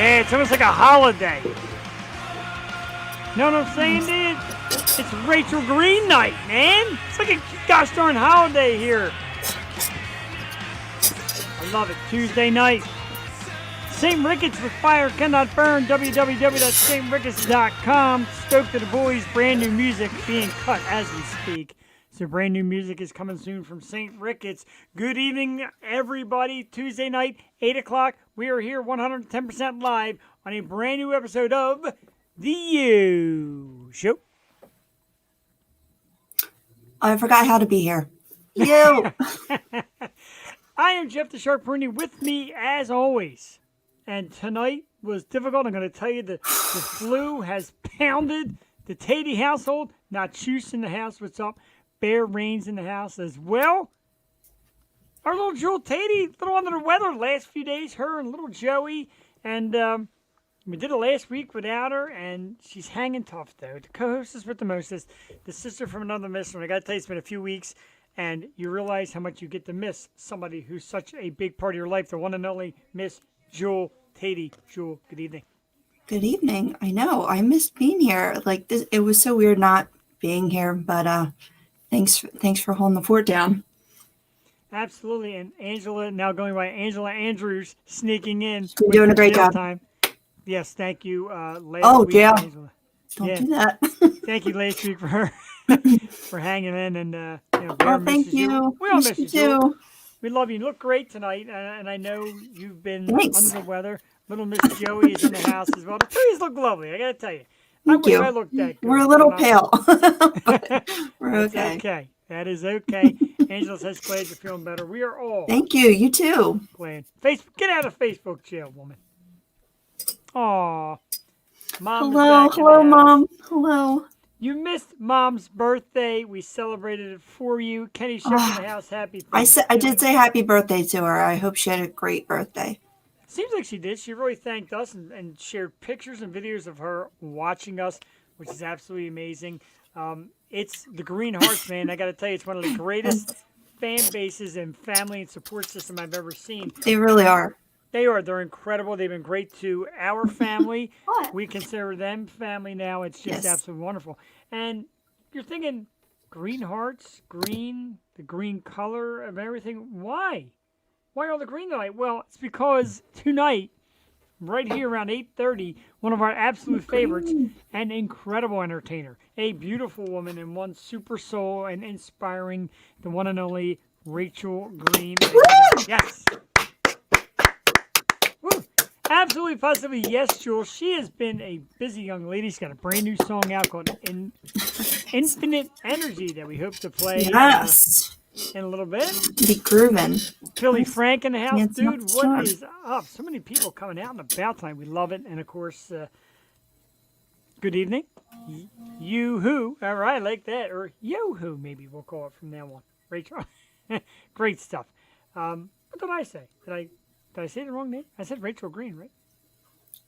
Yeah, it's almost like a holiday. Know what I'm saying, dude? It's Rachael Green night, man. It's like a gosh darn holiday here. I love it. Tuesday night. St. Ricketts with Fire Cannot Burn. www.stricketts.com. Stoked to the boys. Brand new music being cut as we speak. So brand new music is coming soon from St. Ricketts. Good evening, everybody. Tuesday night, 8 o'clock. We are here 110% live on a brand new episode of The You Show. I forgot how to be here. You. I am Jeff the Sharp Rooney, with me as always. And tonight was difficult. I'm going to tell you the flu has pounded the Tatey household. Not Chuse in the house. What's up? Bear Rains in the house as well. Our little Jewel Tatey, a little under the weather the last few days. Her and little Joey. And we did it last week without her. And she's hanging tough, though. The co-hostess with the mostest. The sister from another mister. And I got to tell you, it's been a few weeks. And you realize how much you get to miss somebody who's such a big part of your life. The one and only Miss Jewel Tatey. Jewel, good evening. Good evening. I know. I missed being here. Like this, it was so weird not being here, but thanks for holding the fort down. Absolutely. And Angela, now going by Angela Andrews, sneaking in. You're doing a great job. Time. Yes, thank you. Last week, yeah. Angela. Don't do that. Thank you last week for for hanging in, and thank you. We all miss you too. We love you. You look great tonight, and I know you've been Thanks. under the weather. Little Miss Joey is in the house as well. The trees look lovely. I got to tell you. Thank you. I looked that good. We're a little pale, but we're okay. Okay. That is okay. Angela says, glad you're feeling better. We are all. Thank you. You too. Glad. Get out of Facebook jail, woman. Aw. Mom. Hello, Mom. Hello. You missed Mom's birthday. We celebrated it for you. Kenny Chef in the house. Happy Thanksgiving. I did say happy birthday to her. I hope she had a great birthday. Seems like she did. She really thanked us and shared pictures and videos of her watching us, which is absolutely amazing. It's the Green Hearts, man. I got to tell you, it's one of the greatest fan bases and family and support system I've ever seen. They really are. They are. They're incredible. They've been great to our family. What? We consider them family now. It's just absolutely wonderful. And you're thinking, Green Hearts, green, the green color of everything. Why? Why all the green tonight? Well, it's because tonight, right here around 8:30, one of our absolute favorites and incredible entertainer, a beautiful woman and one super soul and inspiring, the one and only Rachael Green. Yes. Woo. Absolutely, positively, yes, Jewel. She has been a busy young lady. She's got a brand new song out called Infinite Energy that we hope to play in a little bit. Be grooving. Billy Frank in the house. Dude, what is up? So many people coming out and about tonight. We love it. And, of course, good evening. You-hoo. All right, I like that. Or yo-hoo, maybe we'll call it from now on. Rachel. Great stuff. What did I say? Did I say the wrong name? I said Rachael Green, right?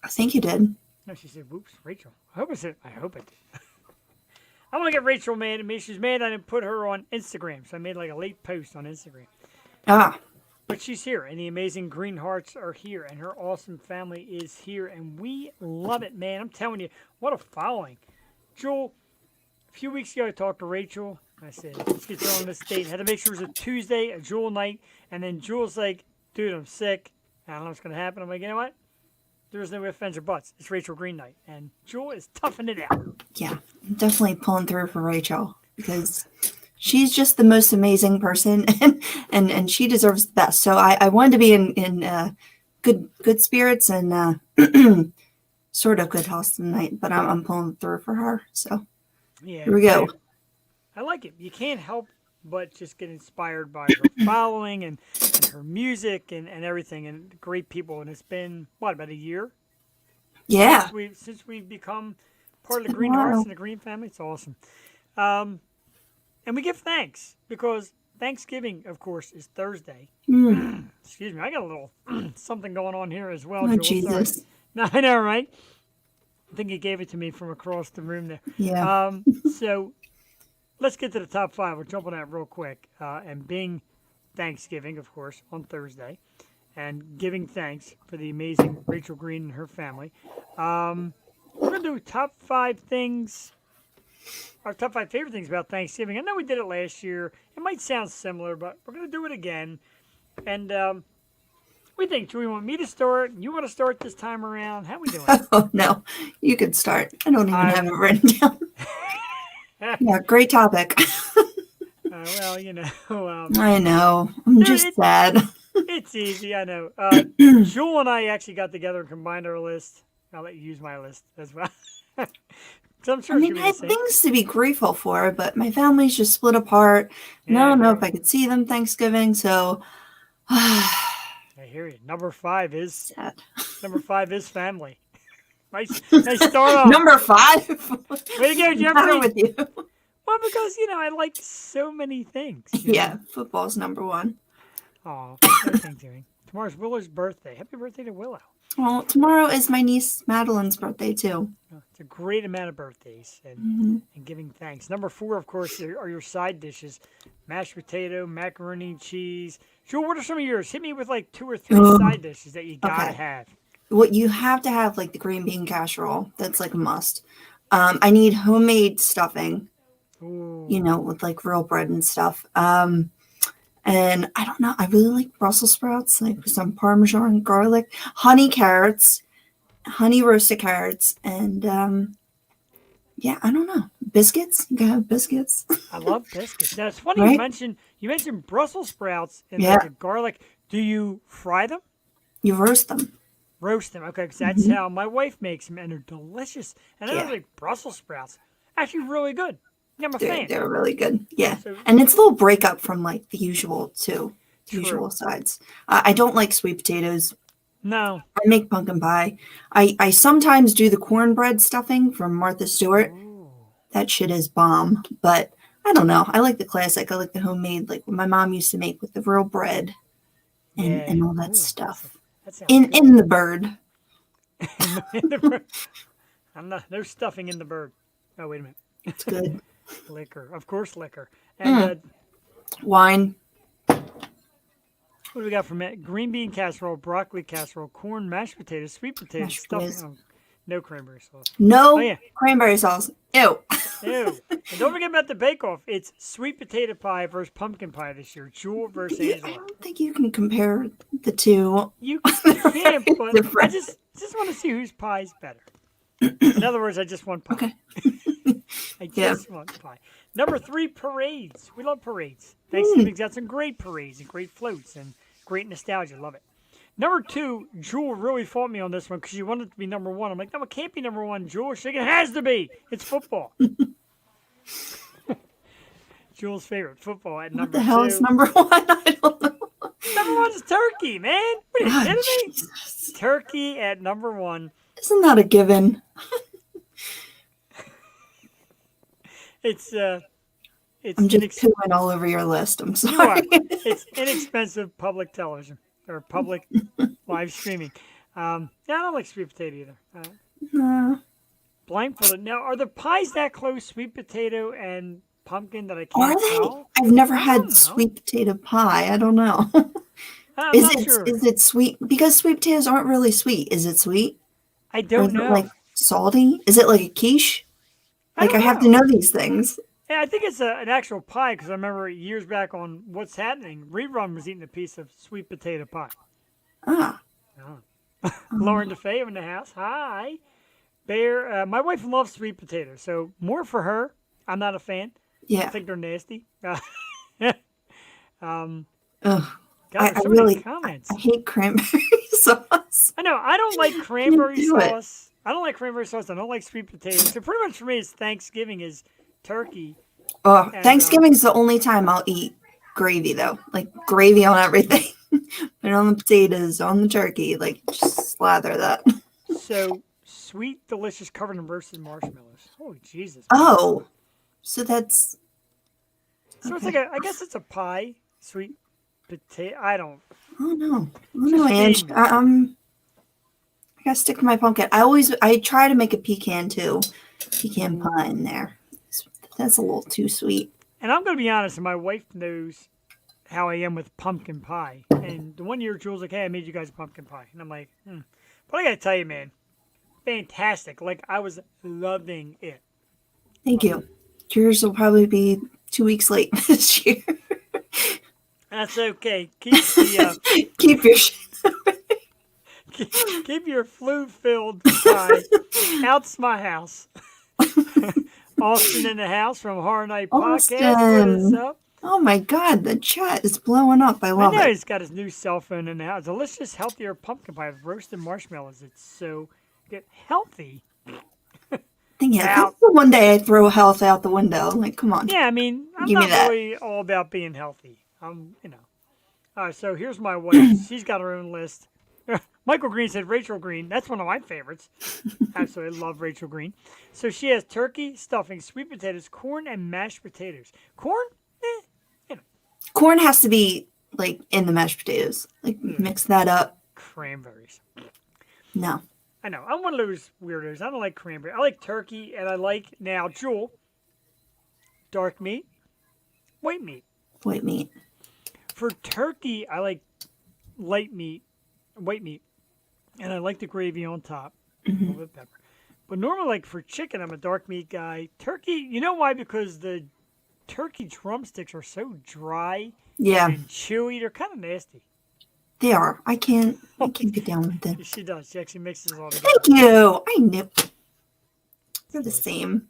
I think you did. No, she said, whoops, Rachel. I hope I did. I want to get Rachel mad at me. She's mad I didn't put her on Instagram. So I made like a late post on Instagram. But she's here, and the amazing Green Hearts are here, and her awesome family is here, and we love it, man. I'm telling you, what a following. Jewel, a few weeks ago I talked to Rachel. I said, let's get you on this date. Had to make sure it was a Tuesday, a Jewel night, and then Jewel's like, dude, I'm sick. I don't know what's going to happen. I'm like, you know what? There's no ifs, ands, or buts. It's Rachael Green night. And Jewel is toughing it out. Yeah, I'm definitely pulling through for Rachel because she's just the most amazing person and she deserves the best. So I wanted to be in good spirits and sort of good health tonight, but I'm pulling through for her. So here we go. I like it. You can't help but just get inspired by her following and her music and everything, and great people. And it's been, about a year? Yeah. Since we've become part of the Green Hearts and the Green family. It's awesome. And we give thanks because Thanksgiving, of course, is Thursday. Excuse me. I got a little something going on here as well. Oh, Jesus. No, I know, right? I think he gave it to me from across the room there. Yeah. So let's get to the top five. We'll jump on that real quick. And being Thanksgiving, of course, on Thursday. and giving thanks for the amazing Rachel Green and her family. We're going to do top 5 things, our top 5 favorite things about Thanksgiving. I know we did it last year. It might sound similar, but we're going to do it again. And we think, do we want me to start? You want to start this time around? How we doing? Oh, no. You could start. I don't even have it written down. uh, Yeah, great topic. well, you know. I know. I'm just sad. It's easy, I know. Jewel and I actually got together and combined our list. I'll let you use my list as well. So I'm sure I mean, I had things to be grateful for, but my family's just split apart. And I don't know if I could see them Thanksgiving, so I hear you. Number 5 is sad. Number 5 is family. Nice start off. Number 5? Way to go, Jeffrey. Better with you. Well, because I like so many things. Yeah, football's number 1. Oh, thank you. Tomorrow's Willow's birthday. Happy birthday to Willow. Well, tomorrow is my niece Madeline's birthday too. It's a great amount of birthdays and giving thanks. Number 4, of course, are your side dishes: mashed potato, macaroni and cheese. Jewel, what are some of yours? Hit me with like 2 or 3 side dishes that you gotta have. What you have to have, like the green bean casserole. That's like a must. I need homemade stuffing. Ooh. With like real bread and stuff. And I don't know. I really like Brussels sprouts, like with some Parmesan, garlic, honey roasted carrots, and yeah, I don't know. Biscuits. You gotta have biscuits. I love biscuits. Now it's funny Right? you mentioned Brussels sprouts and Yeah. like a garlic. Do you fry them? You roast them. Roast them. Okay, because that's how my wife makes them, and they're delicious. And I Yeah. was like Brussels sprouts, actually really good. Yeah, I'm a fan. They're really good. Yeah. So- And it's a little breakup from like the usual too. True. Usual sides. I don't like sweet potatoes. No. I make pumpkin pie. I sometimes do the cornbread stuffing from Martha Stewart. Ooh. That shit is bomb. But I don't know. I like the classic. I like the homemade, like what my mom used to make with the real bread and all that Ooh, stuff. That sounds In good. in the bird. In the bird. I'm not. No stuffing in the bird. Oh, wait a minute. It's good. Liquor, of course, liquor. And Wine. what do we got from it? Green bean casserole, broccoli casserole, corn, mashed potatoes, sweet potatoes, Mashed stuffing. potatoes. Oh, no cranberry sauce. No Oh, yeah. cranberry sauce. Ew. Ew. And don't forget about the bake-off. It's sweet potato pie versus pumpkin pie this year. Jewel versus I Angela. don't think you can compare the two. You can't, but I different. just want to see whose pie's better. In other words, I just want pie. Okay. I just want pie. Number 3, parades. We love parades. Thanksgiving's got some great parades and great floats and great nostalgia. Love it. Number 2, Jewel really fought me on this one because she wanted it to be number 1. I'm like, no, it can't be number 1, Jewel. She's like, it has to be. It's football. Jewel's favorite, football at number 2. What the hell is number 1? I don't know. Number 1's turkey, man. What are you God, kidding me? Jesus. Turkey at number 1. Isn't that a given? It's I'm just chewing all over your list. I'm You are. sorry. It's inexpensive public television or public live streaming. Yeah, I don't like sweet potato either. No. Blindfolded. Now, are the pies that close, sweet potato and pumpkin, that I can't Are they? tell? I've never I don't know. had sweet potato pie. I don't know. I'm Is not it sure. is it sweet? Because sweet potatoes aren't really sweet. Is it sweet? I Or don't is it know. like salty? Is it like a quiche? Like I don't have to know these things. Yeah, I think it's an actual pie because I remember years back on What's Happening, Rerun was eating a piece of sweet potato pie. Ah. Lauren DeFeo in the house. Hi. Bear. My wife loves sweet potatoes, so more for her. I'm not a fan. I Yeah. think they're nasty. Ugh. God, I there's so many really comments. I hate cranberry sauce. I know. I don't like cranberry do it. sauce. I don't like cranberry sauce. I don't like sweet potatoes. So pretty much for me, it's Thanksgiving is turkey. Oh, And, Thanksgiving's the only time I'll eat gravy though. Like gravy on everything. Put it on the potatoes, on the turkey, like just slather that. So sweet, delicious, covered in roasted marshmallows. Holy Jesus. Oh. So that's So it's like I guess it's a pie, sweet potato. I don't. oh no. Oh no, Just Ange. feed me. I gotta stick to my pumpkin. I try to make a pecan too. Pecan pie in there. That's a little too sweet. And I'm going to be honest, and my wife knows how I am with pumpkin pie. And the one year Jules like, hey, I made you guys a pumpkin pie. And I'm like, But I got to tell you, man, fantastic. Like, I was loving it. Thank you. Yours will probably be 2 weeks late this year. That's okay. Keep the Keep your keep your flu-filled pie out my house. Austin in the house from Horror Night Podcast. What is Austin. up? Oh my God, the chat is blowing up. I I love know it. he's got his new cell phone in the house. Delicious, healthier pumpkin pie with roasted marshmallows. It's so good. Healthy. Dang it. Out. That's the one day I throw health out the window. Like, come on. Yeah, I mean, I'm Give me not that. really all about being healthy. All right, so here's my wife. She's got her own list. Michael Green said Rachel Green. That's one of my favorites. Absolutely love Rachel Green. So she has turkey, stuffing, sweet potatoes, corn, and mashed potatoes. Corn? Corn has to be like in the mashed potatoes. Like mix that up. Cranberries. No. I know. I'm one of those weirdos. I don't like cranberry. I like turkey, and I like, now, Jewel, dark meat, white meat. White meat. For turkey, I like light meat, white meat, and I like the gravy on top, a little bit of pepper. But normally, like for chicken, I'm a dark meat guy. Turkey, you know why? Because the turkey drumsticks are so dry Yeah, and chewy. They're kind of nasty. they are. I can't get down with it. She does. She actually mixes it all together. Thank you. I knew. They're the same.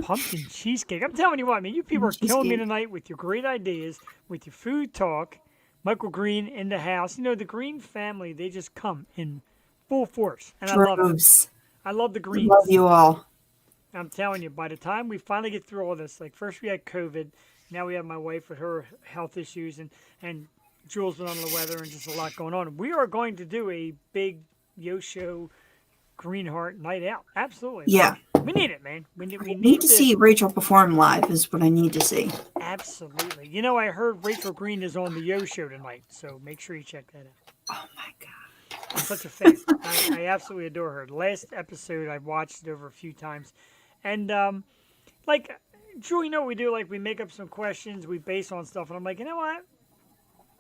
Pumpkin cheesecake. I'm telling you what, man, you people are killing me Cheesecake. tonight with your great ideas, with your food talk. Michael Green in the house. You know, the Green family, they just come in full force. And I love it. Droves. I love the I Greens. love you all. I'm telling you, by the time we finally get through all this, like first we had COVID, now we have my wife with her health issues, and Jules been on the weather and just a lot going on. We are going to do a big Yosho Greenheart night out. Absolutely. Yeah. We need it, man. We I need to see Rachel perform live is what I need to see. Absolutely. You know, I heard Rachel Green is on the Yo Show tonight, so make sure you check that out. Oh my God. I'm such a fan. I absolutely adore her. The last episode, I watched it over a few times. And, like, Drew, you know what we do? Like, we make up some questions, we base on stuff, and I'm like, you know what?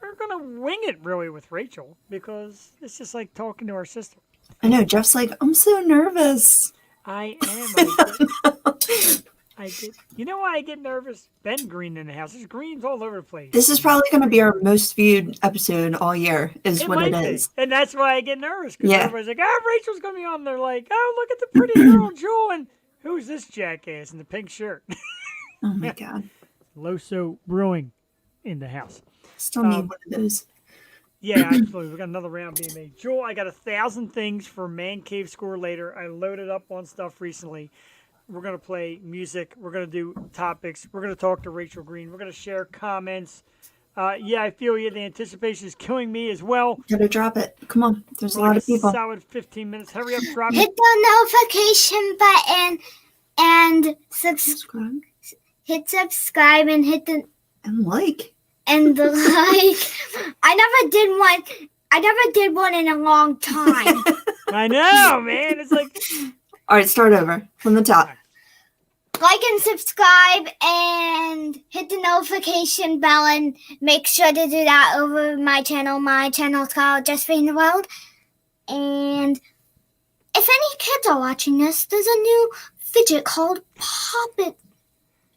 We're going to wing it, really, with Rachel, because it's just like talking to our sister. I know. Jeff's like, I'm so nervous. I am. I get. You know why I get nervous? Ben Green in the house. There's greens all over the place. This is probably going to be our most viewed episode all year, is what it might is. be. And that's why I get nervous. Because Yeah. everybody's like, oh, Rachel's going to be on. They're like, oh, look at the pretty girl, Jewel. And who's this jackass in the pink shirt? Oh my God. Loso Brewing in the house. Still need one of those. Yeah, absolutely. We got another round being made. Jewel, I got 1,000 things for Mancave score later. I loaded up on stuff recently. We're going to play music. We're going to do topics. We're going to talk to Rachel Green. We're going to share comments. Yeah, I feel you. The anticipation is killing me as well. Gotta drop it. Come on. There's a We're lot like of people. Solid 15 minutes. Hurry up, drop it. Hit the notification button and Subscribe hit subscribe and hit the and like. and the like. I never did one in a long time. I know, man. It's like, All right, start over from the top. Like and subscribe and hit the notification bell and make sure to do that over my channel. My channel's called Just Being the World. And if any kids are watching this, there's a new fidget called Pop It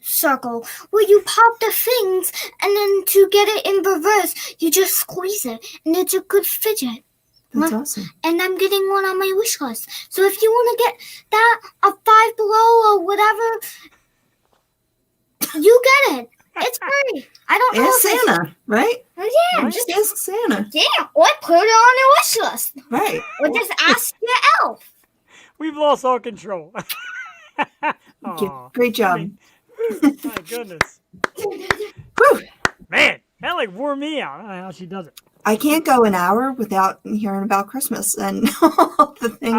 Circle, where you pop the things and then to get it in reverse, you just squeeze it, and it's a good fidget. That's awesome. And I'm getting one on my wish list. So if you want to get that, a Five Below or whatever, you get it. It's free. I don't know Ask if it's... Santa, right? Yeah, Right. Just ask Santa. yeah, or put it on your wish list. Right. Or just ask your elf. we've lost all control. Okay, Aw, great job. my goodness. Whew. Man, that like wore me out. I don't know how she does it. I can't go an hour without hearing about Christmas and all the things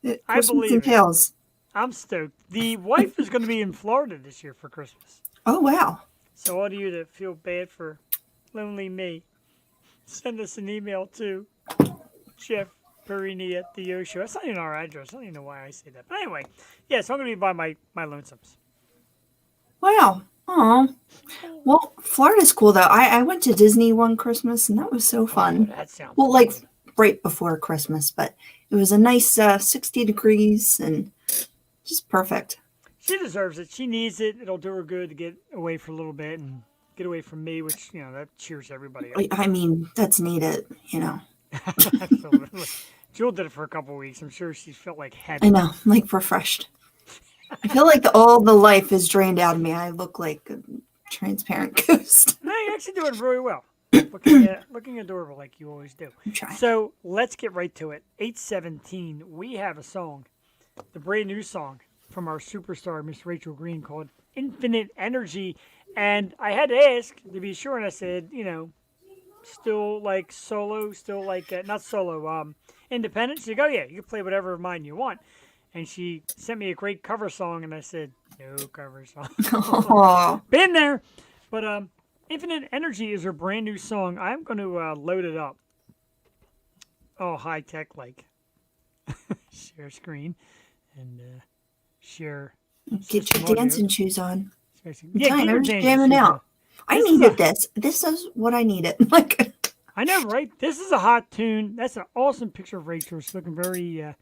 that I Christmas believe it. entails. I'm stoked. The wife is going to be in Florida this year for Christmas. Oh, wow. So all of you that feel bad for lonely me, send us an email to Jeff Perini at the Yo Show. That's not even our address. I don't even know why I say that. But anyway, yeah, so I'm going to be by my lonesomes. Wow. Oh, well, Florida's cool though. I went to Disney one Christmas and that was so Oh, fun. that sounds Well, like good. right before Christmas, but it was a nice 60 degrees and just perfect. She deserves it. She needs it. It'll do her good to get away for a little bit and get away from me, which, that cheers everybody up. I mean, that's needed, Absolutely. Jewel did it for a couple of weeks. I'm sure she felt like I heaven. know, I'm like refreshed. I feel like all the life is drained out of me. I look like a transparent ghost. No, you actually doing really well. Looking adorable like you always do. I'm trying. So let's get right to it. 8:17. We have a song, the brand new song from our superstar Miss Rachael Green called "Infinite Energy," and I had to ask to be sure, and I said, still like solo, still like not solo, independent. She go, yeah, you can play whatever of mine you want. And she sent me a great cover song, and I said, no cover song. Oh, Been there. But Infinite Energy is her brand new song. I'm going to load it up. Oh, high tech like. Share screen and share. get system your audio. dancing shoes on. Yeah, I'm get telling you, your I was dancing jamming shoes out. on. I This is needed a- this. This is what I needed. Like, I know, right? This is a hot tune. That's an awesome picture of Rachel. She's looking very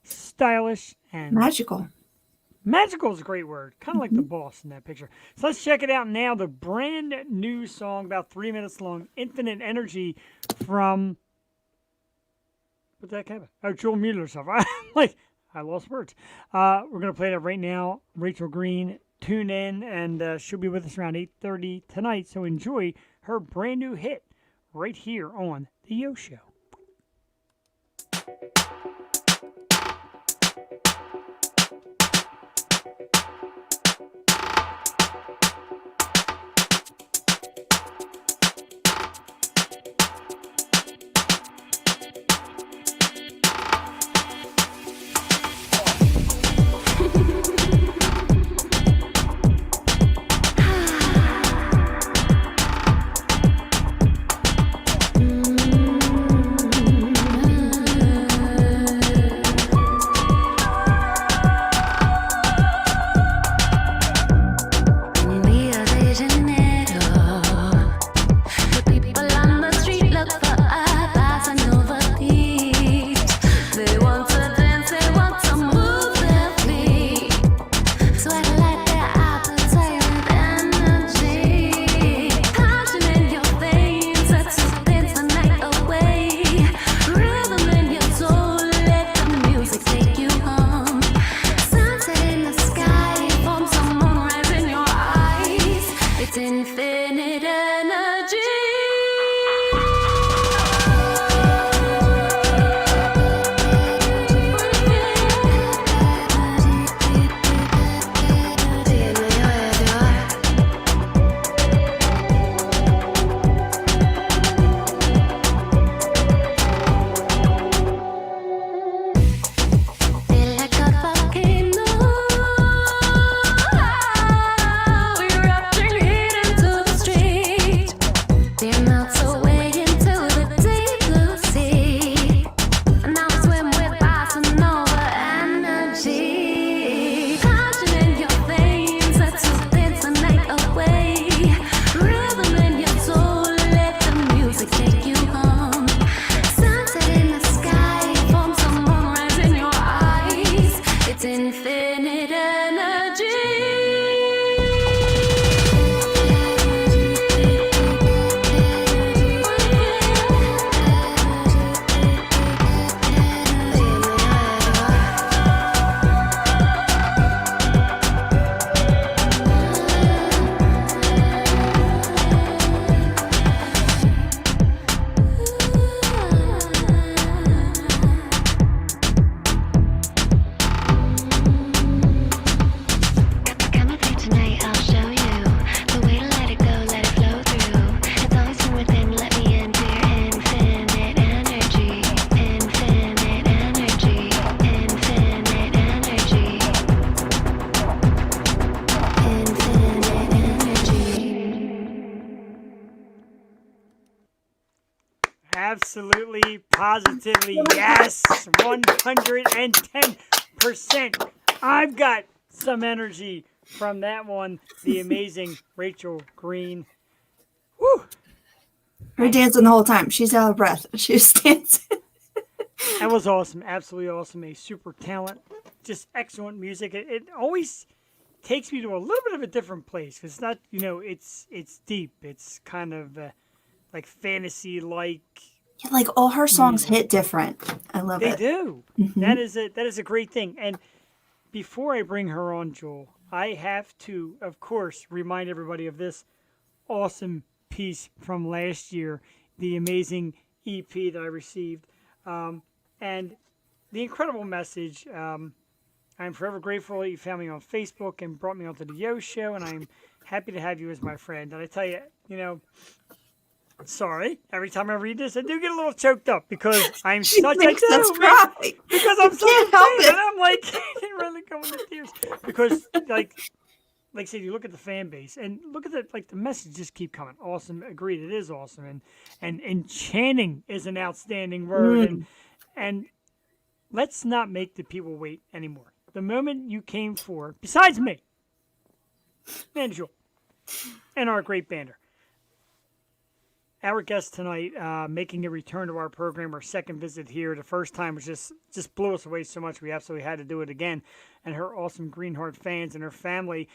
stylish and magical. magical is a great word. Kind of like the boss in that picture. So let's check it out now. The brand new song, about 3 minutes long, Infinite Energy from. What's that kind of? Oh, Joel Mueller stuff. I lost words. We're going to play that right now. Rachael Green, tune in, and she'll be with us around 8:30 tonight. So enjoy her brand new hit right here on The Yo Show. Rio de Janeiro, the people on the street look for a thousand novelties. They want to dance, they want to move their feet. Sweat like their appetite with energy. Passion in your veins, that's to dance the night away. Rhythm in your soul, let the music take you home. Sunset in the sky, forms a moonrise in your eyes. It's infinite energy. Feel like a volcano. Erupting heat into the street. Fear melts away into the deep blue sea. And now I swim with Nova energy. Passion in your veins, that's to dance the night away. Rhythm in your soul, let the music take you home. Sunset in the sky, forms a moonrise in your eyes. It's infinite energy. Come with me tonight, I'll show you the way to let it go, let it flow through. It's always from within, let me into your infinite energy. Infinite energy. Infinite energy. Infinite energy. Absolutely, positively, yes, 110%. I've got some energy from that one, the amazing Rachael Green. Woo! Her dancing the whole time. She's out of breath. She's dancing. That was awesome. Absolutely awesome. A super talent. Just excellent music. It always takes me to a little bit of a different place because it's not, it's deep. It's kind of like fantasy like. Yeah, like all her songs hit different. I love They it. do. That is a great thing. And before I bring her on, Joel, I have to, of course, remind everybody of this awesome piece from last year, the amazing EP that I received, and the incredible message. I'm forever grateful that you found me on Facebook and brought me onto the Yo Show, and I'm happy to have you as my friend. And I tell you, sorry, every time I read this, I do get a little choked up because I'm She such makes a us cry. because I'm such a can't help fan, it. and I'm like really going to tears because like I said, you look at the fan base and look at the messages just keep coming. Awesome, agreed, it is awesome, and enchanting is an outstanding word, and let's not make the people wait anymore. The moment you came for, besides me, and Joel, and our great bander. Our guest tonight, making a return to our program, our second visit here. The first time was just blew us away so much we absolutely had to do it again. And her awesome Greenheart fans and her family,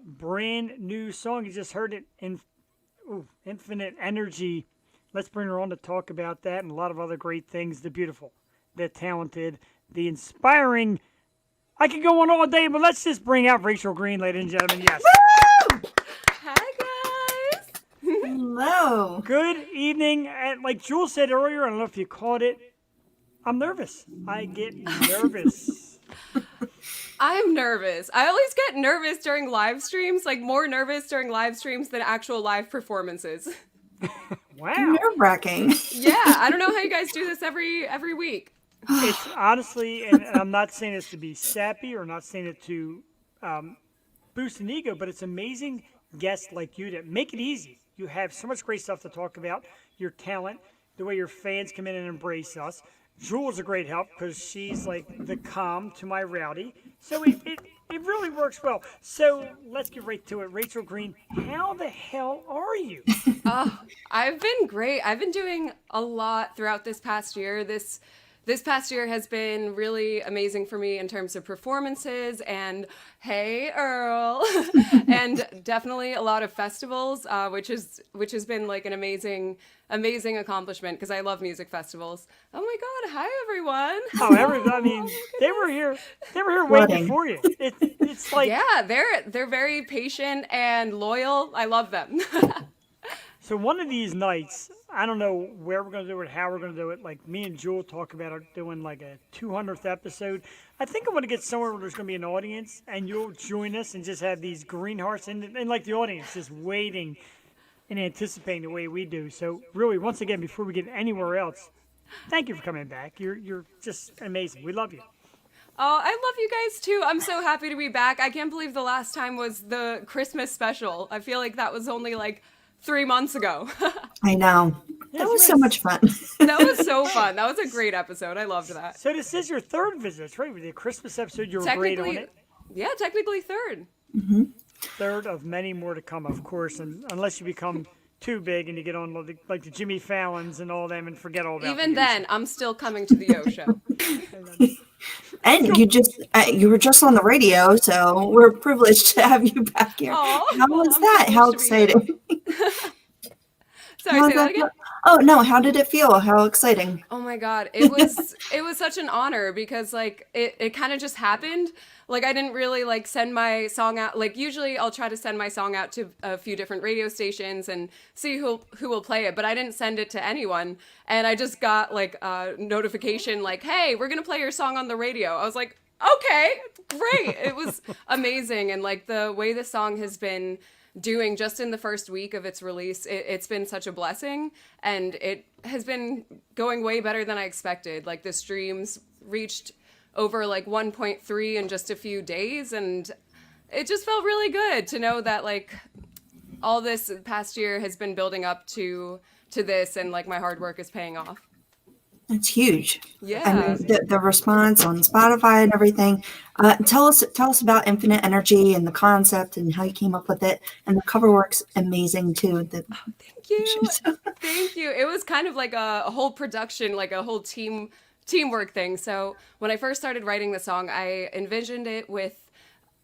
brand new song. You just heard it in Infinite Energy. Let's bring her on to talk about that and a lot of other great things. The beautiful, the talented, the inspiring. I could go on all day, but let's just bring out Rachael Green, ladies and gentlemen. Yes. Hi, guys. Hello. Good evening. And like Jules said earlier, I don't know if you caught it, I'm nervous. I get nervous. I'm nervous. I always get nervous during live streams, like more nervous during live streams than actual live performances. Wow. Nerve-wracking. Yeah, I don't know how you guys do this every week. It's honestly, and I'm not saying this to be sappy or not saying it to boost an ego, but it's amazing guests like you that make it easy. You have so much great stuff to talk about, your talent, the way your fans come in and embrace us. Jewel's a great help because she's like the calm to my rowdy. So it really works well. So let's get right to it. Rachael Green, how the hell are you? I've been great. I've been doing a lot throughout this past year. This past year has been really amazing for me in terms of performances and hey Earl and definitely a lot of festivals, which has been like an amazing accomplishment because I love music festivals. Oh my God! Hi everyone. Oh, everybody! I mean, they were here way Flooding. before you. It's like Yeah, they're very patient and loyal. I love them. so. One of these nights, I don't know where we're gonna do it, how we're gonna do it. Like me and Jewel talk about doing like a 200th episode. I think I'm gonna get somewhere where there's gonna be an audience, and you'll join us and just have these green hearts and like the audience just waiting and anticipating the way we do. So really, once again, before we get anywhere else, thank you for coming back. You're just amazing. We love you. Oh, I love you guys too. I'm so happy to be back. I can't believe the last time was the Christmas special. I feel like that was only like 3 months ago. I know. Yes, That was so yes. much fun. That was so fun. That was a great episode. I loved that. So this is your third visit, that's right? With the Christmas episode, you were great on it. Yeah, technically third. Third of many more to come, of course, and unless you become too big and you get on like the Jimmy Fallons and all them and forget all about Even me. then, I'm still coming to the Yo show. And you were just on the radio, so we're privileged to have you back here. Aw, How was I'm that? How privileged to be here. exciting. Sorry, How's say that again? feel? Oh no, how did it feel? How exciting. Oh my God. It was such an honor because like it kind of just happened. Like I didn't really like send my song out. Like usually I'll try to send my song out to a few different radio stations and see who will play it, but I didn't send it to anyone. And I just got like a notification like, "Hey, we're going to play your song on the radio." I was like, "Okay, great." It was amazing, and like the way the song has been doing just in the first week of its release, it's been such a blessing, and it has been going way better than I expected. Like the streams reached over like 1.3 in just a few days, and it just felt really good to know that like all this past year has been building up to this, and like my hard work is paying off. That's huge. I Yeah. mean, the response on Spotify and everything. Tell us about Infinite Energy and the concept and how you came up with it. And the cover work's amazing too. The Thank you. pictures. Thank you. It was kind of like a whole production, like a whole teamwork thing. So when I first started writing the song, I envisioned it with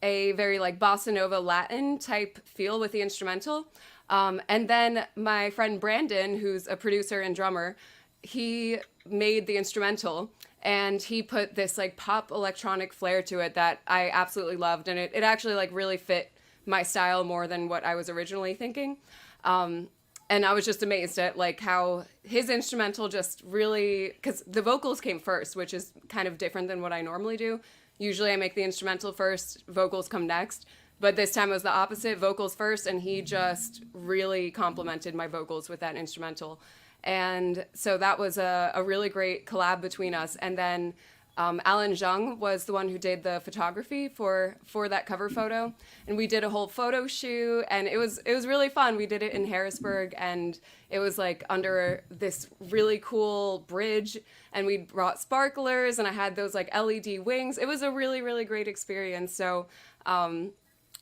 a very like bossa nova Latin type feel with the instrumental. And then my friend Brandon, who's a producer and drummer, he made the instrumental and he put this like pop electronic flair to it that I absolutely loved. And it actually like really fit my style more than what I was originally thinking. And I was just amazed at like how his instrumental just really, because the vocals came first, which is kind of different than what I normally do. Usually I make the instrumental first, vocals come next. But this time it was the opposite, vocals first, and he just really complimented my vocals with that instrumental. And so that was a really great collab between us. And then Alan Zhang was the one who did the photography for that cover photo. And we did a whole photo shoot, and it was really fun. We did it in Harrisburg, and it was like under this really cool bridge, and we brought sparklers, and I had those like LED wings. It was a really, really great experience. So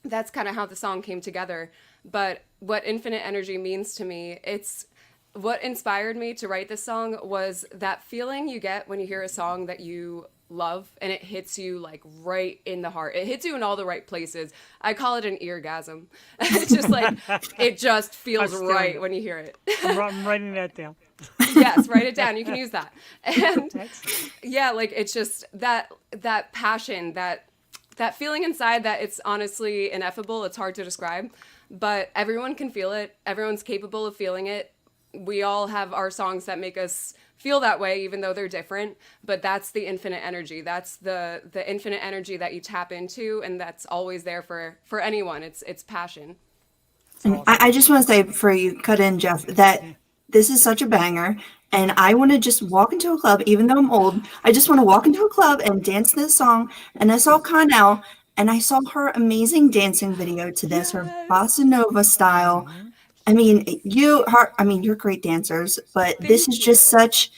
that's kind of how the song came together. But what Infinite Energy means to me, it's what inspired me to write this song was that feeling you get when you hear a song that you love and it hits you like right in the heart. It hits you in all the right places. I call it an eargasm. It's just like, it just feels right when you hear it. I'm writing that down. Yes, write it down. You can use that. And yeah, like it's just that passion, that feeling inside that it's honestly ineffable. It's hard to describe, but everyone can feel it. Everyone's capable of feeling it. We all have our songs that make us feel that way, even though they're different. But that's the infinite energy. That's the infinite energy that you tap into, and that's always there for anyone. It's passion. And I just want to say before you cut in, Jeff, that this is such a banger. And I want to just walk into a club, even though I'm old. I just want to walk into a club and dance this song. And I saw Connell, and I saw her amazing dancing video to this, her bossa nova style. I mean, you're great dancers, but this is just such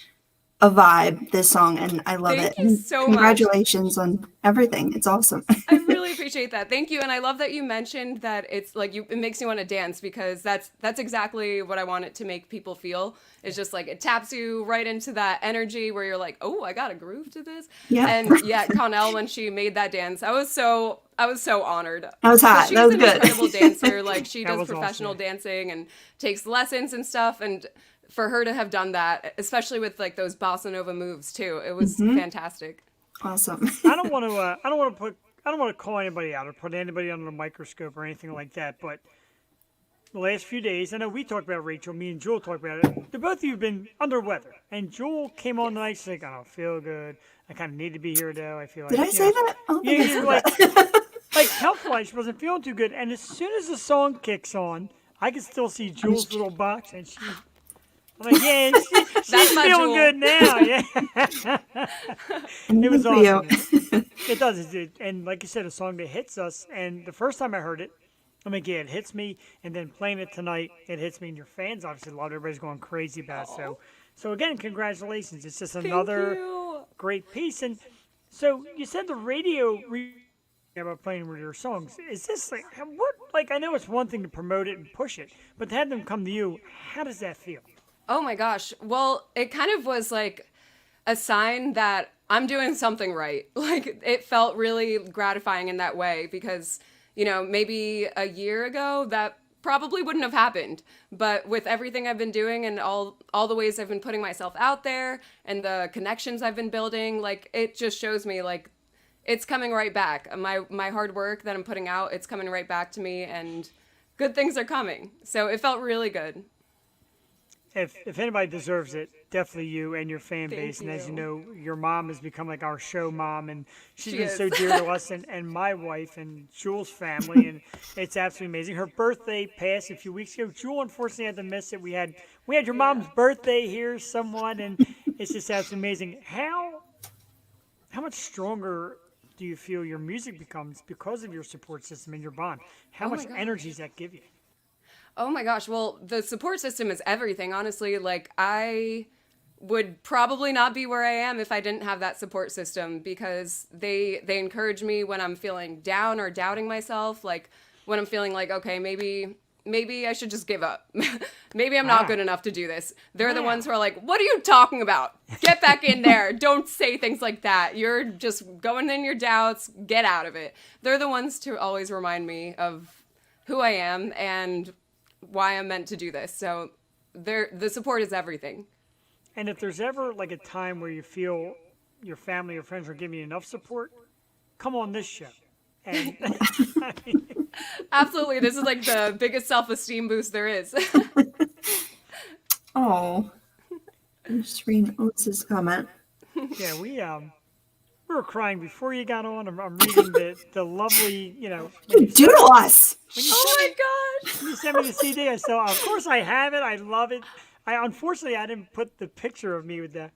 a vibe, this song, and I love it. Thank you so much. Congratulations on everything. It's awesome. I really appreciate that. Thank you. And I love that you mentioned that it's like it makes you want to dance, because that's exactly what I want it to make people feel. It's just like it taps you right into that energy where you're like, oh, I got a groove to this. Yeah. And yeah, Connell, when she made that dance, I was so honored. That was hot. She's That was an good. incredible dancer. Like she That does was professional awesome. dancing and takes lessons and stuff. And for her to have done that, especially with like those bossa nova moves too, it was fantastic. Awesome. I don't want to call anybody out or put anybody under a microscope or anything like that, but the last few days, I know we talked about Rachel, me and Jewel talked about it. The both of you have been under weather, and Jewel came on tonight. She's like, I don't feel good. I kind of need to be here though. I feel like. Did I say that? I don't think I Yeah, said like, that. like health-wise, she wasn't feeling too good. And as soon as the song kicks on, I can still see Jewel's little box, and I'm like, yeah, she's my feeling Jewel. good now. Yeah. It was Good for you. awesome. It does. And like you said, a song that hits us. And the first time I heard it, I mean, yeah, it hits me. And then playing it tonight, it hits me. And your fans obviously love it. Everybody's going crazy about it. So again, congratulations. It's just another great piece. And so you said the radio about playing with your songs. Is this like what? Like I know it's one thing to promote it and push it, but to have them come to you, how does that feel? Oh my gosh. Well, it kind of was like a sign that I'm doing something right. Like it felt really gratifying in that way because, you know, maybe a year ago that probably wouldn't have happened. But with everything I've been doing and all the ways I've been putting myself out there and the connections I've been building, like it just shows me like it's coming right back. My hard work that I'm putting out, it's coming right back to me and good things are coming. So it felt really good. If anybody deserves it, definitely you and your fan base. And as you you. know, your mom has become like our show mom, and she's She been is. so dear to us and my wife and Jewel's family, and it's absolutely amazing. Her birthday passed a few weeks ago. Jewel unfortunately had to miss it. We had your mom's birthday here somewhat, and it's just absolutely amazing. How much stronger do you feel your music becomes because of your support system and your bond? How Oh my much gosh. energy does that give you? Oh my gosh. Well, the support system is everything, honestly. Like would probably not be where I am if I didn't have that support system, because they encourage me when I'm feeling down or doubting myself, like when I'm feeling like, okay, maybe I should just give up. Maybe I'm not good enough to do this. They're the ones who are like, what are you talking about? Get back in there. Don't say things like that. You're just going in your doubts. Get out of it. They're the ones to always remind me of who I am and why I'm meant to do this. So the support is everything. And if there's ever like a time where you feel your family or friends are giving you enough support, come on this show. And I mean, absolutely, this is like the biggest self-esteem boost there is. Oh, I'm just reading Otis's comment. yeah, we were crying before you got on. I'm reading the lovely, Doodle us. Oh my gosh! when you sent me the CD. I saw, of course I have it. I love it. Unfortunately I didn't put the picture of me with the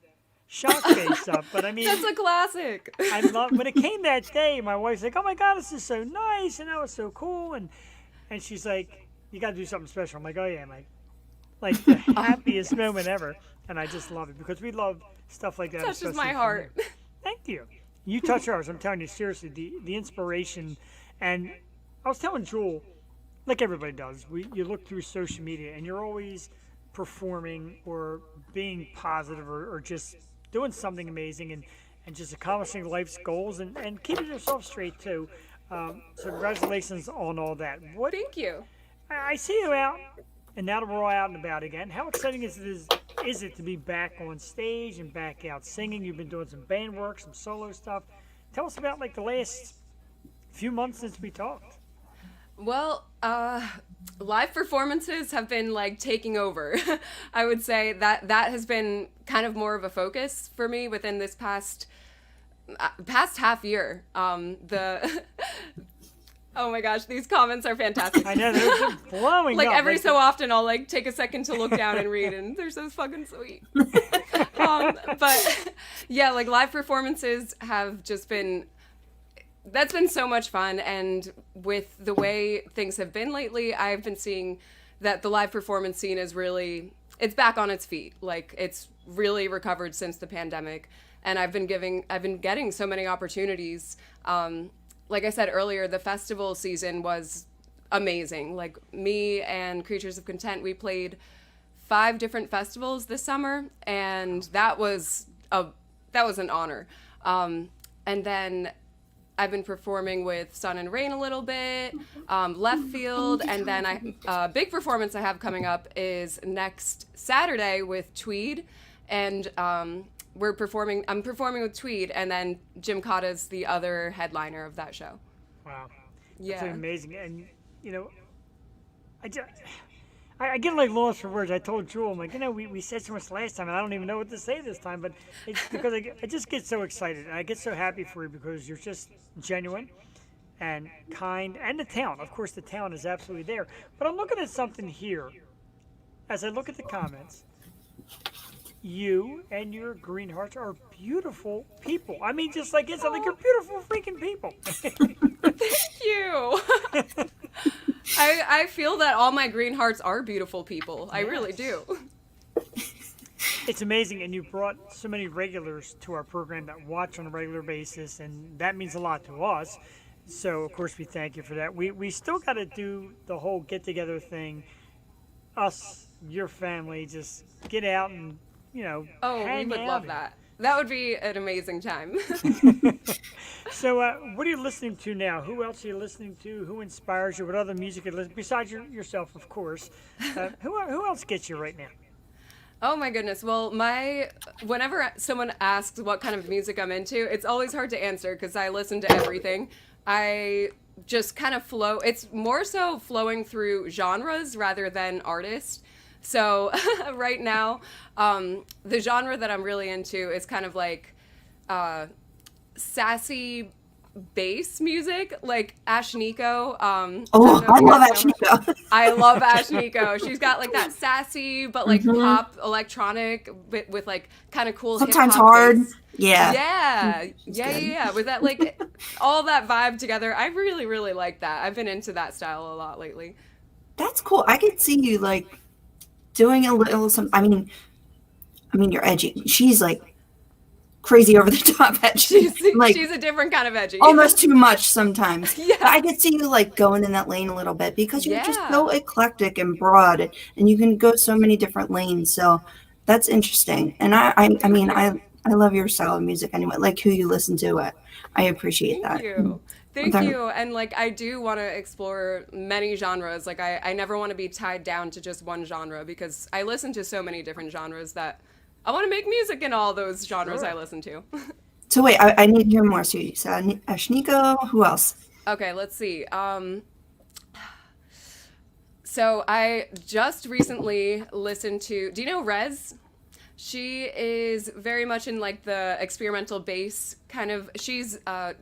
shock face up, but I mean, That's a classic. I love when it came that day. My wife's like, "Oh my God, this is so nice, and that was so cool," and she's like, "You got to do something special." I'm like, "Oh yeah, like the happiest moment ever," and I just love it because we love stuff like that. Touches especially my from heart. you. Thank you. You touch ours. I'm telling you seriously, the inspiration, and I was telling Jewel, like everybody does, you look through social media and you're always performing or being positive or just doing something amazing and just accomplishing life's goals and keeping yourself straight too. So congratulations on all that. What Thank you. I see you out, and now that we're all out and about again, how exciting is it to be back on stage and back out singing? You've been doing some band work, some solo stuff. Tell us about like the last few months since we talked. Well, live performances have been like taking over. I would say that has been kind of more of a focus for me within this past half year. Oh my gosh, these comments are fantastic. I know they're blowing Like up. every so often I'll like take a second to look down and read, and they're so fucking sweet. But yeah, like live performances have just been, that's been so much fun. And with the way things have been lately, I've been seeing that the live performance scene is really, it's back on its feet. Like it's really recovered since the pandemic. And I've been getting so many opportunities. Like I said earlier, the festival season was amazing. Like me and Creatures of Content, we played 5 different festivals this summer, and that was an honor. And then I've been performing with Sun and Rain a little bit, Left Field, and then a big performance I have coming up is next Saturday with Tweed, and I'm performing with Tweed, and then Jim Cotta's the other headliner of that show. Wow. Yeah. That's amazing. And, I get like lost for words. I told Jewel, I'm like, we said so much last time, and I don't even know what to say this time, but it's because I just get so excited, and I get so happy for you because you're just genuine and kind, and the talent. Of course, the talent is absolutely there. But I'm looking at something here. As I look at the comments, you and your green hearts are beautiful people. I mean, just like it's like you're beautiful freaking people. Thank you. I feel that all my green hearts are beautiful people. I really do. It's amazing, and you brought so many regulars to our program that watch on a regular basis, and that means a lot to us. So, of course, we thank you for that. We still got to do the whole get-together thing. Us, your family, just get out and, Oh, we hang would out love and- that. That would be an amazing time. So, what are you listening to now? Who else are you listening to? Who inspires you? What other music you listen besides yourself, of course? Who else gets you right now? Oh my goodness. Well, whenever someone asks what kind of music I'm into, it's always hard to answer because I listen to everything. I just kind of flow. It's more so flowing through genres rather than artists. So right now, the genre that I'm really into is kind of like sassy bass music, like Ashniko. Oh, I love Ashniko. I love Ashniko. She's got like that sassy but like pop electronic with like kind of cool Sometimes hip-hop hard. bass. Yeah. Yeah. With that like all that vibe together, I really, really like that. I've been into that style a lot lately. That's cool. I could see you like doing a little some. I mean, I mean, you're edgy. She's like crazy over the top edgy. Like She's a different kind of edgy. almost too much sometimes. Yeah. But I could see you like going in that lane a little bit because you're just Yeah. so eclectic and broad, and you can go so many different lanes. So that's interesting. And I mean, I love your style of music anyway, like who you listen to it. I appreciate that. Thank you. Thank Then- you. And like I do want to explore many genres. Like I never want to be tied down to just one genre because I listen to so many different genres that I want to make music in all those genres I listen to. So wait, I need to hear more. So you said Ashniko, who else? Okay, let's see. So I just recently listened to, do you know Rez? She is very much in like the experimental bass kind of, she's an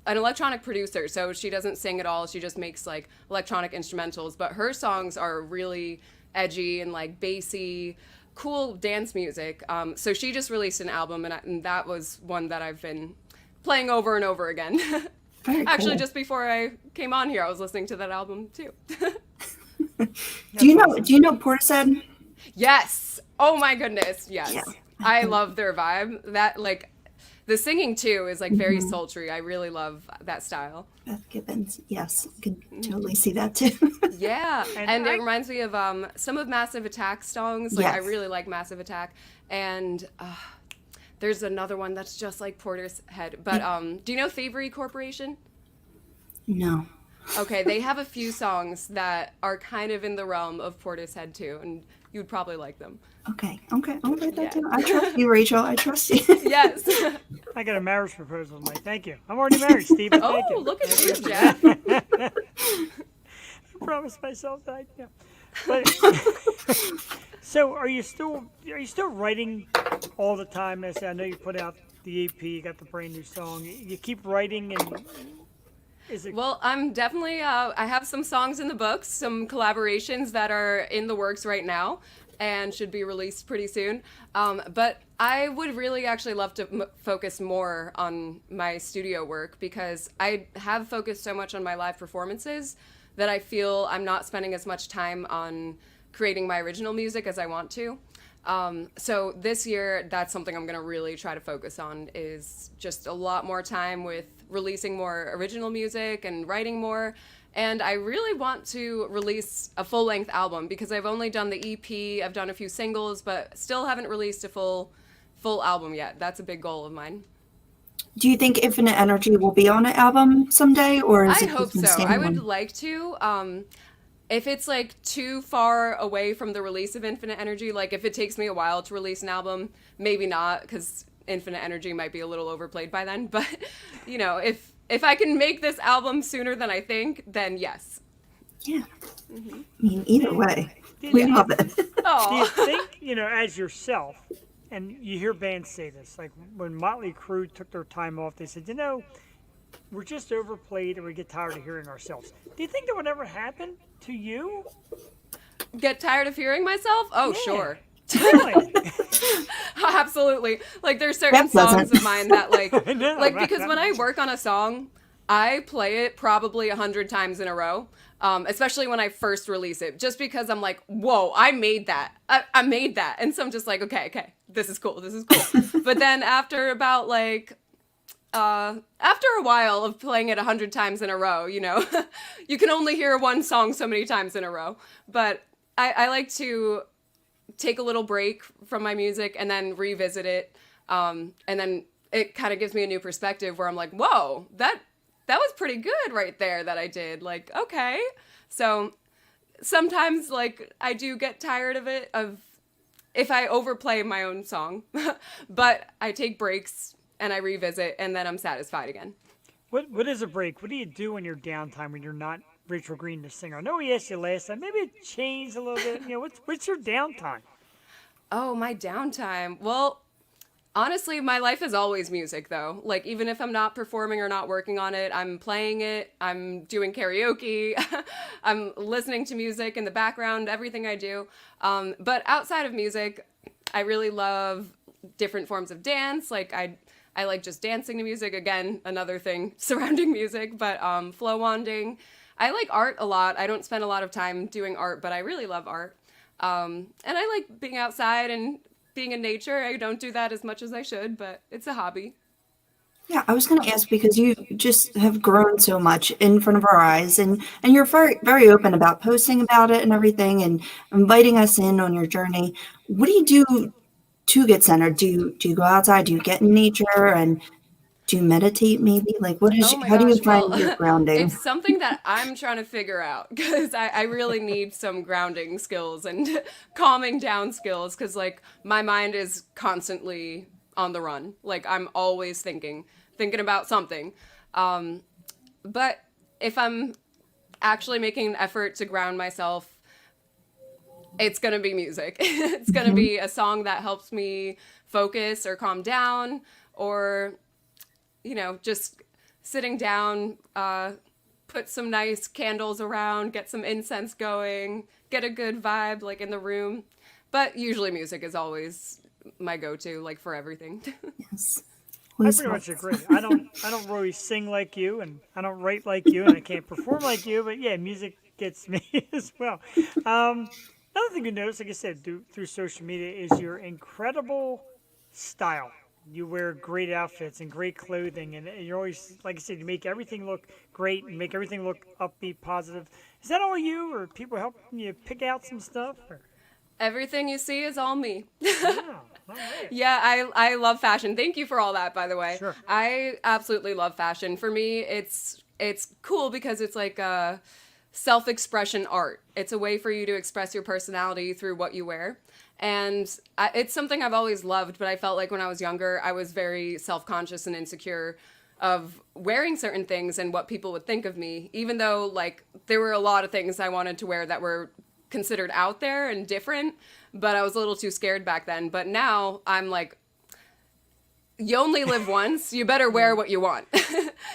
electronic producer, so she doesn't sing at all. She just makes like electronic instrumentals, but her songs are really edgy and like bassy, cool dance music. So she just released an album, and that was one that I've been playing over and over again. Very Actually, cool. just before I came on here, I was listening to that album too. Do you know Portishead? Yes. Oh my goodness. Yes. Yeah. I love their vibe. That like the singing too is like very sultry. I really love that style. Beth Gibbons. Yes, I can totally see that too. Yeah. And I- it reminds me of some of Massive Attack's songs. Like I Yes. really like Massive Attack. And there's another one that's just like Portishead. But do you know Thievery Corporation? No. Okay, they have a few songs that are kind of in the realm of Portishead too, and you'd probably like them. Okay. I'll write that Yeah. down. I trust you, Rachel. I trust you. Yes. I got a marriage proposal tonight. Thank you. I'm already married, Stephen. Oh, Thank you. look at you, Jeff. I promised myself that. Yeah. But, so are you still writing all the time? I know you put out the EP, you got the brand new song. You keep writing, and is it? Well, I'm definitely, I have some songs in the books, some collaborations that are in the works right now and should be released pretty soon. But I would really actually love to focus more on my studio work because I have focused so much on my live performances that I feel I'm not spending as much time on creating my original music as I want to. So this year, that's something I'm going to really try to focus on is just a lot more time with releasing more original music and writing more. And I really want to release a full-length album because I've only done the EP, I've done a few singles, but still haven't released a full album yet. That's a big goal of mine. Do you think Infinite Energy will be on an album someday, or is I it hope just so. gonna I stay would one? like to. If it's like too far away from the release of Infinite Energy, like if it takes me a while to release an album, maybe not, because Infinite Energy might be a little overplayed by then. But you know, if I can make this album sooner than I think, then yes. Yeah. I mean, either way, we Yeah. love it. Do you Oh, think, as yourself, and you hear bands say this, like when Motley Crue took their time off, they said, we're just overplayed and we get tired of hearing ourselves. Do you think that would ever happen to you? get tired of hearing myself? Oh, Yeah. sure. Really? Absolutely. Like there's certain That doesn't. songs of mine that like I know, like right? because when I work on a song, I play it probably 100 times in a row. Especially when I first release it, just because I'm like, whoa, I made that. I made that. And so I'm just like, okay, this is cool. But then after about like after a while of playing it 100 times in a row, you can only hear one song so many times in a row. But I like to take a little break from my music and then revisit it. And then it kind of gives me a new perspective where I'm like, whoa, that was pretty good right there that I did. Like, okay. So sometimes like I do get tired of it, if I overplay my own song, but I take breaks and I revisit and then I'm satisfied again. What is a break? What do you do in your downtime when you're not Rachel Green, the singer? I know we asked you last time. Maybe it changed a little bit. What's your downtime? Oh, my downtime. Well, honestly, my life is always music, though. Like, even if I'm not performing or not working on it, I'm playing it, I'm doing karaoke, I'm listening to music in the background, everything I do. But outside of music, I really love different forms of dance. Like, I like just dancing to music. Again, another thing surrounding music, but flow wanding. I like art a lot. I don't spend a lot of time doing art, but I really love art. And I like being outside and being in nature. I don't do that as much as I should, but it's a hobby. Yeah, I was going to ask because you just have grown so much in front of our eyes, and you're very very open about posting about it and everything, and inviting us in on your journey. What do you do to get centered? Do you go outside? Do you get in nature and do you meditate? Maybe like what is Oh my how do you gosh. Well, find your grounding? it's something that I'm trying to figure out because I really need some grounding skills and calming down skills because, like, my mind is constantly on the run. Like, I'm always thinking about something. But if I'm actually making an effort to ground myself, it's going to be music. It's going to be a song that helps me focus or calm down or, just sitting down, put some nice candles around, get some incense going, get a good vibe like in the room. But usually music is always my go-to, like for everything. Yes. I pretty much agree. I don't really sing like you, and I don't write like you, and I can't perform like you. But yeah, music gets me as well. Another thing you notice, like I said, through social media, is your incredible style. You wear great outfits and great clothing, and you're always, like I said, you make everything look great and make everything look upbeat, positive. Is that all you, or people helping you pick out some stuff? Or? Everything you see is all me. Yeah, all right. Yeah, I love fashion. Thank you for all that, by the way. Sure. I absolutely love fashion. For me, it's cool because it's like a self-expression art. It's a way for you to express your personality through what you wear. And it's something I've always loved, but I felt like when I was younger, I was very self-conscious and insecure of wearing certain things and what people would think of me, even though like there were a lot of things I wanted to wear that were considered out there and different, but I was a little too scared back then. But now I'm like, you only live once, you better wear what you want.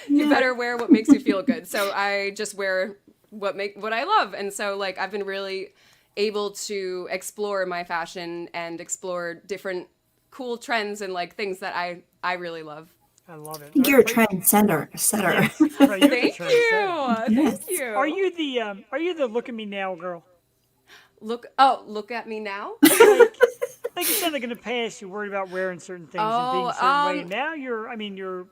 You better wear what makes you feel good. So I just wear what I love. And so like I've been really able to explore my fashion and explore different cool trends and like things that I really love. I love it. I think you're a trend setter. Yes, right, you're the Thank trendsetter. you. Yes. Thank you. Are you the look at me now girl? Look at me now. Like you said, like in the past, you're worried about wearing certain things and Oh, being a certain way. Now you're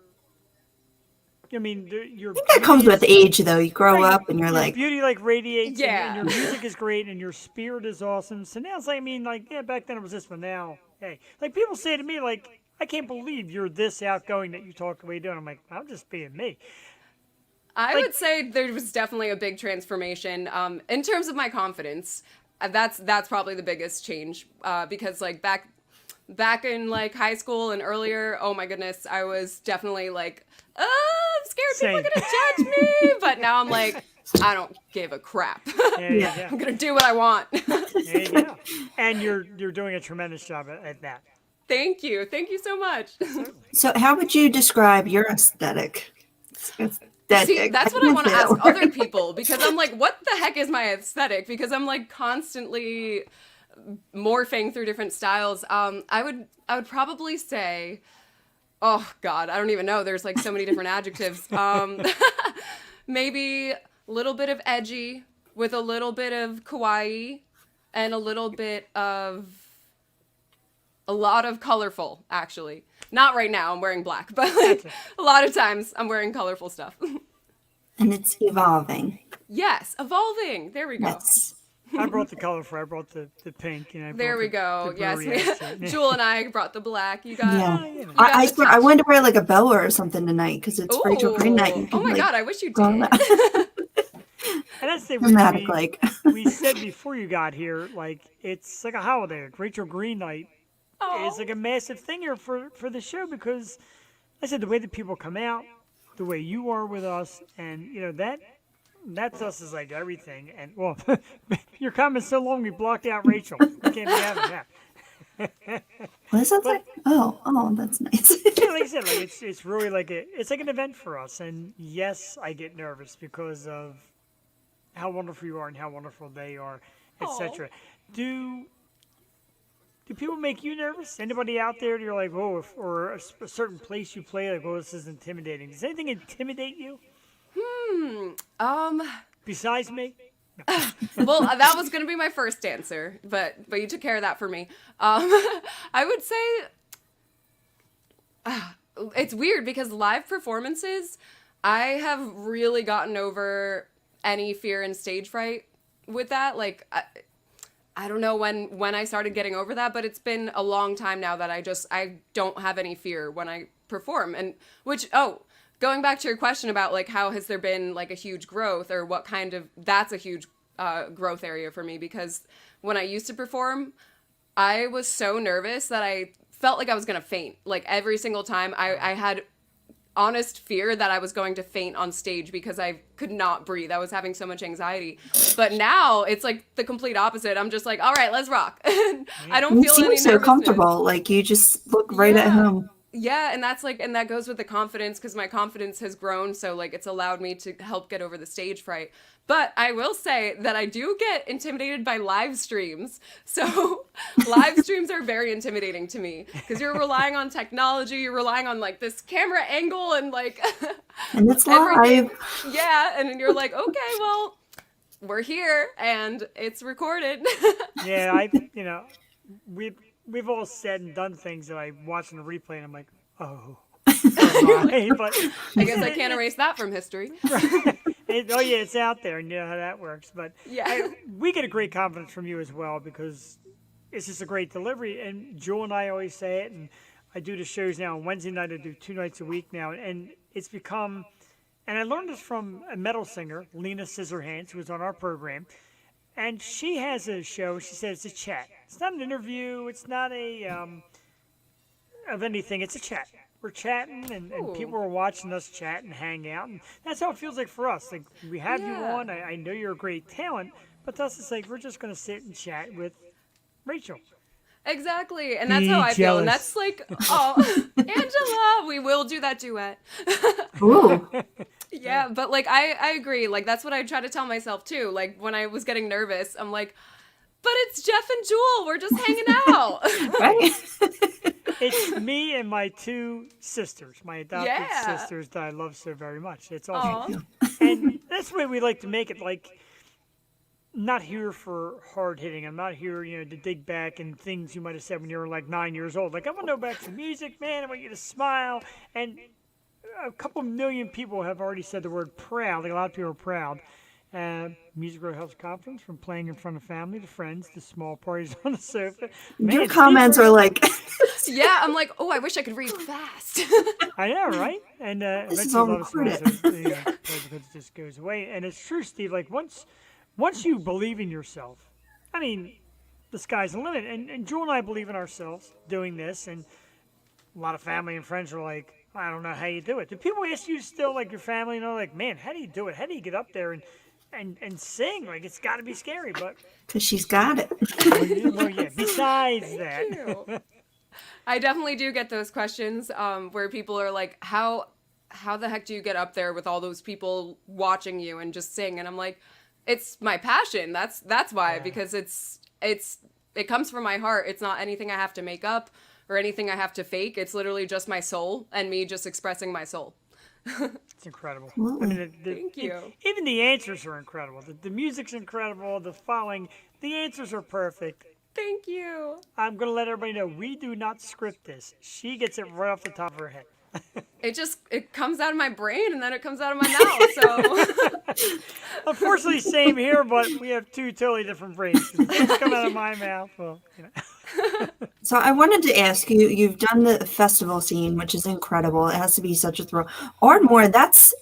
That comes with age, though. You grow up and you're your like, beauty like radiates, Yeah. and your music is great, and your spirit is awesome. So now it's like, yeah, back then it was this, but now, hey, like people say to me, like, I can't believe you're this outgoing that you talk the way you do. And I'm like, I'm just being me. I would say there was definitely a big transformation in terms of my confidence. That's probably the biggest change because like back in like high school and earlier, oh my goodness, I was definitely like, I'm scared people are gonna judge me. But now I'm like, I don't give a crap. There you go. I'm gonna do what I want. There you go. And you're doing a tremendous job at that. Thank you so much. so how would you describe your aesthetic? See, that's what I want to ask other people because I'm like, what the heck is my aesthetic? Because I'm like constantly morphing through different styles. I would probably say, oh God, I don't even know. There's like so many different adjectives. Maybe a little bit of edgy with a little bit of kawaii and a little bit of a lot of colorful, actually. Not right now, I'm wearing black, but like a lot of times I'm wearing colorful stuff. And it's evolving. Yes, evolving. There we go. Yes. I brought the colorful. I brought the pink. And I There brought we go. the Yes, blurry accent. Jewel and I brought the black. You got. Yeah. You got I the swear, I touch. wanted to wear like a boa or something tonight because it's Rachel Green night. You Oh can, my like, God, I wish you go did. on And that's the dramatic, like. we said before you got here, like it's like a holiday. Like Rachel Green night Oh. is like a massive thing here for the show because I said the way that people come out, the way you are with us, and you know that's us is like everything. And well, your comment's so long we blocked out Rachel. We can't be having that. What is that? Like? Oh, that's nice. Yeah, like I said, like it's really like it's like an event for us. And yes, I get nervous because of how wonderful you are and how wonderful they are, etc. Do people make you nervous? Anybody out there? You're like, oh, or a certain place you play, like, oh, this is intimidating. Does anything intimidate you? Um. Besides me? Well, that was going to be my first answer, but you took care of that for me. I would say it's weird because live performances, I have really gotten over any fear and stage fright with that. Like, I don't know when I started getting over that, but it's been a long time now that I don't have any fear when I perform. And going back to your question about like how has there been like a huge growth or what kind of, that's a huge growth area for me, because when I used to perform, I was so nervous that I felt like I was going to faint. Like every single time I had honest fear that I was going to faint on stage because I could not breathe. I was having so much anxiety. But now it's like the complete opposite. I'm just like, all right, let's rock. I don't You feel seem any so nervousness. comfortable. Like you just look right at home. Yeah, and that goes with the confidence, because my confidence has grown, so like it's allowed me to help get over the stage fright. But I will say that I do get intimidated by live streams. So live streams are very intimidating to me because you're relying on technology, you're relying on like this camera angle and like And it's everything. live. Yeah, and you're like, okay, well, we're here and it's recorded. Yeah, we've all said and done things that I watch in the replay and I'm like, oh. Right? But I guess I can't erase that from history. it's out there, and you know how that works. But Yeah. we get a great confidence from you as well because it's just a great delivery. And Joel and I always say it, and I do the shows now on Wednesday night. I do 2 nights a week now, and it's become. And I learned this from a metal singer, Lena Scissorhands, who was on our program, and she has a show. She says it's a chat. It's not an interview. It's not of anything. It's a chat. We're chatting, and people are watching us chat and hang out, and that's how it feels like for us. Like we have you on. I know you're a great talent, but to us, it's like we're just going to sit and chat with Rachel. Exactly, and that's how I feel, and that's like, oh, Angela, we will do that duet. Ooh. Yeah, but like I agree. Like that's what I try to tell myself too. Like when I was getting nervous, I'm like, but it's Jeff and Jewel. We're just hanging out. Right? It's me and my 2 sisters, my adopted Yeah. sisters that I love so very much. It's awesome. And that's the way we like to make it. Like, not here for hard hitting. I'm not here, to dig back and things you might have said when you were like 9 years old. Like, I want to go back to music, man. I want you to smile. And a couple million people have already said the word proud. Like, a lot of people are proud. Music really helps confidence, from playing in front of family to friends to small parties on the sofa. Your Man, comments Steve are like, Yeah, I'm like, oh, I wish I could read fast. I know, right? And This is eventually all love is recorded. because it just goes away. And it's true, Steve. Like once you believe in yourself, I mean, the sky's the limit. And Jewel and I believe in ourselves doing this, and a lot of family and friends are like, I don't know how you do it. Do people ask you still, like your family, like, man, how do you do it? How do you get up there and sing? Like, it's got to be scary, but because she's got it. well, yeah. Besides that, Ew. I definitely do get those questions where people are like, how the heck do you get up there with all those people watching you and just sing? And I'm like, it's my passion. That's why, because it comes from my heart. It's not anything I have to make up or anything I have to fake. It's literally just my soul and me just expressing my soul. it's incredible. Absolutely. I mean, Thank you. Even the answers are incredible. The music's incredible. The following, the answers are perfect. Thank you. I'm going to let everybody know we do not script this. She gets it right off the top of her head. It comes out of my brain and then it comes out of my mouth. So Unfortunately, same here, but we have 2 totally different brains. It's come out of my mouth. Well, So I wanted to ask you, you've done the festival scene, which is incredible. It has to be such a thrill. Ardmore, that's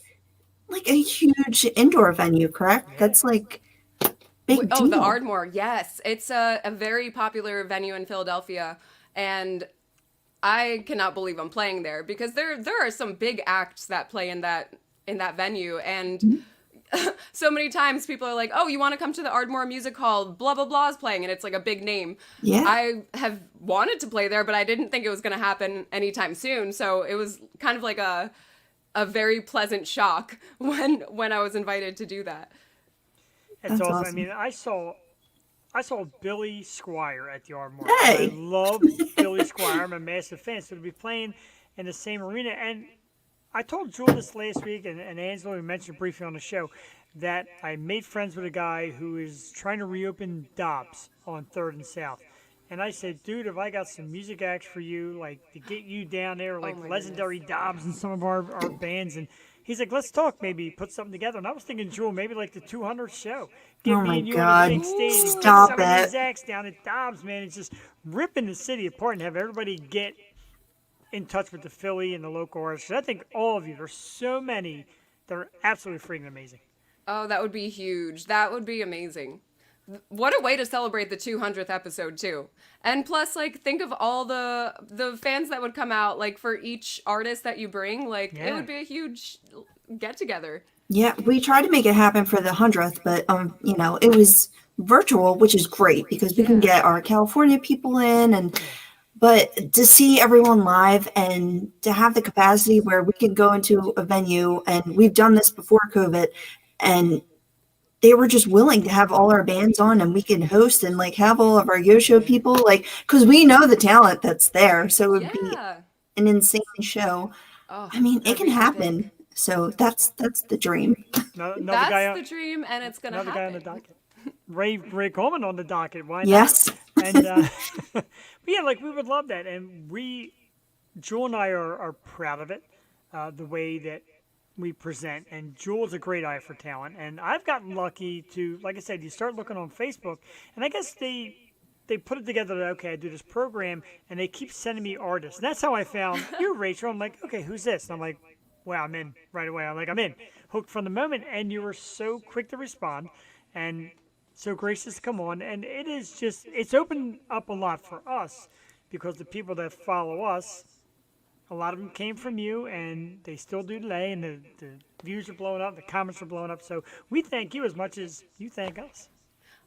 like a huge indoor venue, correct? That's like big oh, the deal. Ardmore, yes. It's a very popular venue in Philadelphia, and I cannot believe I'm playing there because there are some big acts that play in that venue, and so many times people are like, oh, you want to come to the Ardmore Music Hall, blah blah blah is playing, and it's like a big name. Yeah. I have wanted to play there, but I didn't think it was going to happen anytime soon, so it was kind of like a very pleasant shock when I was invited to do that. it's That's awesome. I awesome. mean, I saw Billy Squire at the Ardmore. Hey! I love Billy Squire. I'm a massive fan. So to be playing in the same arena, and I told Jewel this last week, and Angela, we mentioned briefly on the show, that I made friends with a guy who is trying to reopen Dobbs on 3rd and South. And I said, dude, if I got some music acts for you, like to get you down there, like my legendary Dobbs and some of our bands. And he's like, let's talk, maybe put something together. And I was thinking, Jewel, maybe like the 200th show. Get Oh me my and you on God. a big stage. And get Stop some of it. these acts down at Dobbs, man. It's just ripping the city apart and have everybody get in touch with the Philly and the local artists. I think all of you, there's so many that are absolutely freaking amazing. Oh, that would be huge. That would be amazing. What a way to celebrate the 200th episode too. And plus, like, think of all the fans that would come out, like, for each artist that you bring. Like, it Yeah. would be a huge get together. Yeah, we tried to make it happen for the 100th, but it was virtual, which is great because we can get our California people in, but to see everyone live and to have the capacity where we can go into a venue, and we've done this before COVID, and they were just willing to have all our bands on, and we can host and like have all of our Yo-Show people, like, because we know the talent that's there, so it would be Yeah. an insane show. Oh, I mean, it that'd can be happen. epic. So that's the dream. Another That's guy, the dream, and it's gonna another guy on happen. the docket. Ray Coleman on the docket. Why not? Yes. And but yeah, like we would love that, and Jewel and I are proud of it, the way that we present. And Jewel's a great eye for talent, and I've gotten lucky to, like I said, you start looking on Facebook, and I guess they put it together that, okay, I do this program, and they keep sending me artists, and that's how I found you, Rachel. I'm like, okay, who's this? And I'm like, wow, I'm in right away. I'm like, I'm in, hooked from the moment, and you were so quick to respond, and so gracious to come on, and it's opened up a lot for us because the people that follow us, a lot of them came from you, and they still do today, and the views are blowing up, the comments are blowing up, so we thank you as much as you thank us.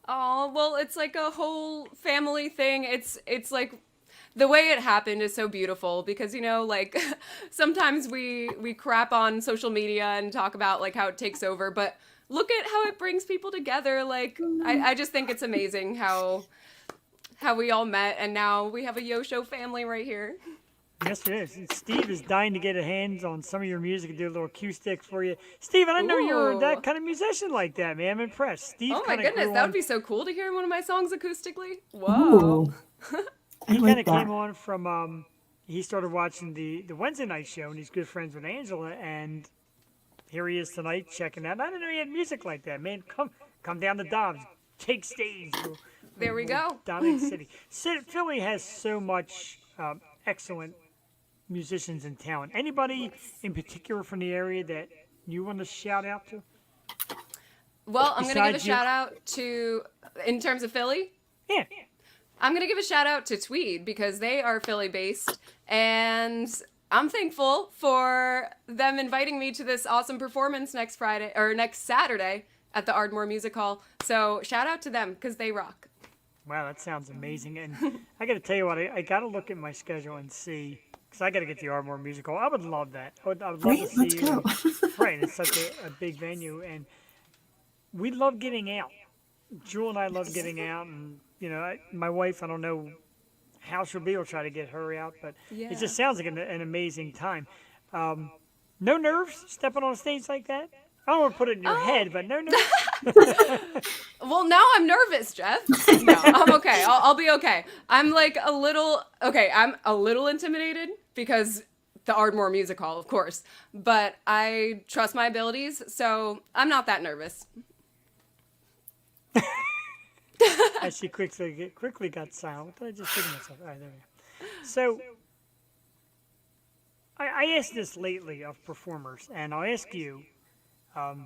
Oh, well, it's like a whole family thing. It's like the way it happened is so beautiful because, like sometimes we crap on social media and talk about like how it takes over, but look at how it brings people together. Like I just think it's amazing how we all met, and now we have a Yo-Show family right here. Yes, it is. And Steve is dying to get a hands on some of your music and do a little cue sticks for you. Steve, I didn't know you were Ooh. that kind of musician like that, man. I'm impressed. Steve Oh my kinda goodness, grew that on- would be so cool to hear one of my songs acoustically. Whoa. Ooh. I He kind like of that. came on from, he started watching the Wednesday night show, and he's good friends with Angela, and here he is tonight checking out. I didn't know he had music like that, man. Come down to Dobbs, take stage. There we go. Dominate City. Philly has so much excellent musicians and talent. Anybody in particular from the area that you want to shout out to? Well, I'm going to give a Besides you? shout out to, in terms of Philly, Yeah. I'm going to give a shout out to Tweed because they are Philly based, and I'm thankful for them inviting me to this awesome performance next Saturday at the Ardmore Music Hall. So shout out to them because they rock. Wow, that sounds amazing. And I got to tell you what, I got to look at my schedule and see, because I got to get the Ardmore Musical. I would love that. I would love Right, to see let's you. go. Right, it's such a big venue, and we love getting out. Jewel and I love getting out, and my wife, I don't know how she'll be. We'll try to get her out, but Yeah. it just sounds like an amazing time. No nerves stepping on a stage like that? I don't want to put it in your head, but no nerves. Well, now I'm nervous, Jeff. No, I'm okay. I'll be okay. I'm a little intimidated because the Ardmore Music Hall, of course, but I trust my abilities, so I'm not that nervous. As she quickly got silent. What did I just think to myself? All right, there we go. So, I asked this lately of performers, and I'll ask you, I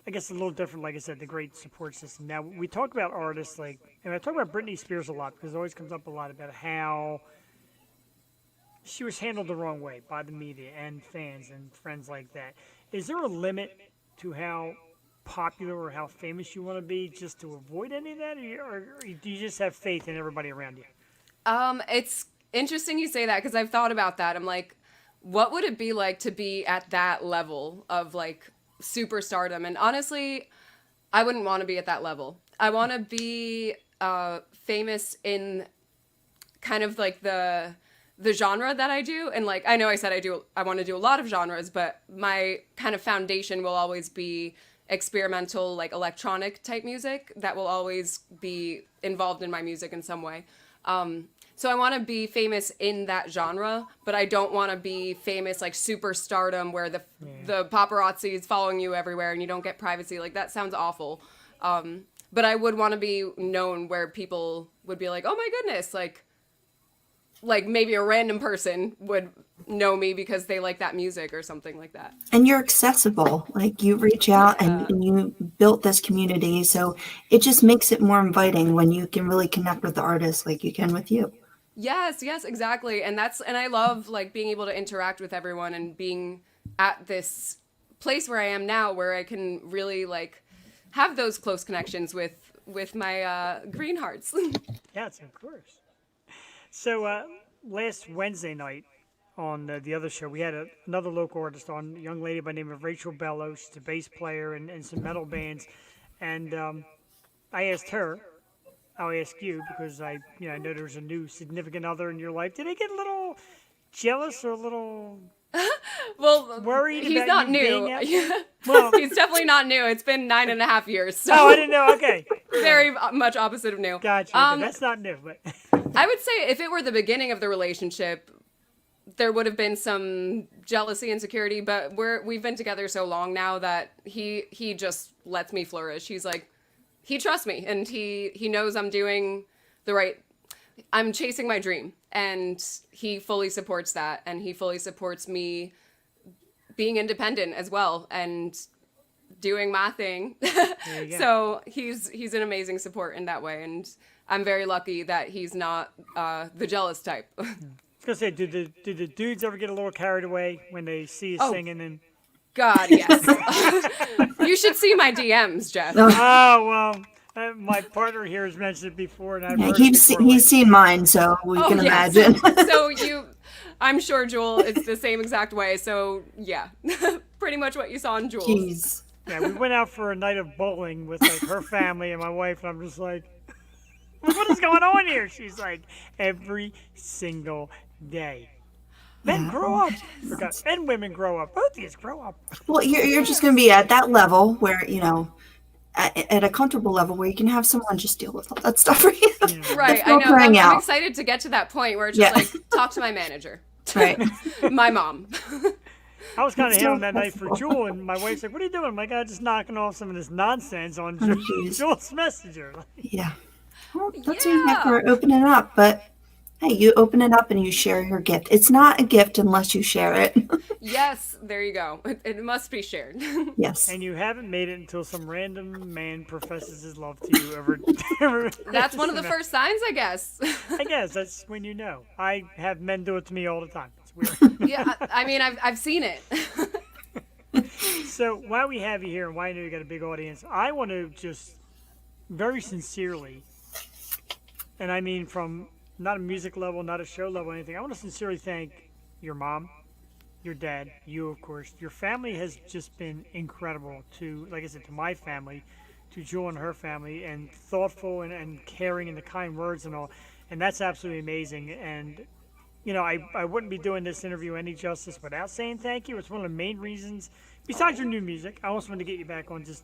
guess a little different, like I said, the great support system. Now, we talk about artists and I talk about Britney Spears a lot because it always comes up a lot about how she was handled the wrong way by the media and fans and friends like that. Is there a limit to how popular or how famous you want to be just to avoid any of that, or do you just have faith in everybody around you? It's interesting you say that because I've thought about that. I'm like, what would it be like to be at that level of like superstardom? And honestly, I wouldn't want to be at that level. I want to be famous in kind of like the genre that I do. And like, I know I said I want to do a lot of genres, but my kind of foundation will always be experimental, like electronic type music that will always be involved in my music in some way. So I want to be famous in that genre, but I don't want to be famous like superstardom where the paparazzi is following you everywhere and you don't get privacy. Like that sounds awful. But I would want to be known where people would be like, oh my goodness, like maybe a random person would know me because they like that music or something like that. And you're accessible. Like you reach out and you built this community. So it just makes it more inviting when you can really connect with the artist like you can with you. Yes, exactly. And I love like being able to interact with everyone and being at this place where I am now where I can really like have those close connections with my green hearts. Yes, of course. So last Wednesday night on the other show, we had another local artist on, a young lady by the name of Rachel Bello. She's a bass player in some metal bands. And I asked her, I'll ask you, because I know there's a new significant other in your life. Did they get a little jealous or a little worried he's about not you new. being out? Well, He's definitely not new. It's been 9.5 years. So oh, I didn't know. Okay. very much opposite of new. Gotcha. Okay, that's not new, but I would say if it were the beginning of the relationship, there would have been some jealousy, insecurity, but we've been together so long now that he just lets me flourish. He's like, he trusts me and he knows I'm doing I'm chasing my dream, and he fully supports that, and he fully supports me being independent as well and doing my thing. So he's an amazing support in that way, and I'm very lucky that he's not the jealous type. I was gonna say, do the dudes ever get a little carried away when they see you singing? And God, yes. You should see my DMs, Jeff. oh well, my partner here has mentioned it before, and I've heard it before, He's seen mine, so we can yes. imagine. So I'm sure Jewel, it's the same exact way. So yeah, pretty much what you saw in Jewel's. Jeez. Yeah, we went out for a night of bowling with like her family and my wife, and I'm just like, what is going on here? She's like, every single day. Men grow up. And women grow up. Both of you grow up. Well, you're just going to be at that level where, at a comfortable level where you can have someone just deal with all that stuff for you. Yeah. Right, I know. I'm excited to get to that point where it's just like, talk to my manager. Right. My mom. I was kind of handling that night for Jewel, and my wife's like, what are you doing? I'm like, I'm just knocking off some of this nonsense on Jewel's Messenger. Yeah. Well, that's what you have for opening up, but hey, you open it up and you share your gift. It's not a gift unless you share it. Yes, there you go. It must be shared. Yes. And you haven't made it until some random man professes his love to you over That's one of the first signs, I guess. I guess that's when you know. I have men do it to me all the time. It's weird. Yeah, I mean, I've seen it. So while we have you here and why I know you got a big audience, I want to just very sincerely, and I mean from not a music level, not a show level, anything, I want to sincerely thank your mom, your dad, you, of course. Your family has just been incredible to, like I said, to my family, to Jewel and her family, and thoughtful and caring and the kind words and all. And that's absolutely amazing. And, I wouldn't be doing this interview any justice without saying thank you. It's one of the main reasons, besides your new music, I also want to get you back on just,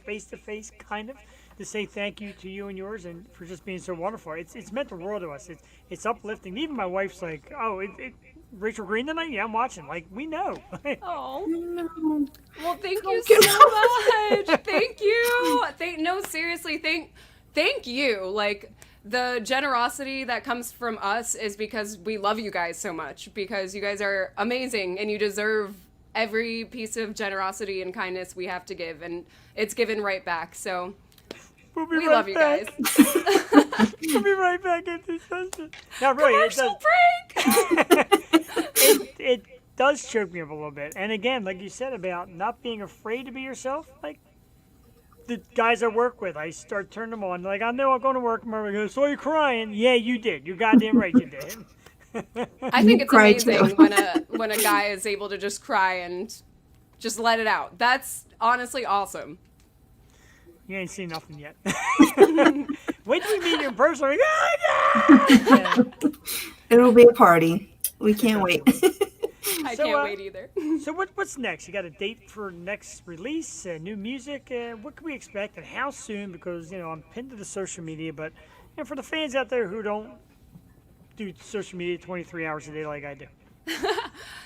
face-to-face kind of, to say thank you to you and yours and for just being so wonderful. It's meant the world to us. It's uplifting. Even my wife's like, oh, Rachael Green tonight? Yeah, I'm watching. Like, we know. Oh. Well, thank you so much. Thank you. No, seriously, thank you. Like, the generosity that comes from us is because we love you guys so much, because you guys are amazing and you deserve every piece of generosity and kindness we have to give, and it's given right back. So we love you guys. We'll be right back at this session. Now, really, Commercial break. it does choke me up a little bit. And again, like you said about not being afraid to be yourself, like the guys I work with, I start turning them on. Like, I know I'm going to work tomorrow. I go, so you're crying? Yeah, you did. You're goddamn right you did. I think it's cry amazing too. when a guy is able to just cry and just let it out. That's honestly awesome. You ain't seen nothing yet. Wait till we meet you in person. Like, yeah. It'll be a party. We can't wait. I So, can't wait either. So what's next? You got a date for next release, new music? What can we expect, and how soon? Because I'm pinned to the social media, but for the fans out there who don't do social media 23 hours a day like I do.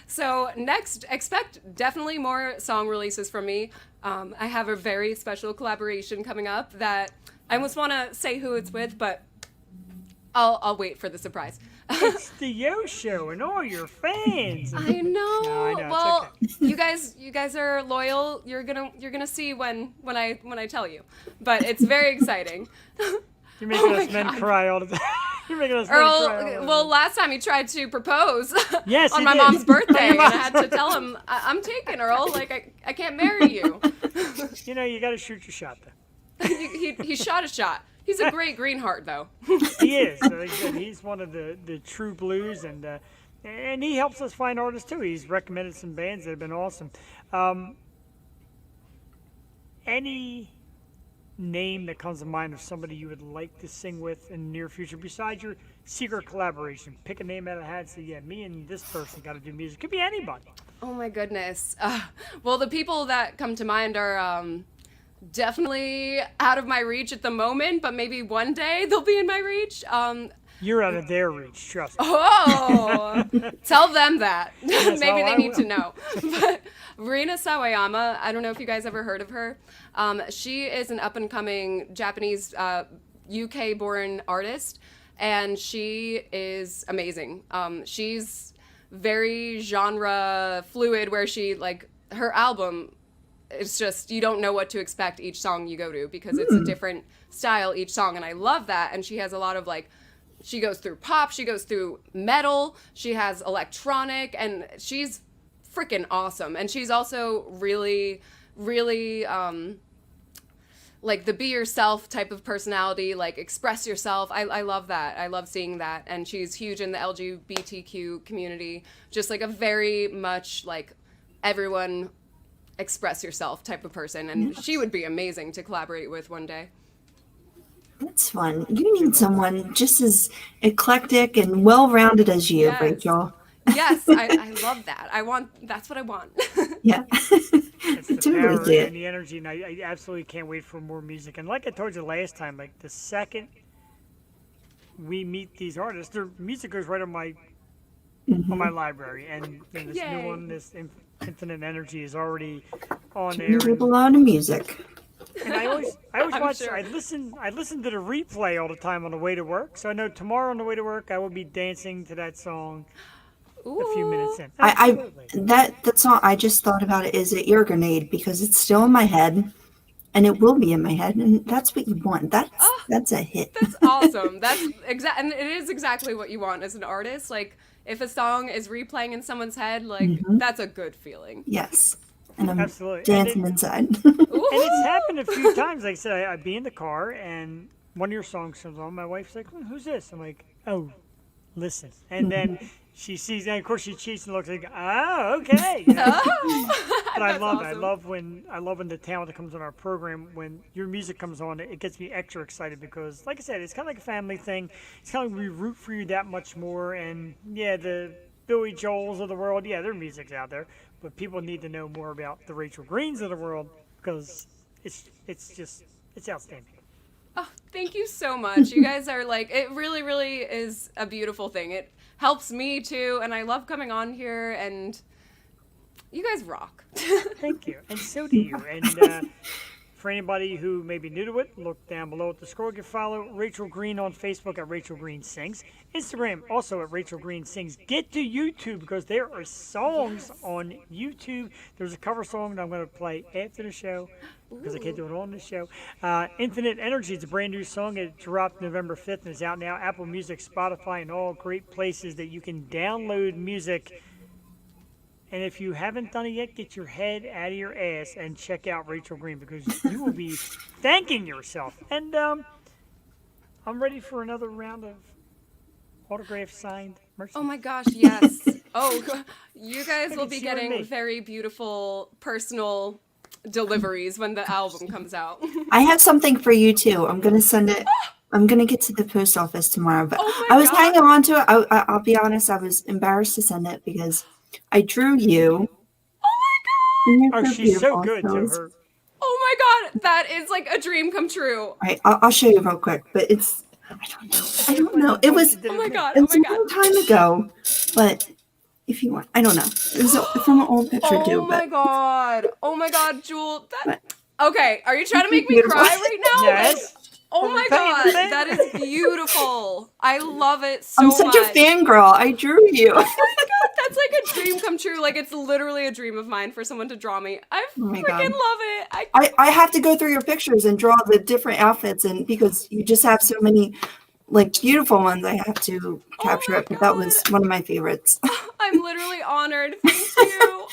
So next, expect definitely more song releases from me. I have a very special collaboration coming up that I almost want to say who it's with, but I'll wait for the surprise. It's the Yo Show and all your fans. I know. No, I know, it's Well, okay. you guys are loyal. You're gonna see when I tell you, but it's very exciting. You're making Oh my us men God. cry all the time. You're making us men cry all the Earl, time. well, last time he tried to propose Yes, on he my did. mom's birthday, On and your I mom's had to tell him, I'm taken, Earl. Like, I can't marry you. You got to shoot your shot, though. he shot a shot. He's a great greenheart, though. He is. Like I said, he's one of the true blues, and he helps us find artists too. He's recommended some bands that have been awesome. Any name that comes to mind of somebody you would like to sing with in the near future besides your secret collaboration? Pick a name out of the hat and say, yeah, me and this person got to do music. Could be anybody. Oh my goodness. Well, the people that come to mind are definitely out of my reach at the moment, but maybe one day they'll be in my reach. You're out of their reach, trust me. Oh, tell them that. Yes, Maybe oh, they I need to will. know. But Rina Sawayama, I don't know if you guys ever heard of her. She is an up-and-coming Japanese UK-born artist, and she is amazing. She's very genre fluid, where she, like, her album, it's just, you don't know what to expect each song you go to because it's a different style each song, and I love that. And she has a lot of, like, she goes through pop, she goes through metal, she has electronic, and she's freaking awesome. And she's also really, really, like the be yourself type of personality, like express yourself. I love that. I love seeing that. And she's huge in the LGBTQ community, just like a very much like everyone express yourself type of person. And she would be amazing to collaborate with one day. That's fun. You need someone just as eclectic and well-rounded as you, Yes. Rachel. Yes, I love that. That's what I want. Yeah. It's the Totally power see it. and the energy, and I absolutely can't wait for more music. And like I told you last time, like the second we meet these artists, their music goes right on my library, and this Yay. new one, this Infinite Energy, is already on there. You And, a lot of music. and I always I'm watch. sure. I listen to the replay all the time on the way to work. So I know tomorrow on the way to work, I will be dancing to that song a few minutes in. I Absolutely. that song, I just thought about it as an ear grenade because it's still in my head, and it will be in my head, and that's what you want. That's a hit. That's awesome. That's and it is exactly what you want as an artist. Like if a song is replaying in someone's head, like that's a good feeling. Yes, and I'm Absolutely. And dancing it- inside. Ooh. And it's happened a few times. Like I said, I'd be in the car and one of your songs comes on. My wife's like, "Who's this?" I'm like, "Oh, listen." And then she sees, and of course she cheats and looks like, "Oh, okay." But I That's love it. awesome. I love when the talent that comes on our program, when your music comes on, it gets me extra excited because, like I said, it's kind of like a family thing. It's kind of like we root for you that much more. And yeah, the Billy Joels of the world, yeah, their music's out there, but people need to know more about the Rachael Greens of the world because it's outstanding. Oh, thank you so much. You guys are like, it really, really is a beautiful thing. It helps me too, and I love coming on here, and you guys rock. Thank you, and so do you. And for anybody who may be new to it, look down below at the scroll. You can follow Rachael Green on Facebook at Rachael Green Sings. Instagram also at Rachael Green Sings. Get to YouTube because there are songs on YouTube. There's a cover song that I'm going to play after the show because I can't do it on the show. Infinite Energy is a brand new song. It dropped November 5th and is out now. Apple Music, Spotify, and all great places that you can download music. And if you haven't done it yet, get your head out of your ass and check out Rachael Green because you will be thanking yourself. And I'm ready for another round of autograph signed merch. Oh my gosh, yes. Oh, you guys will be It's you and me. getting very beautiful personal deliveries when the album comes out. I have something for you too. I'm gonna send it. I'm gonna get to the post office tomorrow, but Oh my I was God. hanging on to it. I'll be honest. I was embarrassed to send it because I drew you. Oh And you're Oh, she's so beautiful, good to it's- her. my god, that is like a dream come true. All right, I'll show you real quick, but it's I don't know. It was Oh my god, it oh was my a god. long time ago, but if you want, I don't know. It was from an old picture Oh too, my but god. Oh my god, Jewel. But- Okay, are you trying to make me Beautiful. cry right now? Yes. Oh Well, my we're paying god, the same. that is beautiful. I love it so I'm such much. a fangirl. I drew you. Oh my god, that's like a dream come true. Like it's literally a dream of mine for someone to draw me. I my freaking God. love it. I have to go through your pictures and draw the different outfits, and because you just have so many like beautiful ones, I have to capture my it. But that was God. one of my favorites. I'm literally honored. Thank you.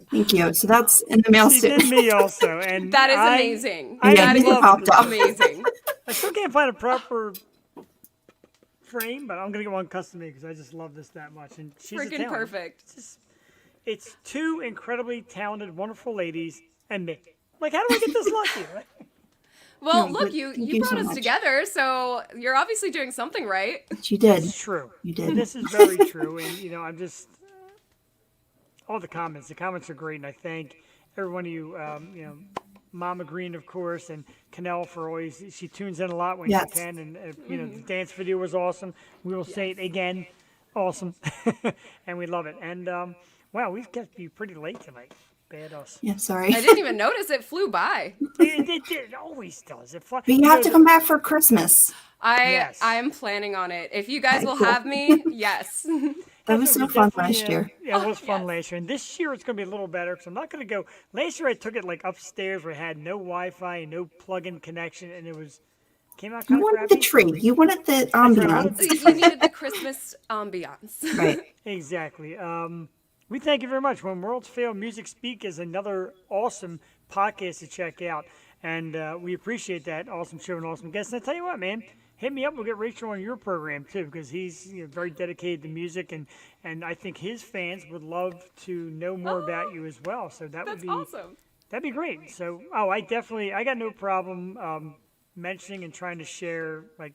Thank you. So that's in the mail She soon. did me also, and That is I- amazing. I Yeah, that these is are popped up. amazing. I still can't find a proper frame, but I'm gonna get one custom made because I just love this that much. And she's a Freaking talent. perfect. It's two incredibly talented, wonderful ladies and me. Like, how do I get this lucky? Right? Well, No, look, but you thank you brought so us much. together, so you're obviously doing something right. You did. It's true. You did. This is very true, and I'm just all the comments. The comments are great, and I thank every one of you. Mama Green, of course, and Canel for always. She tunes in a lot when Yes. she can, and the dance video was awesome. We will say it again, awesome, and we love it. And wow, we've kept you pretty late tonight. Bad us. Yeah, sorry. I didn't even notice it flew by. It always does. But you have to come back for Christmas. Yes. I am planning on it. If you guys Okay, will cool. have me, yes. That was That's so what we fun definitely, last year. Yeah, it was fun Yes. last year. And this year it's going to be a little better because I'm not going to go. Last year I took it like upstairs where it had no Wi-Fi and no plug-in connection, and it came out You kind of wanted crappy. the tree. You wanted the I wanted ambiance. You needed the Christmas ambiance. Right. Exactly. We thank you very much. When Worlds Fail, Music Speak is another awesome podcast to check out, and we appreciate that awesome show and awesome guests. And I tell you what, man, hit me up. We'll get Rachel on your program too because he's very dedicated to music, and I think his fans would love to know more about you as well. So that would That's be awesome. that'd be great. So I got no problem mentioning and trying to share like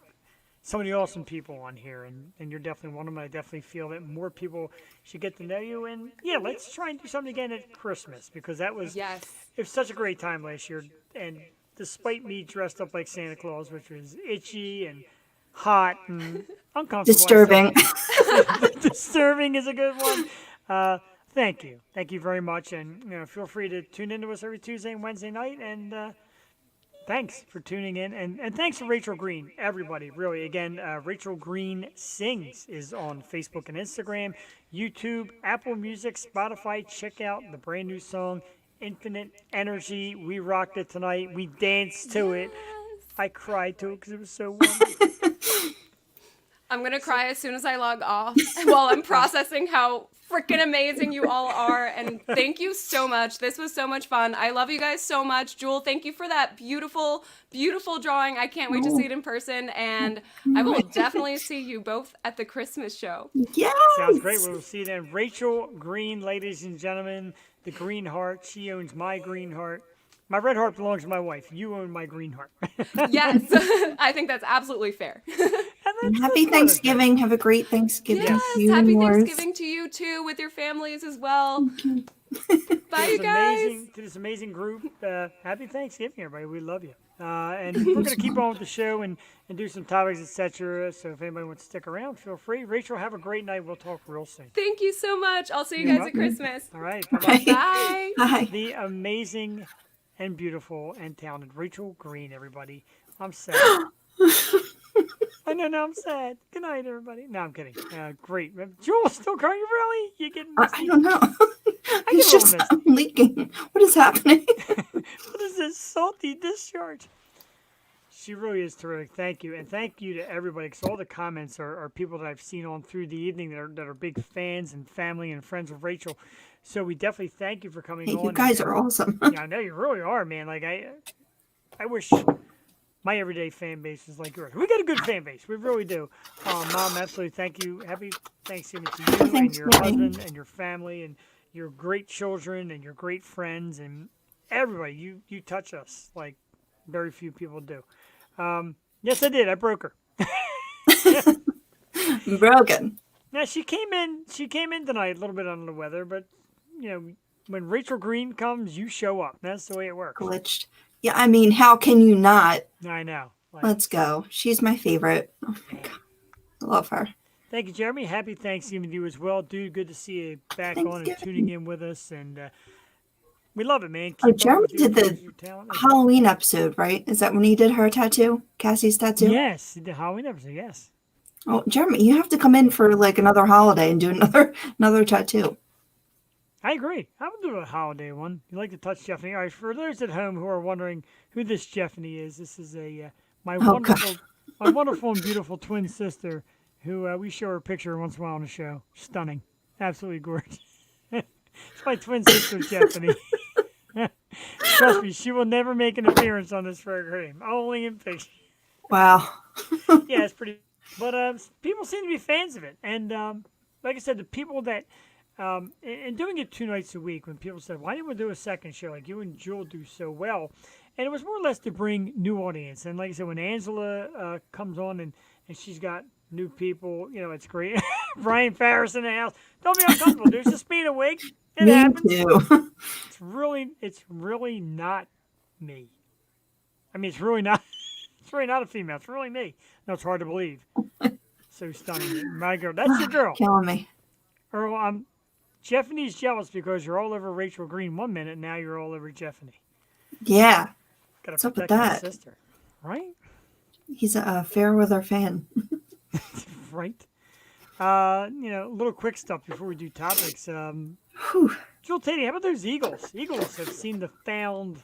so many awesome people on here, and you're definitely one of them. I definitely feel that more people should get to know you, and yeah, let's try and do something again at Christmas because it was such a great time last year. And despite me dressed up like Santa Claus, which was itchy and hot and uncomfortable, Disturbing. disturbing is a good one. Thank you very much, and feel free to tune into us every Tuesday and Wednesday night, and thanks for tuning in, and thanks to Rachael Green, everybody, really. Again, Rachael Green Sings is on Facebook and Instagram, YouTube, Apple Music, Spotify. Check out the brand new song, Infinite Energy. We rocked it tonight. We danced to it. I cried to it because it was so wonderful. I'm going to cry as soon as I log off while I'm processing how freaking amazing you all are. And thank you so much. This was so much fun. I love you guys so much. Jewel, thank you for that beautiful, beautiful drawing. I can't wait to see it in person. And I will definitely see you both at the Christmas show. Yes. Sounds great. We'll see you then. Rachael Green, ladies and gentlemen, the green heart. She owns my green heart. My red heart belongs to my wife. You own my green heart. Yes, I think that's absolutely fair. And happy Thanksgiving. Have a great Thanksgiving Yes, to you happy and yours. Thanksgiving to you too with your families as well. Bye, you guys. To this amazing group. Happy Thanksgiving, everybody. We love you. And we're going to keep on with the show and do some topics, etc. So if anybody wants to stick around, feel free. Rachel, have a great night. We'll talk real soon. Thank you so much. I'll see you guys at Christmas. All right. Bye-bye. Bye. Bye. The amazing and beautiful and talented Rachael Green, everybody. I'm sad. I know, now I'm sad. Good night, everybody. No, I'm kidding. Great. Jewel's still crying, really? You getting I don't know. get It's a just little I'm leaking. What is happening? What is this salty discharge? She really is terrific. Thank you. And thank you to everybody, because all the comments are people that I've seen on through the evening that are big fans and family and friends of Rachel. So we definitely thank you for coming Hey, on. you guys are awesome. Yeah, I know you really are, man. Like I wish my everyday fan base was like yours. We got a good fan base. We really do. Mom, absolutely thank you. Happy Thanksgiving to you and your husband and your family and your great children and your great friends and everybody. You touch us like very few people do. Yes, I did. I broke her. Broken. Now she came in. She came in tonight a little bit under the weather, but you know, when Rachel Green comes, you show up. That's the way it works. Glitched. Yeah, I mean, how can you not? I know. Like, Let's go. She's my favorite. Oh my God. I love her. thank you, Jeremy. Happy Thanksgiving to you as well, dude. Good to see you back on and Thanksgiving. tuning in with us, and we love it, man. Oh, Keep up Jeremy with did the your talent. Halloween episode, right? Is that when he did her tattoo? Cassie's tattoo? Yes, the Halloween episode. Yes. Oh, Jeremy, you have to come in for like another holiday and do another tattoo. I agree. I would do a holiday one. You like to touch Stephanie? All right. For those at home who are wondering who this Stephanie is, this is my Oh, wonderful and beautiful twin sister, who we show her picture once in a while on the show. Stunning, absolutely gorgeous. It's my twin sister Stephanie. Trust me, she will never make an appearance on this program. Only in picture. Wow. Yeah, it's pretty. But people seem to be fans of it, and like I said, the people that. And doing it 2 nights a week, when people said, why didn't we do a second show like you and Jewel do so well? And it was more or less to bring new audience. And like I said, when Angela comes on and she's got new people, you know, it's great. Brian Farris in the house. Don't be uncomfortable, dude. Just being awake. It Me happens. too. It's really not me. I mean, it's really not a female. It's really me. No, it's hard to believe. So stunning. My girl. That's your girl. Killing me. Earl, Jeffany's jealous because you're all over Rachel Green 1 minute, now you're all over Jeffany. Yeah. Gotta What's up with protect my that? sister. Right? He's a fair weather fan. Right. A little quick stuff before we do topics. Whew. Jewel Teddy, how about those Eagles? Eagles have seemed to found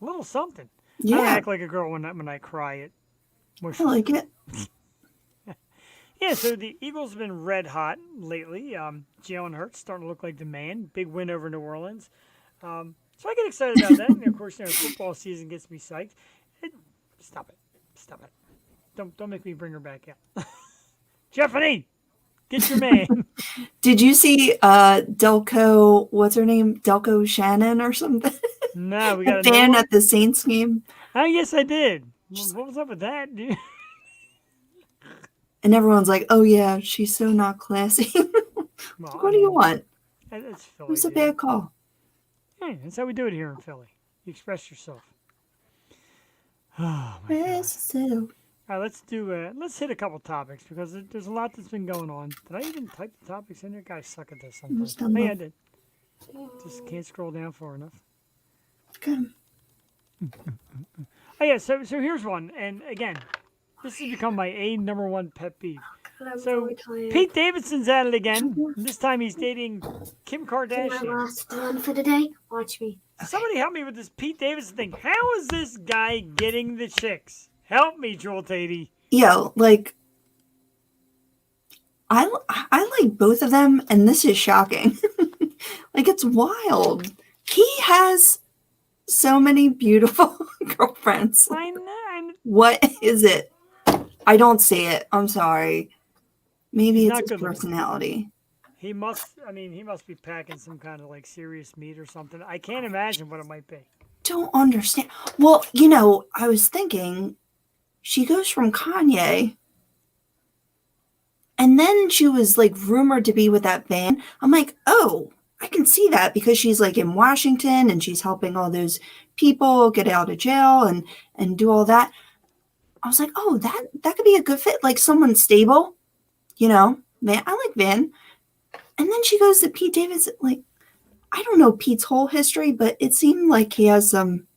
a little something. I don't Yeah. act like a girl when I cry it. I like it. Yeah, so the Eagles have been red hot lately. Jalen Hurts starting to look like the man. Big win over New Orleans. So I get excited about that. And of course, football season gets me psyched. Stop it. Don't make me bring her back out. Jeffany, get your man. Did you see Delco, what's her name? Delco Shannon or something? No, we got A a fan new one? at the Saints game. Oh, yes, I did. What was up with that, dude? And everyone's like, oh yeah, she's so not classy. Well, What do you want? It's Philly. It was a dude. bad call. Hey, that's how we do it here in Philly. You express yourself. Oh, my God. So, All right, let's hit a couple topics because there's a lot that's been going on. Did I even type the topics in there? Guys suck at this sometimes. Just done Hey, that. I did. Just can't scroll down far enough. Good. Oh yeah, so here's one, and again, this has become my number one pet peeve. So Pete Davidson's at it again. This time he's dating Kim My Kardashian. last one for the day. Watch me. Somebody help me with this Pete Davidson thing. How is this guy getting the chicks? Help me, Jewel Tady. Yo, like, I like both of them, and this is shocking. Like, it's wild. He has so many beautiful girlfriends. I know. What is it? I don't see it. I'm sorry. Maybe He's it's not his good looking. personality. He must be packing some kind of like serious meat or something. I can't imagine what it might be. Don't understand. Well, I was thinking she goes from Kanye, and then she was like rumored to be with that band. I'm like, oh, I can see that because she's like in Washington and she's helping all those people get out of jail and do all that. I was like, oh, that could be a good fit, like someone stable, man. I like Van. And then she goes to Pete Davidson. Like, I don't know Pete's whole history, but it seemed like he has some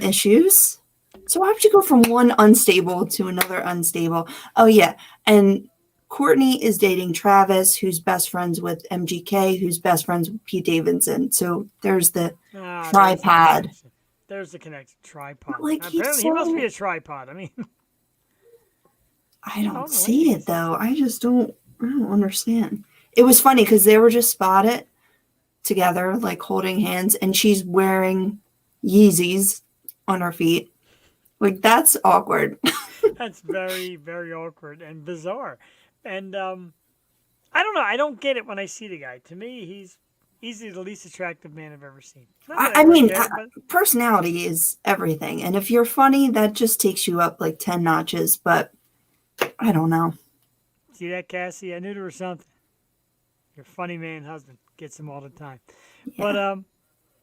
issues. So why would you go from one unstable to another unstable? Oh yeah, and Courtney is dating Travis, who's best friends with MGK, who's best friends with Pete Davidson. So there's the tripod. There's the connection. Tripod. Like, Apparently, he must be a tripod. I mean, I don't see it though. I don't understand. It was funny because they were just spotted together, like holding hands, and she's wearing Yeezys on her feet. Like, that's awkward. that's very, very awkward and bizarre. And I don't know. I don't get it when I see the guy. To me, he's easily the least attractive man I've ever seen. I mean, personality is everything. And if you're funny, that just takes you up like 10 notches. But I don't know. See that, Cassie? I knew there was something. Your funny man husband gets them all the time. But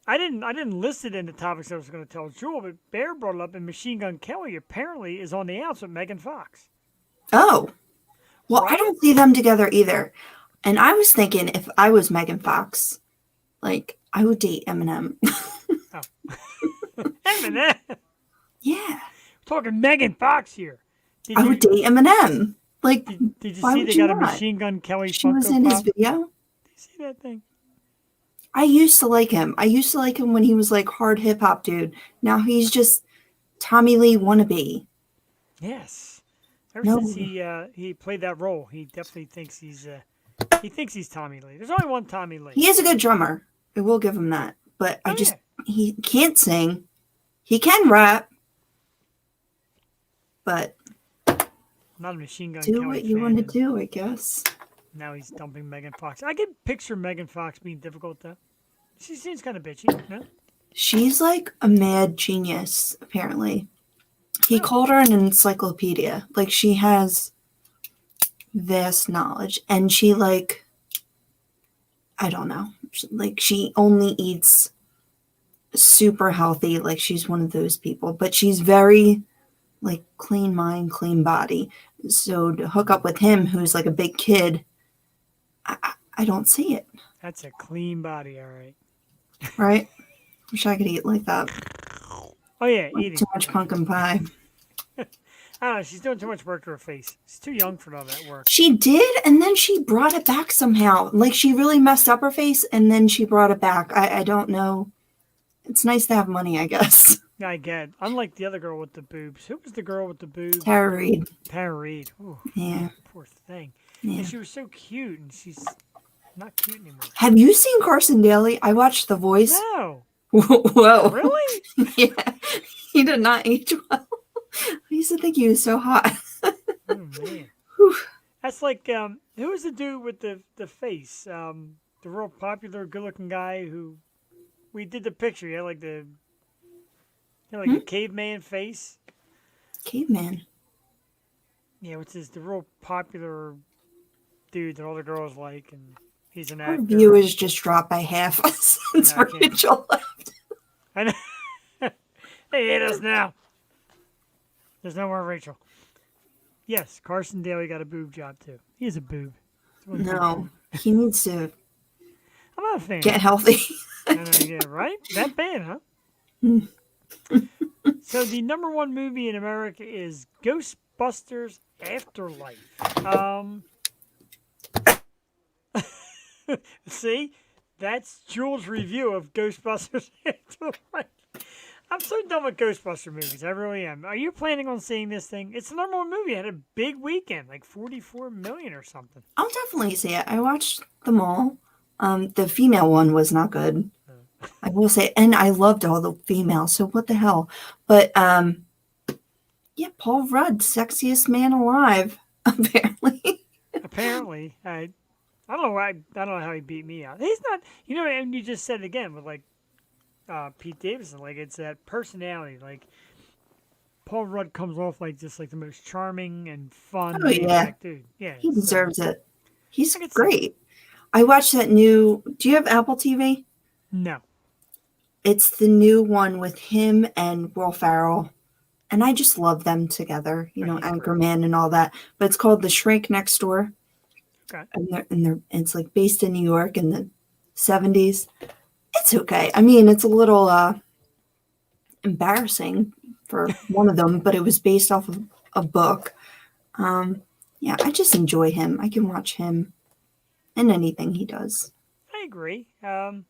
I didn't list it in the topics I was going to tell Jewel, but Bear brought it up, and Machine Gun Kelly apparently is on the outs with Megan Fox. Oh, well, I Right? don't see them together either. And I was thinking if I was Megan Fox, like, I would date Eminem. Eminem. Yeah. Talking Megan Fox here. Did I you, would date Eminem. Like, did you why see would they you got a not? Machine Gun Kelly She was Funko in his Pop? video. Did you see that thing? I used to like him. I used to like him when he was like hard hip hop dude. Now he's just Tommy Lee wannabe. Yes. Ever No. since he played that role, he definitely thinks he's Tommy Lee. There's only one Tommy Lee. He is a good drummer. I will give him that. But Oh, he can't sing. He can rap. But Not a Machine Gun do Kelly what you fan, want to and do, I guess. Now he's dumping Megan Fox. I can picture Megan Fox being difficult though. She seems kind of bitchy. No? She's like a mad genius, apparently. He called her an encyclopedia. Like, she has vast knowledge. And she, like, I don't know. Like, she only eats super healthy. Like, she's one of those people. But she's very, like, clean mind, clean body. So to hook up with him, who's like a big kid, I don't see it. That's a clean body, all right. Right? Wish I could eat like that. Oh yeah, Like, eating. too much pumpkin pie. I don't know. She's doing too much work to her face. She's too young for all that work. She did, and then she brought it back somehow. Like, she really messed up her face, and then she brought it back. I don't know. It's nice to have money, I guess. I get. Unlike the other girl with the boobs. Who was the girl with the boobs? Tara Reid. Tara Reid. Ooh, Yeah. poor thing. Yeah. And she was so cute, and she's not cute anymore. Have you seen Carson Daly? I watched The Voice. No. Whoa. Really? Yeah. He did not age well. I used to think he was so hot. Oh man. Whew. That's like who was the dude with the face? The real popular, good-looking guy who we did the picture. He had like a caveman face. Caveman. Yeah, which is the real popular dude that all the girls like, and he's an Our actor. viewers just dropped by half since Yeah, I can't- Rachel left. I know. They hate us now. There's no more Rachel. Yes, Carson Daly got a boob job too. He's a boob. He's one big No. boob. He needs to I'm not a fan. get healthy. I know, yeah, right? That bad, huh? So the number one movie in America is Ghostbusters Afterlife. See? That's Jules' review of Ghostbusters Afterlife. I'm so done with Ghostbuster movies. I really am. Are you planning on seeing this thing? It's the number one movie. It had a big weekend, like 44 million or something. I'll definitely see it. I watched them all. The female one was not good. I will say, and I loved all the females, so what the hell? But yeah, Paul Rudd, sexiest man alive, apparently. Apparently, I don't know why. I don't know how he beat me out. He's not. You know, and you just said it again with like Pete Davidson. Like it's that personality. Like Paul Rudd comes off like just like the most charming and fun. Oh, yeah. laid-back dude. Yeah, He so- deserves it. He's I could see- great. I watched that new. Do you have Apple TV? No. It's the new one with him and Will Ferrell. And I just love them together, you know, Right, right. Anchorman and all that. But it's called The Shrink Next Door. Okay. And it's like based in New York in the 70s. It's okay. I mean, it's a little embarrassing for one of them, but it was based off of a book. Yeah, I just enjoy him. I can watch him in anything he does. I agree. How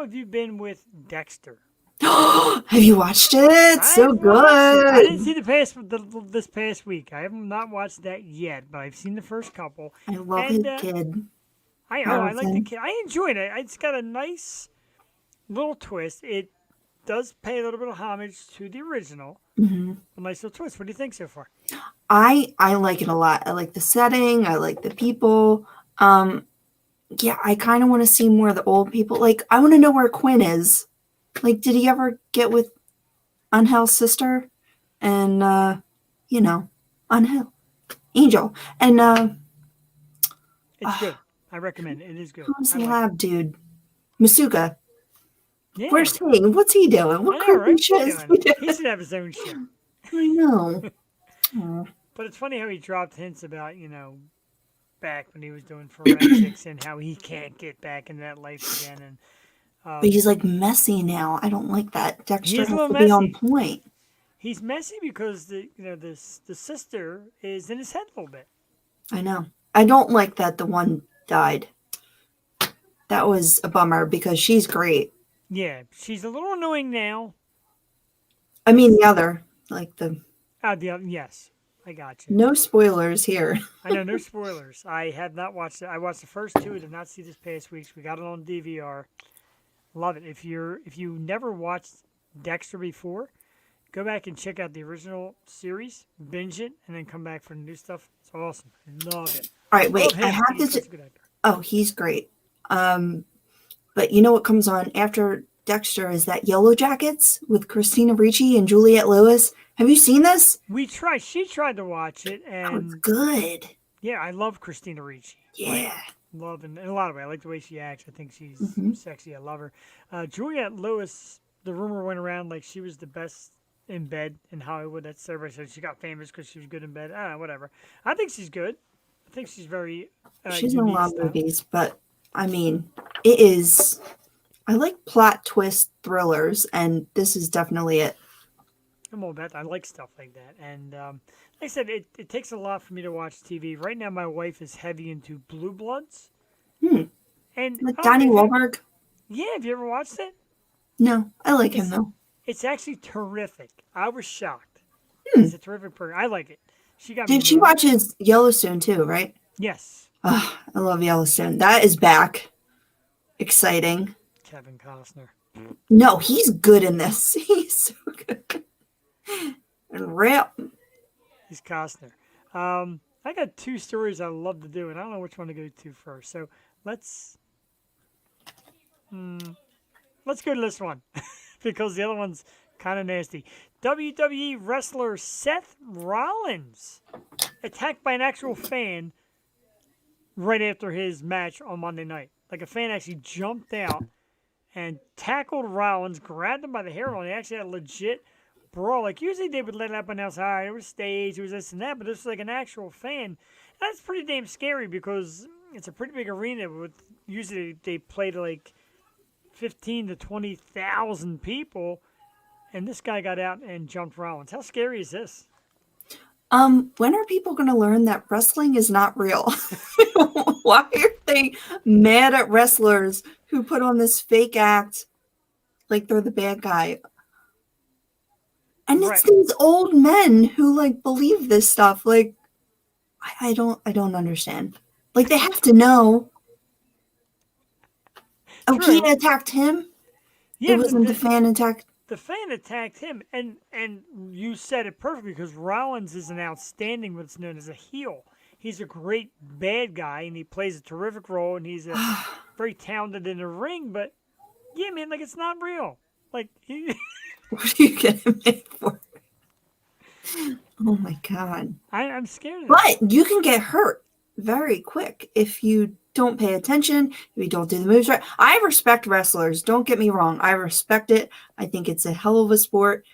have you been with Dexter? Have you watched it? So I've watched it. I didn't good. see this past week. I have not watched that yet, but I've seen the first couple. I love And, his kid. I like the Harrison. kid. I enjoyed it. It's got a nice little twist. It does pay a little bit of homage to the original. Hmm. A nice little twist. What do you think so far? I like it a lot. I like the setting. I like the people. Yeah, I kind of want to see more of the old people. Like, I want to know where Quinn is. Like, did he ever get with Angel's sister? And, you know, Angel. Angel. And It's good. I recommend it. It is good. who's I the like lab dude? Masuka. it. Yeah. Where's he? What's he doing? I What know, creepy right? shit He is he doing? He should have his own show. I know. Aw. But it's funny how he dropped hints about, back when he was doing forensics and how he can't get back in that life again. And But he's like messy now. I don't like that. Dexter He's a has little to be on messy. point. he's messy because the sister is in his head a little bit. I know. I don't like that the one died. That was a bummer because she's great. Yeah, she's a little annoying now. I mean, the other, like the Yes, I got you. no spoilers here. I know, no spoilers. I have not watched it. I watched the first two. I did not see this past week's. We got it on DVR. Love it. If you never watched Dexter before, go back and check out the original series, binge it, and then come back for the new stuff. It's awesome. I love it. All right, wait. Love him. I have He's to. such a good actor. Oh, he's great. But you know what comes on after Dexter is that Yellow Jackets with Christina Ricci and Juliette Lewis. Have you seen this? We tried. She tried to watch it, Oh, it's and good. yeah, I love Christina Ricci. Yeah. Love in a lot of ways. I like the way she acts. I think she's Mhm. sexy. I love her. Juliette Lewis. The rumor went around like she was the best in bed in Hollywood. That's everybody said she got famous because she was good in bed. Whatever. I think she's good. I think she's very. She's in a unique lot of style. movies, but I mean, it is. I like plot twist thrillers, and this is definitely it. I'm all about that. I like stuff like that. And like I said, it takes a lot for me to watch TV. Right now, my wife is heavy into Blue Bloods. Hmm. And Like I don't Donnie know if Wahlberg? yeah, have you ever watched it? No, I like him though. It's actually terrific. I was shocked. Hmm. It's a terrific program. I like it. She got me. Did she hooked. watch his Yellowstone too, right? Yes. Oh, I love Yellowstone. That is back. Exciting. Kevin Costner. No, he's good in this. He's so good. And rap. He's Costner. I got two stories I love to do, and I don't know which one to go to first. So let's go to this one because the other one's kind of nasty. WWE wrestler Seth Rollins attacked by an actual fan right after his match on Monday night. Like a fan actually jumped out and tackled Rollins, grabbed him by the hair, and they actually had a legit brawl. Like usually they would let it happen outside. It was staged, it was this and that, but this was like an actual fan. That's pretty damn scary because it's a pretty big arena. With usually they play to like 15 to 20,000 people, and this guy got out and jumped Rollins. How scary is this? When are people going to learn that wrestling is not real? Why are they mad at wrestlers who put on this fake act like they're the bad guy? And it's Right. these old men who like believe this stuff. Like, I don't understand. Like they have to know. Oh, True. he attacked him. Yeah, It wasn't the fan attack. the fan attacked him, and you said it perfectly because Rollins is an outstanding what's known as a heel. He's a great bad guy, and he plays a terrific role, and he's very talented in the ring. But yeah, man, like it's not real. Like he, What are you getting mad for? Oh my god! I'm scared of that. But you can get hurt very quick if you don't pay attention, if you don't do the moves right. I respect wrestlers. Don't get me wrong. I respect it. I think it's a hell of a sport.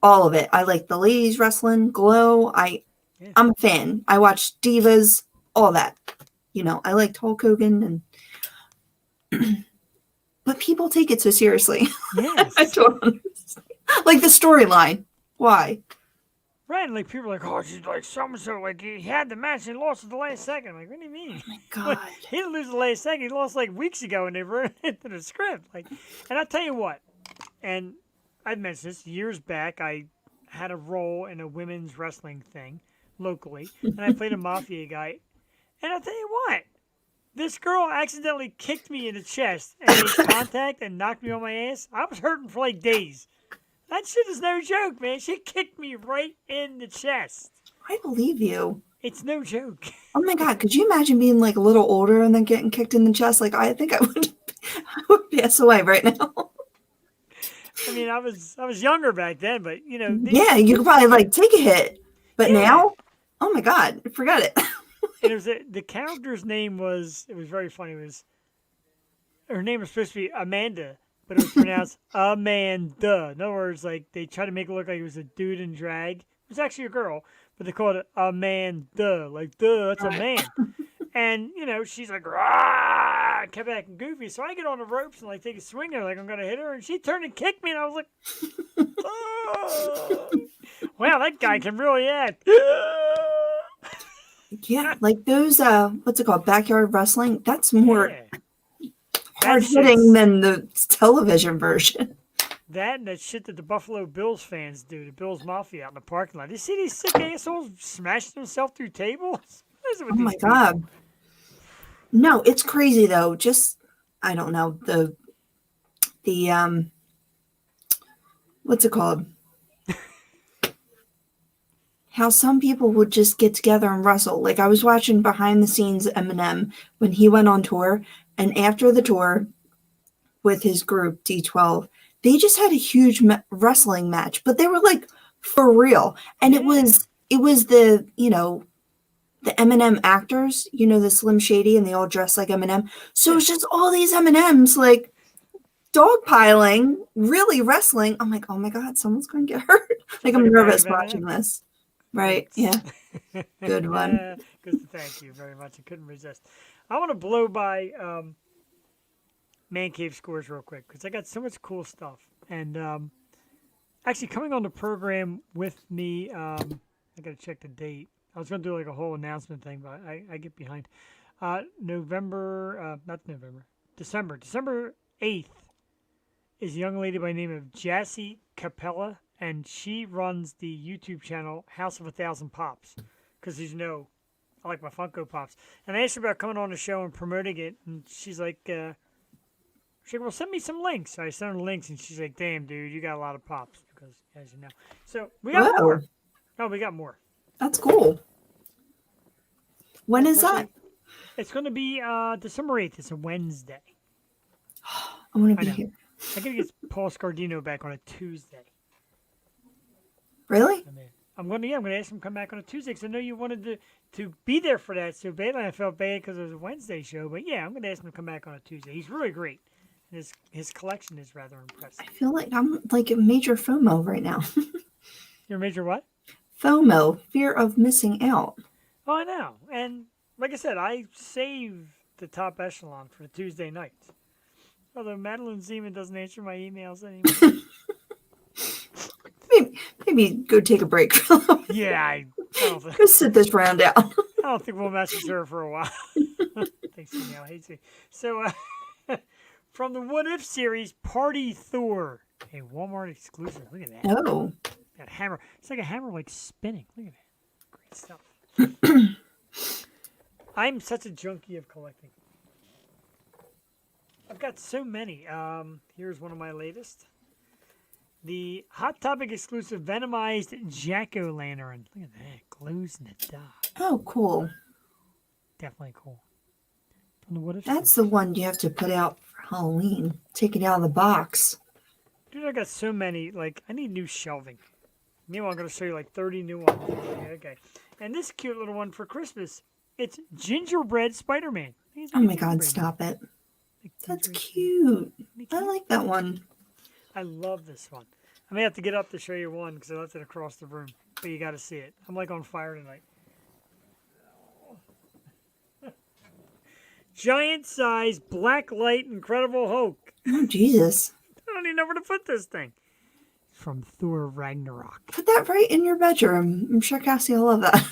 All of it. I like the ladies wrestling, Glow. I'm a fan. I watch Divas, all that. You know, I liked Hulk Hogan and but people take it so seriously. Yes. I don't understand. Like the storyline. Why? Right, and like people are like, oh, she's like so like he had the match and lost at the last second. I'm like, what do you mean? Oh my God. He didn't lose the last second. He lost like weeks ago, and they wrote it into the script. Like, and I'll tell you what, and I've mentioned this years back. I had a role in a women's wrestling thing locally, and I played a mafia guy. And I'll tell you what, this girl accidentally kicked me in the chest and made contact and knocked me on my ass. I was hurting for like days. That shit is no joke, man. She kicked me right in the chest. I believe you. It's no joke. Oh my God. Could you imagine being like a little older and then getting kicked in the chest? Like, I think I would pass away right now. I mean, I was younger back then, but you know. Yeah, you could probably like take a hit. But Yeah. now, Oh my God, I forgot it. And it was the character's name was, it was very funny. It was, her name was supposed to be Amanda, but it was pronounced Amanda. In other words, like they tried to make it look like it was a dude in drag. It was actually a girl, but they called it Amanda. Like, duh, that's a man. And, you know, she's like, rah, kept acting goofy. So I get on the ropes and like take a swing at her, like I'm going to hit her. And she turned and kicked me. And I was like, oh, wow, that guy can really act. Yeah, like those, what's it called? Backyard wrestling. That's more Yeah. hard That hitting shit's- than the television version. That and that shit that the Buffalo Bills fans do, the Bills Mafia out in the parking lot. You see these sick assholes smashing themselves through tables? What is it with Oh these my people? God. No, it's crazy though. Just, I don't know, the what's it called? How some people would just get together and wrestle. Like I was watching behind the scenes Eminem when he went on tour, and after the tour with his group D12, they just had a huge wrestling match, but they were like for real. And Yeah. it was the, you know, the Eminem actors, you know, the Slim Shady, and they all dress like Eminem. So it's just all these M&Ms like dogpiling, really wrestling. I'm like, oh my God, someone's going to get hurt. Like I'm like a bag nervous of M&Ms. watching this. Right. Yeah. Good one. Good. Thank you very much. I couldn't resist. I want to blow by Mancave scores real quick because I got so much cool stuff. And actually, coming on the program with me, I got to check the date. I was going to do like a whole announcement thing, but I get behind. December 8th is a young lady by the name of Jassy Capella, and she runs the YouTube channel House of a Thousand Pops. Because as you know, I like my Funko Pops. And I asked her about coming on the show and promoting it, and she's like, well, send me some links. So I sent her links, and she's like, damn, dude, you got a lot of pops, because as you know. So we got Whoa. more. Oh, we got more. That's cool. When is that? It's going to be December 8th. It's a Wednesday. I want I to be know. here. I got to get Paul Scardino back on a Tuesday. Really? I'm going to ask him to come back on a Tuesday because I know you wanted to be there for that so badly. I felt bad because it was a Wednesday show, but yeah, I'm going to ask him to come back on a Tuesday. He's really great. His collection is rather impressive. I feel like I'm like a major FOMO right now. You're a major what? FOMO, fear of missing out. Oh, I know. And like I said, I save the top echelon for the Tuesday nights. Although Madeline Zeman doesn't answer my emails anymore. Maybe go take a break for a little bit. Yeah, I don't think. Go sit this round out. I don't think we'll message her for a while. Thanks, Danielle. Hates me. So, from the What If series, Party Thor, a Walmart exclusive. Look at that. Oh. That hammer. It's like a hammer, like spinning. Look at that. Great stuff. I'm such a junkie of collecting. I've got so many. Here's one of my latest. The Hot Topic exclusive Venomized Jack-O-Lantern. Look at that. Glows in the dark. Oh, cool. Definitely cool. From the What If That's series. the one you have to put out for Halloween. Take it out of the box. Dude, I got so many. Like, I need new shelving. Meanwhile, I'm going to show you like 30 new ones. Okay. And this cute little one for Christmas. It's Gingerbread Spider-Man. Oh my God, stop it. That's cute. I like that one. I love this one. I may have to get up to show you one because I left it across the room. But you got to see it. I'm like on fire tonight. Giant size, black light, Incredible Hulk. Oh, Jesus. I don't even know where to put this thing. From Thor Ragnarok. Put that right in your bedroom. I'm sure Cassie will love that.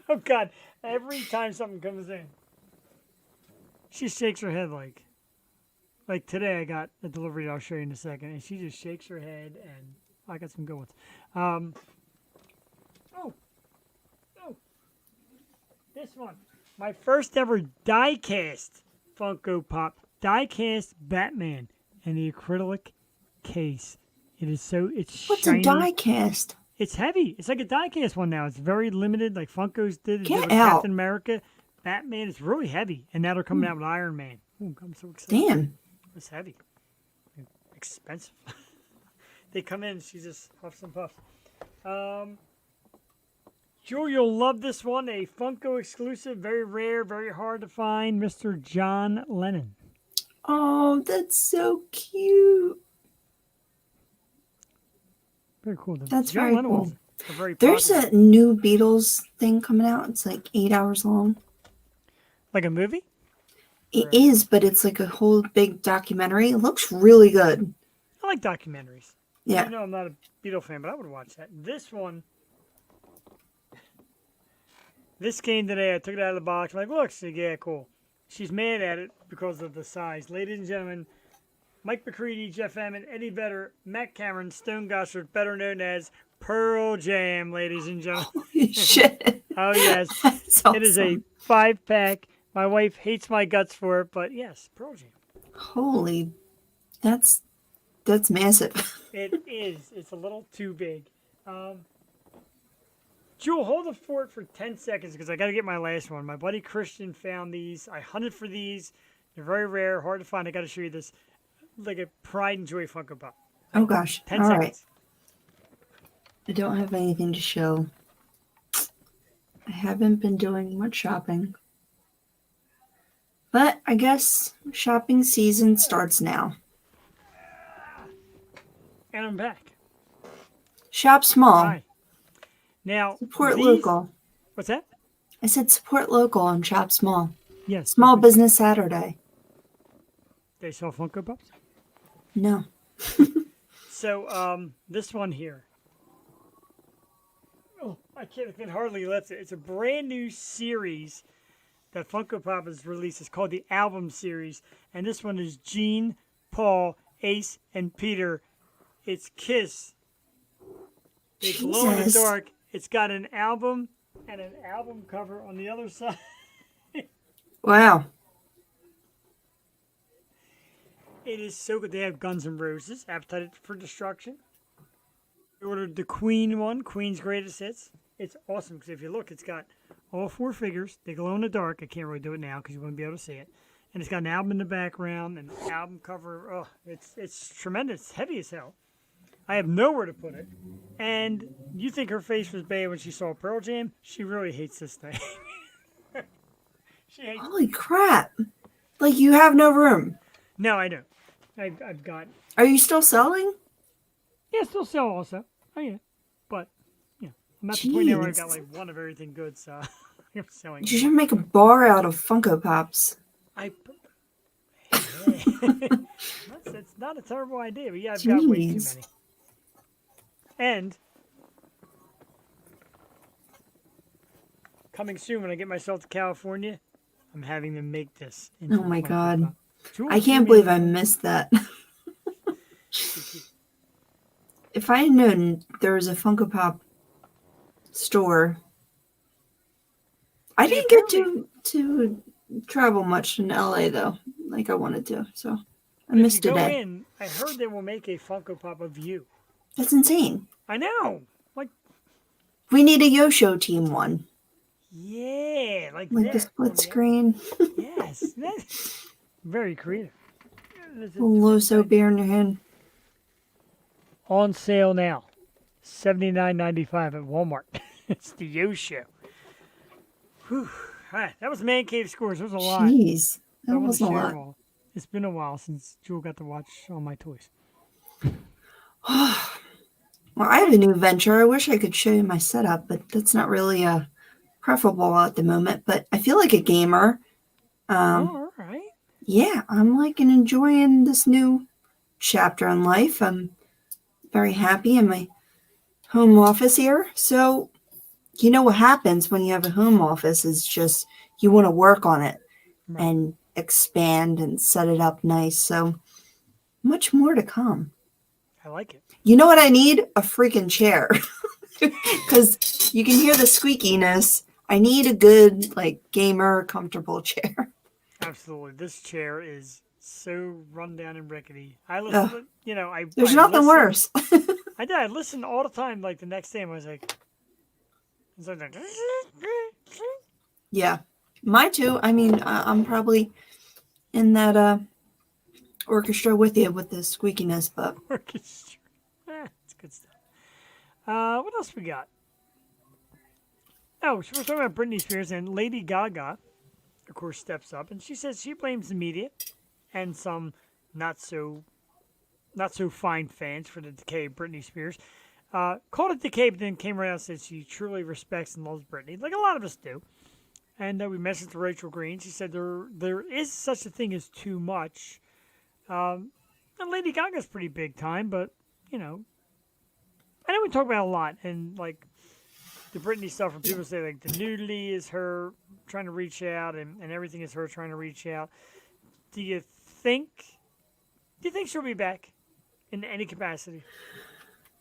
Oh, God. Every time something comes in, she shakes her head like today I got a delivery that I'll show you in a second, and she just shakes her head, and I got some good ones. This one. My first ever die-cast Funko Pop. Die-cast Batman in the acrylic case. It's What's shiny. a die cast? It's heavy. It's like a die-cast one now. It's very limited, like Funko's did. It Get did with out. Captain America, Batman. It's really heavy. And now they're coming out with Iron Man. Ooh, I'm so excited. Damn. It's heavy. Expensive. They come in, she just huffs and puffs. Jewel, you'll love this one. A Funko exclusive, very rare, very hard to find. Mr. John Lennon. Oh, that's so cute. Very cool. That's John very Lennon cool. was a very There's popular. a new Beatles thing coming out. It's like 8 hours long. Like a movie? It is, but it's like a whole big documentary. It looks really good. I like documentaries. Yeah. You know I'm not a Beatle fan, but I would watch that. This one, this came today. I took it out of the box. I'm like, look, she said, yeah, cool. She's mad at it because of the size. Ladies and gentlemen, Mike McCready, Jeff Hammond, Eddie Vedder, Matt Cameron, Stone Gossard, better known as Pearl Jam, ladies and gentlemen. Holy shit. Oh, yes. That's It is a awesome. 5-pack. My wife hates my guts for it, but yes, Pearl Jam. Holy, that's massive. It is. It's a little too big. Jewel, hold the fort for 10 seconds because I got to get my last one. My buddy Christian found these. I hunted for these. They're very rare, hard to find. I got to show you this. Like a Pride and Joy Funko Pop. Oh gosh. 10 All seconds. right. I don't have anything to show. I haven't been doing much shopping. But I guess shopping season starts now. And I'm back. Shop small. Hi. Now, Support these- local. What's that? I said support local and shop small. Yes. Small Business Saturday. They sell Funko Pops. No. So, this one here. Oh, I can hardly let it. It's a brand new series that Funko Pop has released. It's called the Album Series. And this one is Gene, Paul, Ace, and Peter. It's Kiss. They glow in the Jesus. dark. It's got an album and an album cover on the other side. Wow. It is so good. They have Guns N' Roses, Appetite for Destruction. We ordered the Queen one, Queen's Greatest Hits. It's awesome because if you look, it's got all 4 figures. They glow in the dark. I can't really do it now because you wouldn't be able to see it. And it's got an album in the background and an album cover. Oh, it's tremendous. It's heavy as hell. I have nowhere to put it. And you think her face was bad when she saw Pearl Jam? She really hates this thing. She hates. Holy crap. Like you have no room. No, I don't. I've got. Are you still selling? Yeah, still sell also. Oh yeah, but yeah, I'm at the point now where I've Jeez. got like one of everything good, so I'm selling. You should make a bar out of Funko Pops. I. It's not a terrible idea, but yeah, I've got way too Jeez. many. And coming soon when I get myself to California, I'm having them make this. into Oh my a Funko God. Pop. Jewel, I can't give me believe a- I missed that. If I had known there was a Funko Pop store, I didn't get to travel much in LA though, like I wanted to. So I But if missed you a go day. in, I heard they will make a Funko Pop of you. That's insane. I know. Like, We need a Yosho team one, yeah, like like that. the split screen. Yes, that's very creative. This is Loso beer in your hand. on sale now, $79.95 at Walmart. It's the Yo Show. Whew. All right, that was Mancave Scores. It was a lot. Jeez, I that wanna was a share lot. 'em all. It's been a while since Jewel got to watch all my toys. Well, I have a new venture. I wish I could show you my setup, but that's not really preferable at the moment. But I feel like a gamer. Oh, all right. Yeah, I'm like enjoying this new chapter in life. I'm very happy in my home office here. So, you know what happens when you have a home office is just you want to work on it Right. and expand and set it up nice. So, much more to come. I like it. You know what I need? A freaking chair. Because you can hear the squeakiness. I need a good, like, gamer, comfortable chair. Absolutely. This chair is so run down and rickety. I listen to, There's I nothing listen- worse. I did. I listened all the time. Like the next day, I was like, it's like Yeah. My too. I mean, I'm probably in that orchestra with you with the squeakiness, but orchestra. It's good stuff. What else we got? Oh, so we're talking about Britney Spears, and Lady Gaga, of course, steps up, and she says she blames the media and some not so fine fans for the decay of Britney Spears. Called it decay, but then came around and said she truly respects and loves Britney, like a lot of us do. And we messaged to Rachael Green. She said there is such a thing as too much. And Lady Gaga's pretty big time, but I know we talk about it a lot, and like the Britney stuff, when people say like the nudity is her trying to reach out, and everything is her trying to reach out. Do you think she'll be back in any capacity?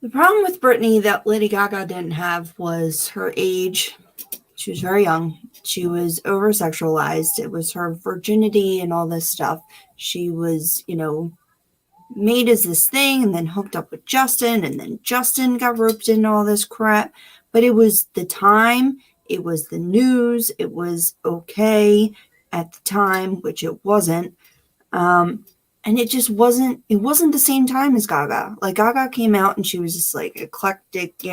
The problem with Britney that Lady Gaga didn't have was her age. She was very young. She was over-sexualized. It was her virginity and all this stuff. She was, made as this thing and then hooked up with Justin, and then Justin got roped into all this crap. But it was the time. It was the news. It was okay at the time, which it wasn't. And it just wasn't the same time as Gaga. Like, Gaga came out and she was just like eclectic,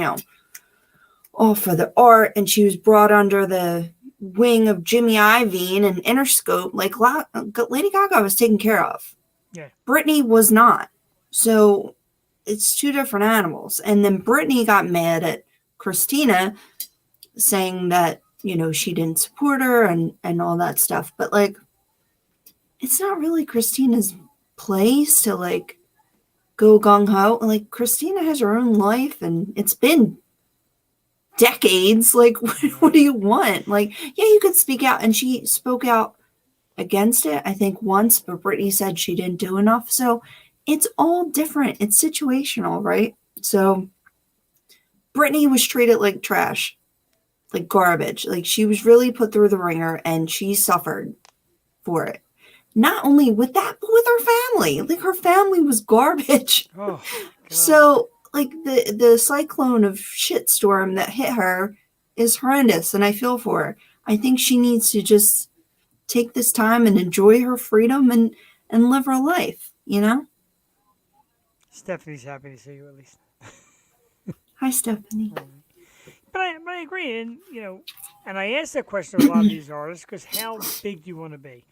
all for the art. And she was brought under the wing of Jimmy Iovine and Interscope. Like, Lady Gaga was taken care of. Yeah. Britney was not. So it's two different animals. And then Britney got mad at Christina saying that, she didn't support her and all that stuff. But like, it's not really Christina's place to like go gung-ho. Like, Christina has her own life, and it's been decades. Like, what do you want? Like, yeah, you could speak out, and she spoke out against it, I think, once, but Britney said she didn't do enough. So it's all different. It's situational, right? So Britney was treated like trash, like garbage. Like, she was really put through the ringer, and she suffered for it. Not only with that, but with her family. Like, her family was garbage. Oh, God. So, like, the cyclone of shitstorm that hit her is horrendous, and I feel for her. I think she needs to just take this time and enjoy her freedom and live her life, Stephanie's happy to see you, at least. Hi, Stephanie. But I agree, and and I asked that question to a lot of these artists because how big do you want to be?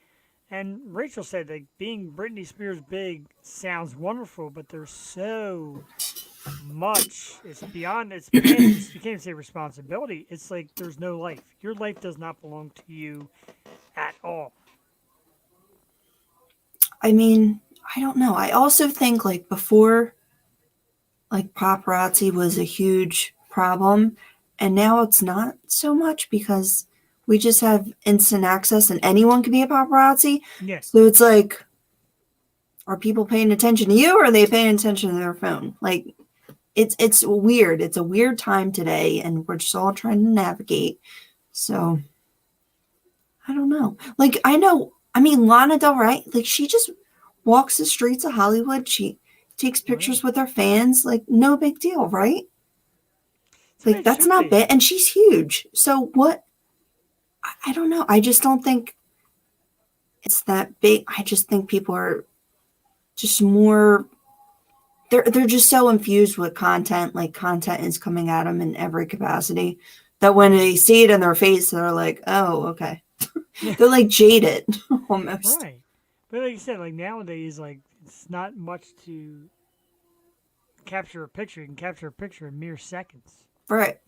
And Rachel said that being Britney Spears big sounds wonderful, but there's so much. It's beyond. You can't say responsibility. It's like there's no life. Your life does not belong to you at all. I mean, I don't know. I also think like before, like paparazzi was a huge problem, and now it's not so much because we just have instant access and anyone can be a paparazzi. Yes. So it's like, are people paying attention to you, or are they paying attention to their phone? Like, it's weird. It's a weird time today, and we're just all trying to navigate. So I don't know. Like, Lana Del Rey, like, she just walks the streets of Hollywood. She takes pictures with her fans. Like, no big deal, right? Like, that's not bad. And she's huge. So what? I don't know. I just don't think it's that big. I just think people are just more, they're just so infused with content. Like, content is coming at them in every capacity that when they see it in their face, they're like, oh, okay. They're like jaded almost. Right. But like you said, like nowadays, like it's not much to capture a picture. You can capture a picture in mere seconds. Right.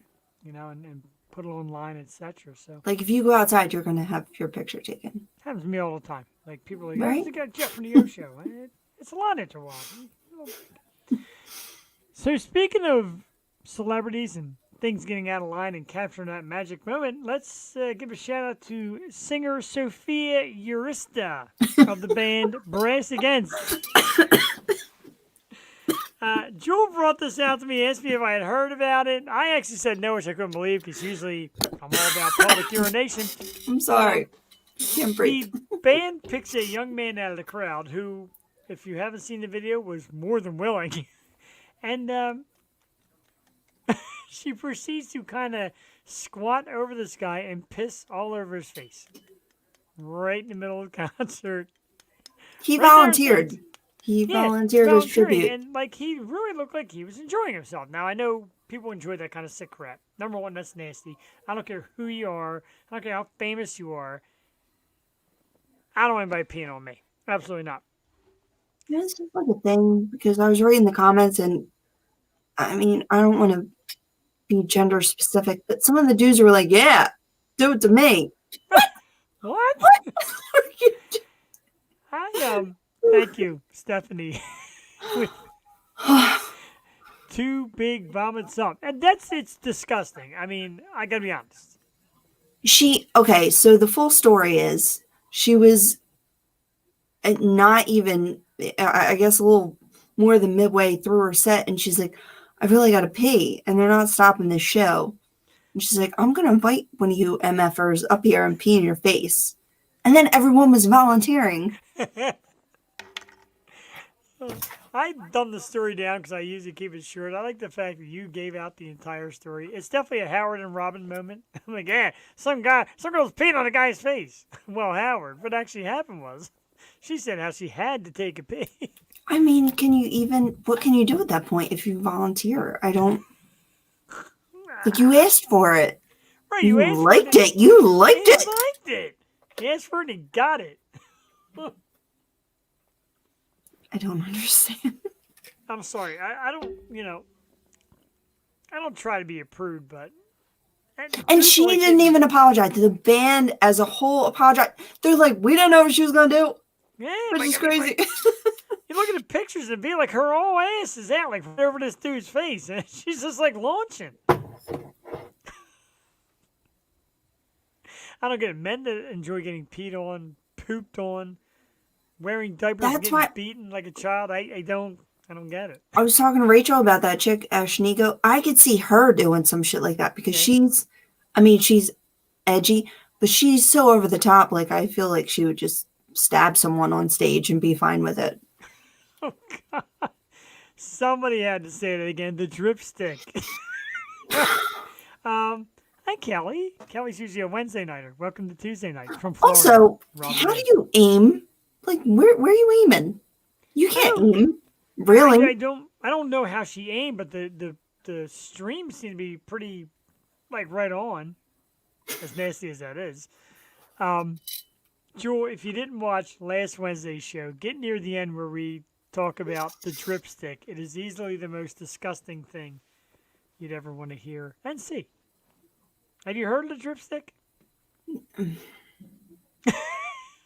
And put it online, etc. So, like, if you go outside, you're going to have your picture taken. Happens to me all the time. Like, people are like, right? I got Jeff from the O Show. It's a lot of interwalking. So, speaking of celebrities and things getting out of line and capturing that magic moment, let's give a shout out to singer Sophia Urista of the band Brass Against. Jewel brought this out to me, asked me if I had heard about it. I actually said no, which I couldn't believe because usually I'm all about public urination. I'm sorry. Can't breathe. The band picks a young man out of the crowd who, if you haven't seen the video, was more than willing. And she proceeds to kind of squat over this guy and piss all over his face. Right in the middle of the concert. He volunteered. He volunteered his tribute. And, like, he really looked like he was enjoying himself. Now, I know People enjoy that kind of sick crap. Number one, that's nasty. I don't care who you are. I don't care how famous you are. I don't want anybody peeing on me. Absolutely not. You know, it's just like a thing because I was reading the comments, and I mean, I don't want to be gender specific, but some of the dudes were like, "Yeah, do it to me." What? Thank you, Stephanie. With two big vomits up, and it's disgusting. I mean, I gotta be honest. Okay, so the full story is she was not even, I guess, a little more than midway through her set, and she's like, "I really got to pee," and they're not stopping this show. And she's like, "I'm gonna invite one of you MFers up here and pee in your face," and then everyone was volunteering. I dumbed the story down because I usually keep it short. I like the fact that you gave out the entire story. It's definitely a Howard and Robin moment. I'm like, yeah, some girl's peeing on a guy's face. Well, Howard, what actually happened was, she said how she had to take a pee. I mean, what can you do at that point if you volunteer? I don't, like, you asked for it. Right, You asked for liked it. You liked He it. liked it. He asked for it and he got it. I don't understand. I'm sorry. I don't, I don't try to be a prude, but. And she didn't even apologize. The band as a whole apologized. They're like, we didn't know what she was going to do. Yeah, Which is crazy. You look at the pictures and be like, her whole ass is out, like, right over this dude's face. And she's just, like, launching. I don't get it. Men that enjoy getting peed on, pooped on, wearing diapers, and getting beaten like a child. I don't get it. I was talking to Rachel about that chick, Ashnigo. I could see her doing some shit like that because she's edgy, but she's so over the top. Like, I feel like she would just stab someone on stage and be fine with it. Oh, God. Somebody had to say that again. The dripstick. Hi, Kelly. Kelly's usually a Wednesday nighter. Welcome to Tuesday night from Florida. Also, how do you aim? Like, where are you aiming? You can't aim. Really? I don't know how she aimed, but the stream seemed to be pretty, like, right on. As nasty as that is. Jewel, if you didn't watch last Wednesday's show, get near the end where we talk about the dripstick. It is easily the most disgusting thing you'd ever want to hear and see. Have you heard of the dripstick?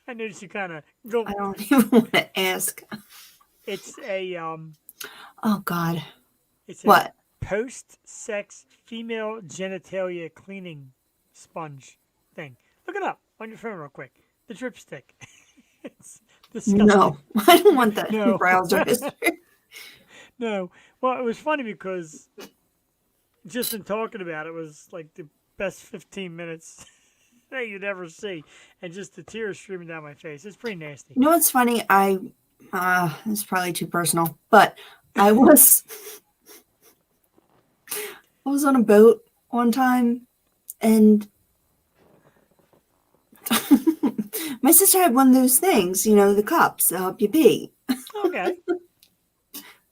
I noticed you kind of go. I don't even want to ask. It's a Oh God. It's a what? Post-sex female genitalia cleaning sponge thing. Look it up on your phone real quick. The dripstick. It's disgusting. No, I don't want that No. browser history. No. Well, it was funny because just in talking about it was like the best 15 minutes that you'd ever see, and just the tears streaming down my face. It's pretty nasty. You know what's funny? It's probably too personal, but I was on a boat one time, and my sister had one of those things, the cups that help you pee. Okay.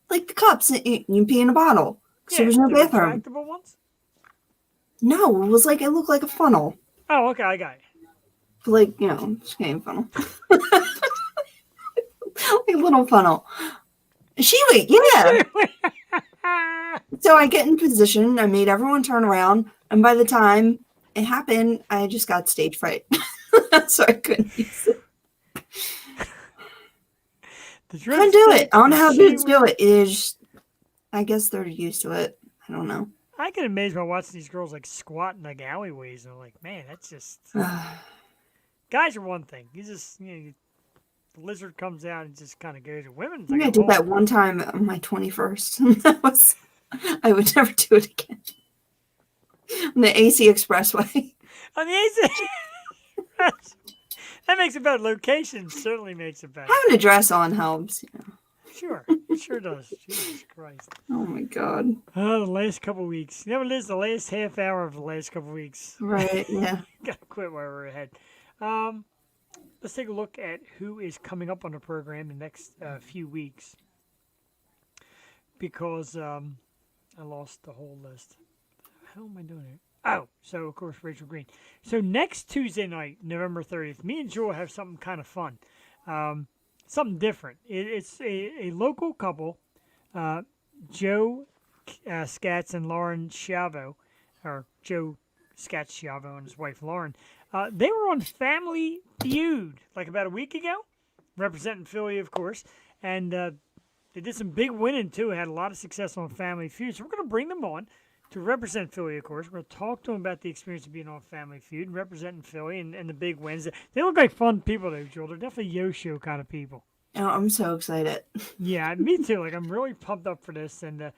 Like the cups, you pee in a bottle. So there's no the bathroom. retractable ones? No, it looked like a funnel. Oh, okay, I got it. Like, just kidding, funnel. Like a little funnel. Shiwi, yeah. So I get in position. I made everyone turn around. And by the time it happened, I just got stage fright. So I couldn't use it. Couldn't do it. I don't know how dudes do it. I guess they're used to it. I don't know. I get amazed by watching these girls like squat in like alleyways, and I'm like, man, that's just. Guys are one thing. You just, the lizard comes out and just kind of goes. Women. I did that one time on my 21st. I would never do it again. On the AC Expressway. On the AC. That makes it better. Location certainly makes it better. Having a dress on helps. Sure. It sure does. Jesus Christ. Oh, my God. Oh, the last couple of weeks. You know what it is? The last half hour of the last couple of weeks. Right, yeah. Gotta quit while we're ahead. Let's take a look at who is coming up on the program in the next few weeks. Because I lost the whole list. How am I doing here? Oh, so of course Rachael Green. So next Tuesday night, November 30th, me and Jewel have something kind of fun, something different. It's a local couple, Joe Scatz and Lauren Schiavo, or Joe Scatz Schiavo and his wife Lauren. They were on Family Feud like about a week ago, representing Philly, of course, and they did some big winning too. Had a lot of success on Family Feud, so we're going to bring them on to represent Philly, of course. We're going to talk to them about the experience of being on Family Feud, representing Philly, and the big wins. They look like fun people, though, Joel. They're definitely yo-show kind of people. Oh, I'm so excited. Yeah, me too. Like, I'm really pumped up for this. And, of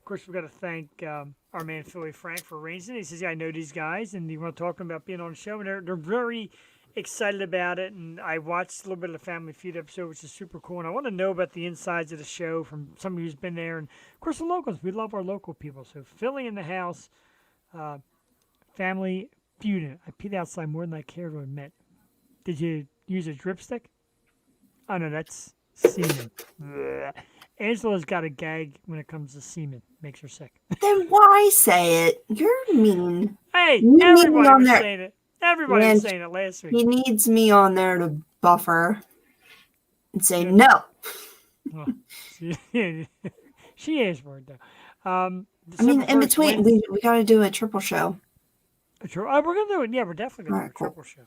course, we've got to thank our man, Philly Frank, for arranging it. He says, yeah, I know these guys, and you want to talk to them about being on the show. And they're very excited about it. And I watched a little bit of the Family Feud episode, which is super cool. And I want to know about the insides of the show from somebody who's been there. And, of course, the locals. We love our local people. So, Philly in the house. Family Feud. I peed outside more than I care to admit. Did you use a dripstick? Oh, no, that's semen. Blech. Angela's got a gag when it comes to semen. Makes her sick. Then why say it? You're mean. Hey, You need me everybody on was there. saying it. Everybody Man, was saying it last week. He needs me on there to buffer and say no. Well, she is for it, though. I mean, December in 1st, between, Wednesday- we got to do a triple show. Oh, we're going to do it. Yeah, we're definitely going to Alright, do a cool. triple show.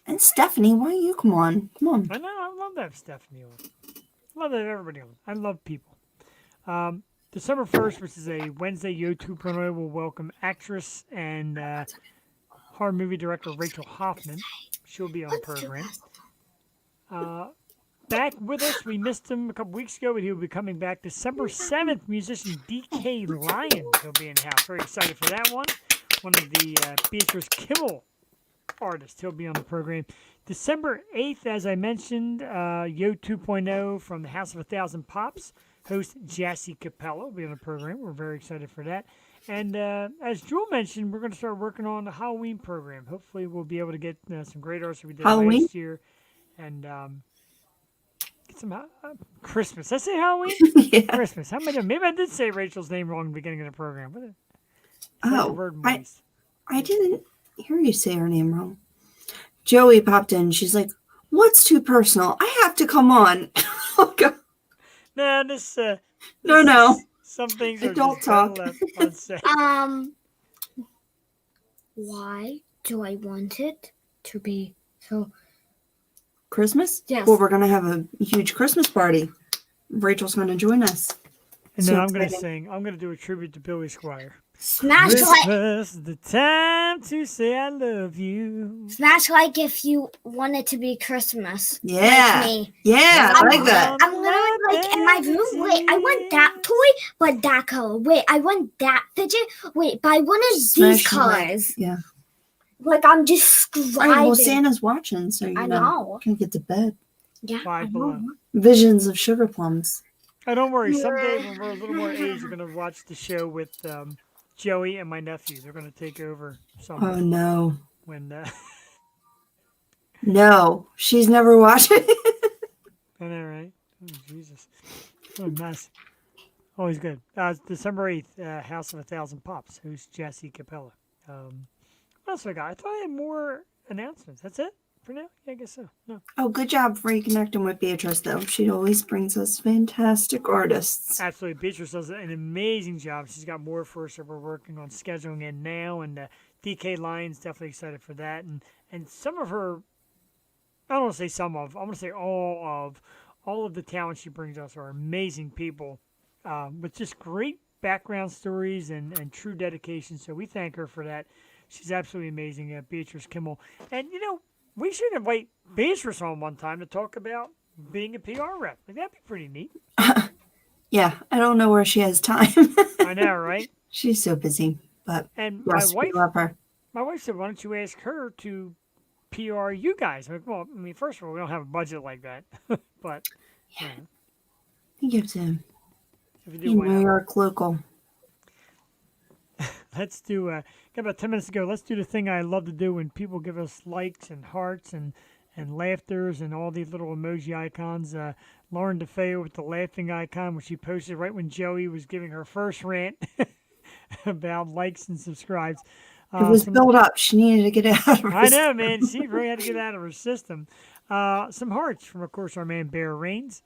And Stephanie, why don't you come on? Come on. I know. I love that Stephanie on. I love that everybody on. I love people. December 1st, which is a Wednesday, YouTube premiere, will welcome actress and horror movie director Rachel Hoffman. She'll be on the program. Back with us, we missed him a couple weeks ago, but he'll be coming back December 7th. Musician DK Lyons will be in the house. Very excited for that one. One of the Beatrice Kimmel artists. He'll be on the program. December 8th, as I mentioned, Yo 2.0 from the House of 1,000 Pops. Host Jassy Capella will be on the program. We're very excited for that. And as Jewel mentioned, we're going to start working on the Halloween program. Hopefully, we'll be able to get some great artists that we did Halloween? last year. And get some Christmas. Did I say Halloween? Yeah. Christmas. How am I doing? Maybe I did say Rachel's name wrong in the beginning of the program. But the Oh, word I moist. didn't hear you say her name wrong. Joey popped in. She's like, "What's too personal? I have to come on." Oh, God. No, this. No. Some things are Adult just better talk. left unsaid. Why do I want it to be so? Christmas? Yes. Well, we're going to have a huge Christmas party. Rachel's going to join us. And then So I'm going to exciting. sing. I'm going to do a tribute to Billy Squire. Smash like, Christmas, the time to say I love you. smash like if you want it to be Christmas. Yeah. Like me. Yeah, I like that. I'm gonna like in my room. Wait, I want that toy, but that color. Wait, I want that fidget. Wait, but I wanted Smash these the light. colors. Yeah. Like I'm All describing. right, well, Santa's watching, so you I know. know. Can get to bed. Yeah, I Five know. below. Visions of sugar plums. Oh, don't worry. Someday when we're a little more age, we're going to watch the show with Joey and my nephews. They're going to take over some Oh, no. when No, she's never watching it. I know, right? Oh, Jesus. What a mess. Always good. December 8th, House of 1,000 Pops. Who's Jassy Capella? What else I got? I thought I had more announcements. That's it for now? Yeah, I guess so. No. Oh, good job for reconnecting with Beatrice, though. She always brings us fantastic artists. Absolutely. Beatrice does an amazing job. She's got more for us that we're working on scheduling in now. And DK Lyons, definitely excited for that. And some of her, I don't want to say some of, I'm going to say all of the talent she brings us are amazing people with just great background stories and true dedication. So we thank her for that. She's absolutely amazing, Beatrice Kimmel. And, you know, we should invite Beatrice on one time to talk about being a PR rep. Like, that'd be pretty neat. Yeah, I don't know where she has time. I know, right? She's so busy, but And yes, we love her. my wife said, why don't you ask her to PR you guys? I'm like, well, I mean, first of all, we don't have a budget like that. But you know, You give to if you do, you why New not? York local. Let's do, got about 10 minutes to go. Let's do the thing I love to do when people give us likes and hearts and laughters and all these little emoji icons. Lauren DeFeo with the laughing icon, which she posted right when Joey was giving her first rant about likes and subscribes. It was built up. She needed to get it out of her I know, system. man. She really had to get it out of her system. Some hearts from, of course, our man Bear Reigns.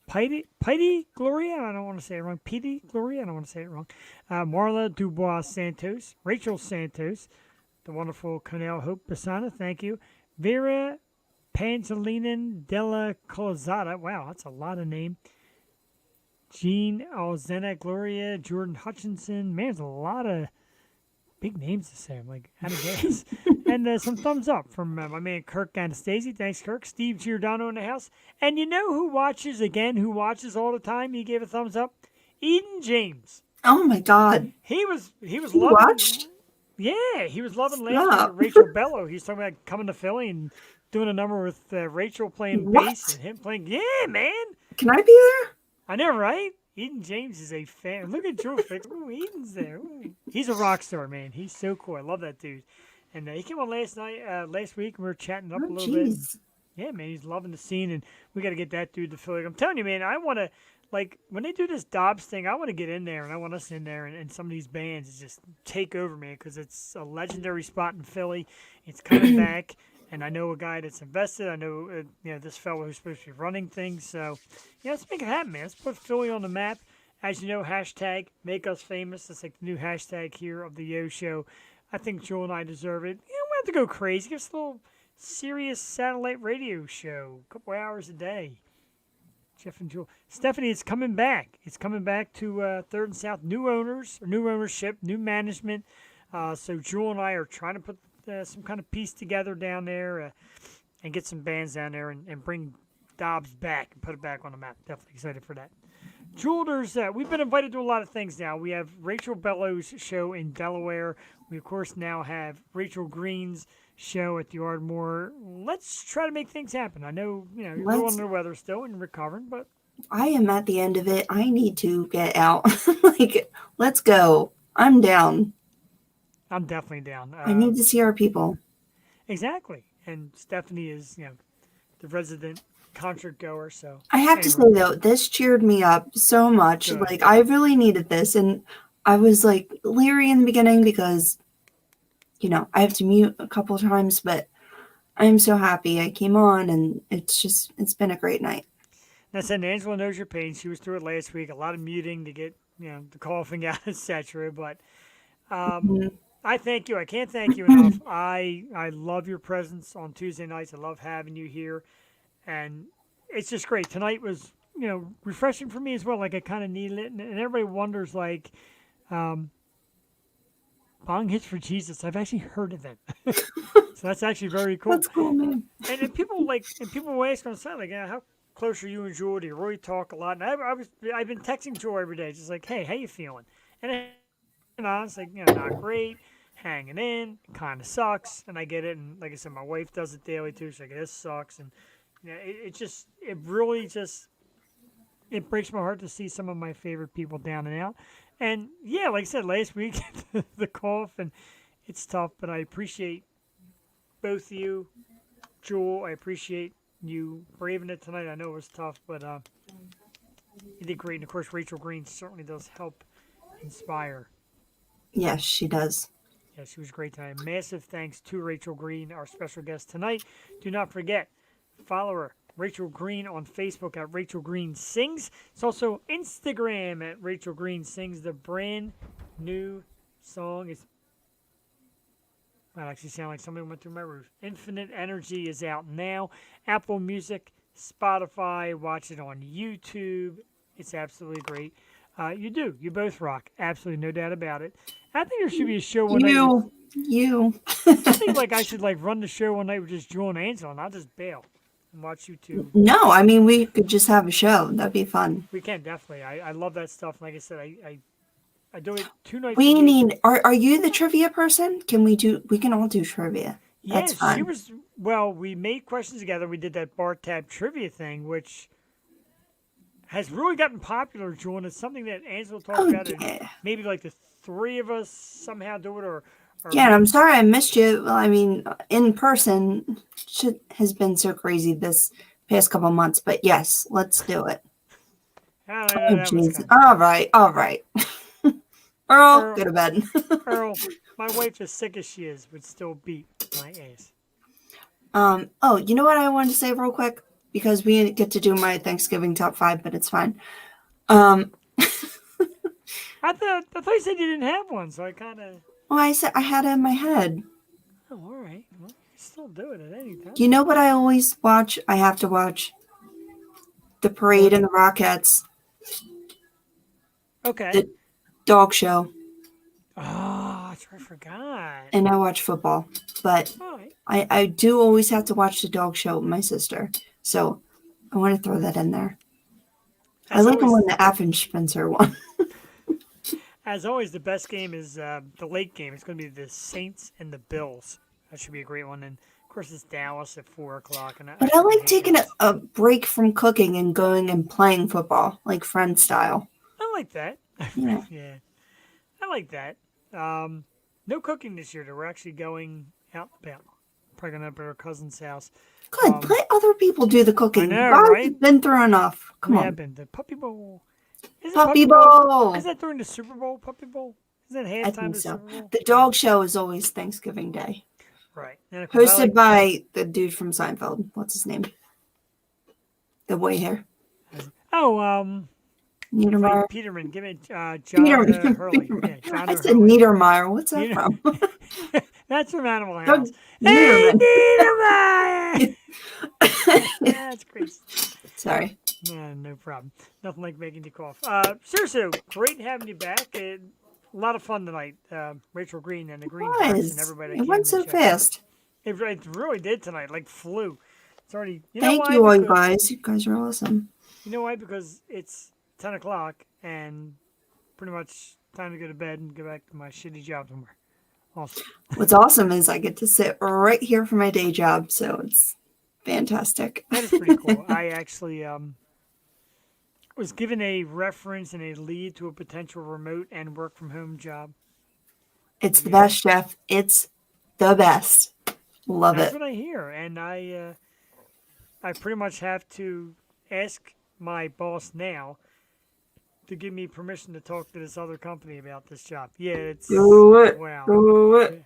Piety Gloria, I don't want to say it wrong. Piety Gloria, I don't want to say it wrong. Marla Dubois Santos, Rachel Santos, the wonderful Cornell Hope Basana, thank you. Vera Panzolinin Della Colzada, wow, that's a lot of name. Jean Alzena Gloria, Jordan Hutchinson, man, there's a lot of big names to say. I'm like, out of gas. And some thumbs up from my man Kirk Anastasi. Thanks, Kirk. Steve Giordano in the house. And you know who watches all the time? He gave a thumbs up. Eden James. Oh my God. He was He loving. watched? Yeah, he was loving last week Stop. with Rachel Bello. He was talking about coming to Philly and doing a number with Rachel playing What? bass and him playing. Yeah, man. Can I be there? I know, right? Eden James is a fan. Look at Joe Fix. Ooh, Eden's there. Ooh. He's a rock star, man. He's so cool. I love that dude. And he came on last week, and we were chatting up a Oh, little bit. jeez. Yeah, man, he's loving the scene, and we got to get that dude to Philly. I'm telling you, man, I want to, like, when they do this Dobbs thing, I want to get in there, and I want us in there, and some of these bands just take over, man, because it's a legendary spot in Philly. It's coming back, and I know a guy that's invested. I know, this fellow who's supposed to be running things. So, yeah, let's make it happen, man. Let's put Philly on the map. As you know, hashtag make us famous. That's like the new hashtag here of the Yo Show. I think Joel and I deserve it. We don't have to go crazy. Give us a little serious satellite radio show, a couple hours a day. Jeff and Joel. Stephanie, it's coming back. It's coming back to Third and South. New owners, new ownership, new management. So Joel and I are trying to put some kind of piece together down there and get some bands down there and bring Dobbs back and put it back on the map. Definitely excited for that. Jewelers, we've been invited to a lot of things now. We have Rachel Bellows' show in Delaware. We, of course, now have Rachel Green's show at the Ardmore. Let's try to make things happen. I know, you're a little under the weather still and recovering, but I am at the end of it. I need to get out. Like, let's go. I'm down. I'm definitely down. I need to see our people. Exactly. And Stephanie is, the resident concert goer, so I have to say, though, this cheered me up so much. Good. Like, I really needed this. And I was, like, leery in the beginning because, I have to mute a couple times, but I'm so happy I came on, and it's been a great night. That's it. Angela knows your pain. She was through it last week. A lot of muting to get, the coughing out, etc. But I thank you. I can't thank you enough. I love your presence on Tuesday nights. I love having you here. And it's just great. Tonight was, refreshing for me as well. Like, I kind of needed it. And everybody wonders, like, Bong Hits for Jesus. I've actually heard of them. So that's actually very cool. That's cool, man. And people will ask on the side, like, how close are you and Joel? Do you really talk a lot? And I've been texting Joel every day, just like, hey, how you feeling? And I was like, not great. Hanging in. Kind of sucks. And I get it. And like I said, my wife does it daily too. She's like, this sucks. And it breaks my heart to see some of my favorite people down and out. And yeah, like I said last week, the cough, and it's tough, but I appreciate both of you. Jewel, I appreciate you braving it tonight. I know it was tough, but you did great. And of course, Rachel Green certainly does help inspire. Yes, she does. Yeah, she was great tonight. Massive thanks to Rachel Green, our special guest tonight. Do not forget, follow her, Rachel Green, on Facebook at Rachel Green Sings. It's also Instagram at Rachel Green Sings. The brand new song is, that actually sound like somebody went through my roof. Infinite Energy is out now. Apple Music, Spotify, watch it on YouTube. It's absolutely great. You both rock. Absolutely, no doubt about it. I think there should be a show one night. You. I think I should run the show one night with just Joel and Angela, and I'll just bail and watch you two. No, I mean, we could just have a show. That'd be fun. We can definitely. I love that stuff. Like I said, I do it 2 nights. We a week. need. Are you the trivia person? We can all do trivia. That's Yes, fun. she was. Well, we made questions together. We did that bar tab trivia thing, which has really gotten popular, Joel. And it's something that Angela talked about. yeah. And maybe like the 3 of us somehow do it, or Yeah, and I'm sorry I missed you. Well, I mean, in person, shit has been so crazy this past couple months. But yes, let's do it. How did I Oh, know that was jeez. coming? All right. Earl, Earl. go to bed. Earl, my wife, as sick as she is, would still beat my ass. Oh, you know what I wanted to say real quick? Because we didn't get to do my Thanksgiving top 5, but it's fine. I thought you said you didn't have one, so I kind of. Well, I said I had it in my head. Oh, all right. Well, you can still do it at any time. You know what I always watch? I have to watch the parade and the Rockettes, Okay. the dog show, Oh, I forgot. and I watch football. But All right. I do always have to watch the dog show with my sister. So I want to throw that in there. I As like them always, when the Affen Spencer one. as always, the best game is the late game. It's going to be the Saints and the Bills. That should be a great one. And of course, it's Dallas at 4 o'clock. But I like taking a break from cooking and going and playing football, like friend style. I like that. Yeah. Yeah, I like that. No cooking this year. Though. We're actually going out and about. Probably going up at our cousin's house. Good. Let other people do the cooking. I know, Guys right? have been through enough. Come What on. happened? The Puppy Bowl. Is it Puppy Bowl. Is that during the Super Bowl? Puppy Bowl? Is that I halftime think of so. Super Bowl? The dog show is always Thanksgiving Day. Right. And of course, I Hosted like- by the dude from Seinfeld. What's his name? The white hair. Oh, Niedermeyer. Peterman. Give me John Peterman. Hurley. Yeah, John I said Hurley. Niedermeyer. What's that Nieder- from? That's from Animal Doug House. Hey, Niederman. Niedermeyer! That's great. Sorry. No problem. Nothing like making you cough. Seriously, great having you back. A lot of fun tonight. Rachael Green and the Green Ducks and everybody. It went so fast. It really did tonight. Like flew. It's already. You know Thank why? you all, you Because- guys. You guys are awesome. You know why? Because it's 10 o'clock and pretty much time to go to bed and go back to my shitty job somewhere. Awesome. What's awesome is I get to sit right here for my day job, so it's fantastic. That is pretty cool. I actually was given a reference and a lead to a potential remote and work from home job. It's the best, Jeff. It's the best. Love That's it. what I hear, and I pretty much have to ask my boss now to give me permission to talk to this other company about this job. Yeah, it's Do it. wow. Do it.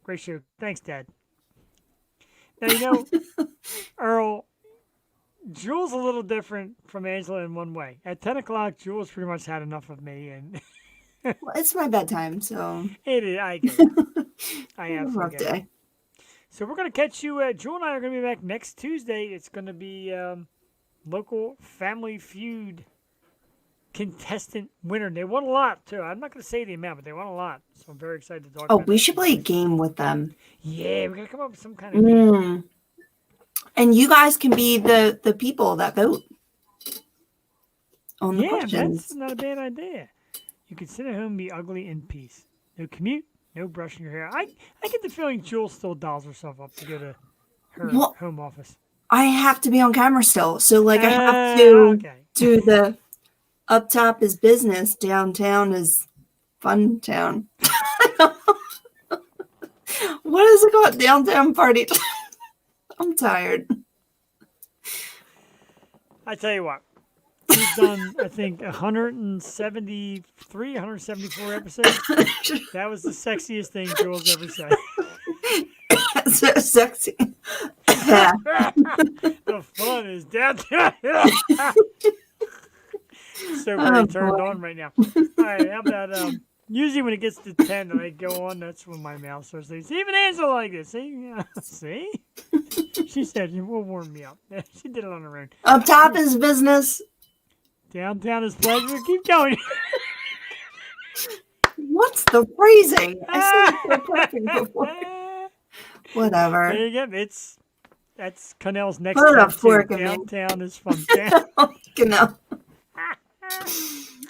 Great show. Thanks, Dad. Now, you know, Earl, Jules a little different from Angela in one way. At 10 o'clock, Jules pretty much had enough of me, and Well, it's my bedtime, so it is, I get it. I a rough absolutely get it. day. So we're going to catch you. Jewel and I are going to be back next Tuesday. It's going to be local Family Feud contestant winner. They won a lot, too. I'm not going to say the amount, but they won a lot. So I'm very excited to talk Oh, about we that. should play a game with them. Yeah, we got to come up with some kind of game. Mm. And you guys can be the people that vote on the Yeah, questions. that's not a bad idea. You can sit at home and be ugly in peace. No commute, no brushing your hair. I get the feeling Jules still dolls herself up to go to her Well, home office. I have to be on camera still, so like I have Ah, to okay. do the up top is business, downtown is fun town. What is it called? Downtown party. I'm tired. I tell you what, we've done, I think, 173, 174 episodes. That was the sexiest thing Jules ever said. So sexy. Yeah. The fun is downtown. So very Oh, turned boy. on right now. All right, how about usually when it gets to 10 and I go on, that's when my mouth starts saying, see, even Angela like this. See? See? She said, it will warm me up. She did it on her own. Up top is business. Downtown is pleasure. Keep going. What's the phrasing? I said it so perfect before. Whatever. There you go. That's Connell's next Put a time, too. fork in me. Downtown is fun. Genau.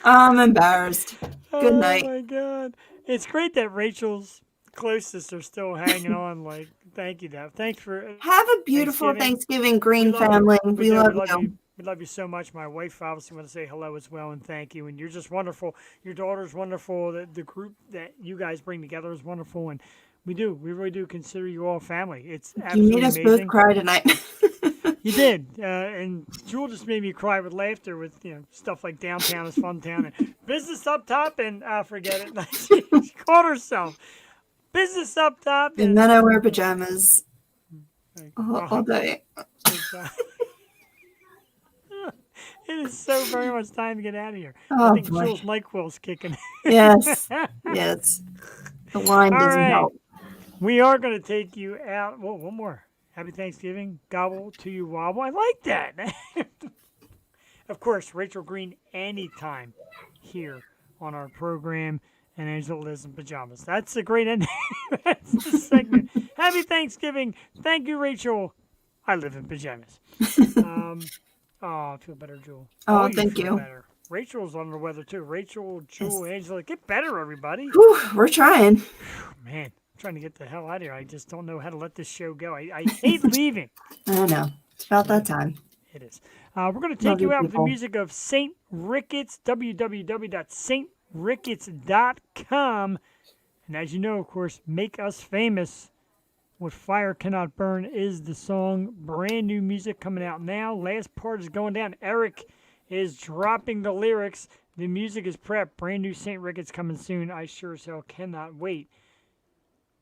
I'm embarrassed. Good night. Oh my God. It's great that Rachel's closest are still hanging on. Like, thank you, Dad. Thanks for Have a beautiful Thanksgiving, Green We love family. you. We love you. We love you so much. My wife obviously want to say hello as well and thank you. And you're just wonderful. Your daughter's wonderful. The group that you guys bring together is wonderful. And We do. We really do consider you all family. It's You absolutely made us amazing. both cry tonight. You did, and Jewel just made me cry with laughter with stuff like downtown is fun town and business up top and forget it. She called herself business up top And then I wear pajamas all day. It is so very much time to get out of here. Oh, I think boy. Jewel's NyQuil's kicking. Yes. Yes. The wine All doesn't right. help. We are going to take you out. Whoa, one more. Happy Thanksgiving. Gobble to you wobble. I like that. Of course, Rachael Green anytime here on our program. And Angela lives in pajamas. That's a great ending. That's the segment. Happy Thanksgiving. Thank you, Rachel. I live in pajamas. I feel better, Jewel. Oh, You thank feel you. Better. Rachel's under the weather, too. Rachel, Jewel, Angela. Get better, everybody. Whew, we're trying. Man, I'm trying to get the hell out of here. I just don't know how to let this show go. I hate leaving. I know. It's about that time. It is. We're going to Love take you you out with the people. music of St. Ricketts, www.stricketts.com. And as you know, of course, Make Us Famous. What Fire Cannot Burn is the song. Brand new music coming out now. Last part is going down. Eric is dropping the lyrics. The music is prepped. Brand new St. Ricketts coming soon. I sure as hell cannot wait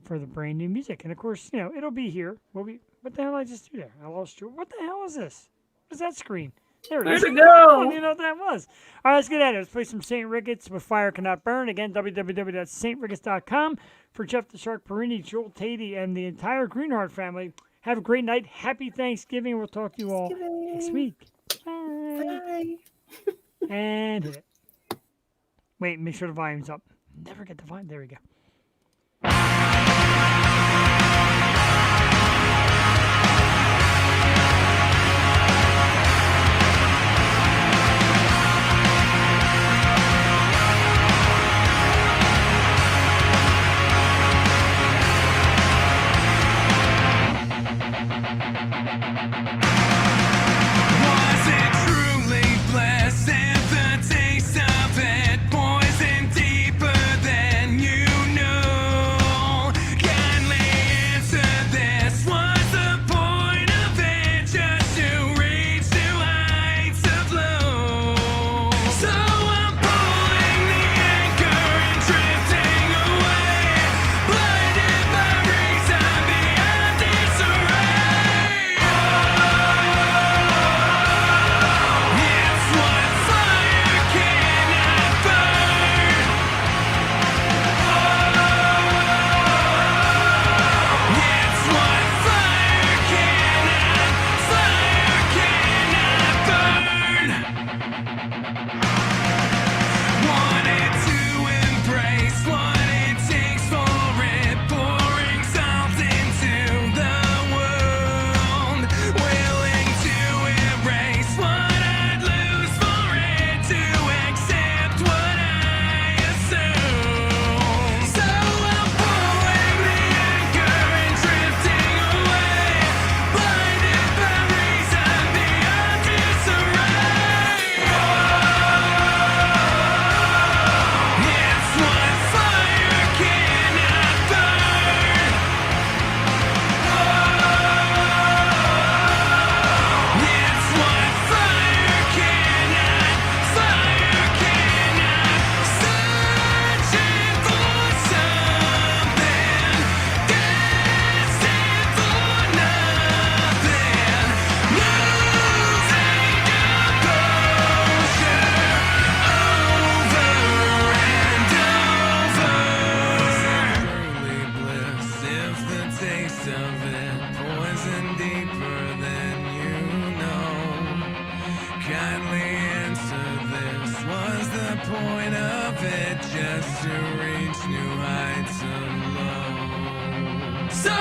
for the brand new music. And of course, it'll be here. What the hell did I just do there? I lost you. What the hell is this? What is that screen? There it is. Where'd it I go? didn't even know what that was. All right, let's get at it. Let's play some St. Ricketts with Fire Cannot Burn. Again, www.strricketts.com. For Jeff the Shark Perini, Joel Tatey, and the entire Greenheart family, have a great night. Happy Thanksgiving. We'll talk to you all next week. Bye. Bye. And hit it. Wait, make sure the volume's up. Never get the volume. There we go. Was it truly blessed and the taste of it poison deeper than you know? Kindly answer this. Was the point of it just to reach new heights of low? So I'm pulling the anchor and drifting away, blinded by reason beyond disarray. It's what fire cannot burn. It's what fire cannot burn. Wanted to embrace what it takes for it, pouring salt into the wound, willing to erase what I'd lose for it, to accept what I assume. So I'm pulling the anchor and drifting away, blinded by reason beyond disarray. It's what fire cannot burn. It's what fire cannot, searching for something, destined for nothing, losing composure over and over. Truly bliss if the taste of it poison deeper than you know. Kindly answer this. Was the point of it just to reach new heights of low? So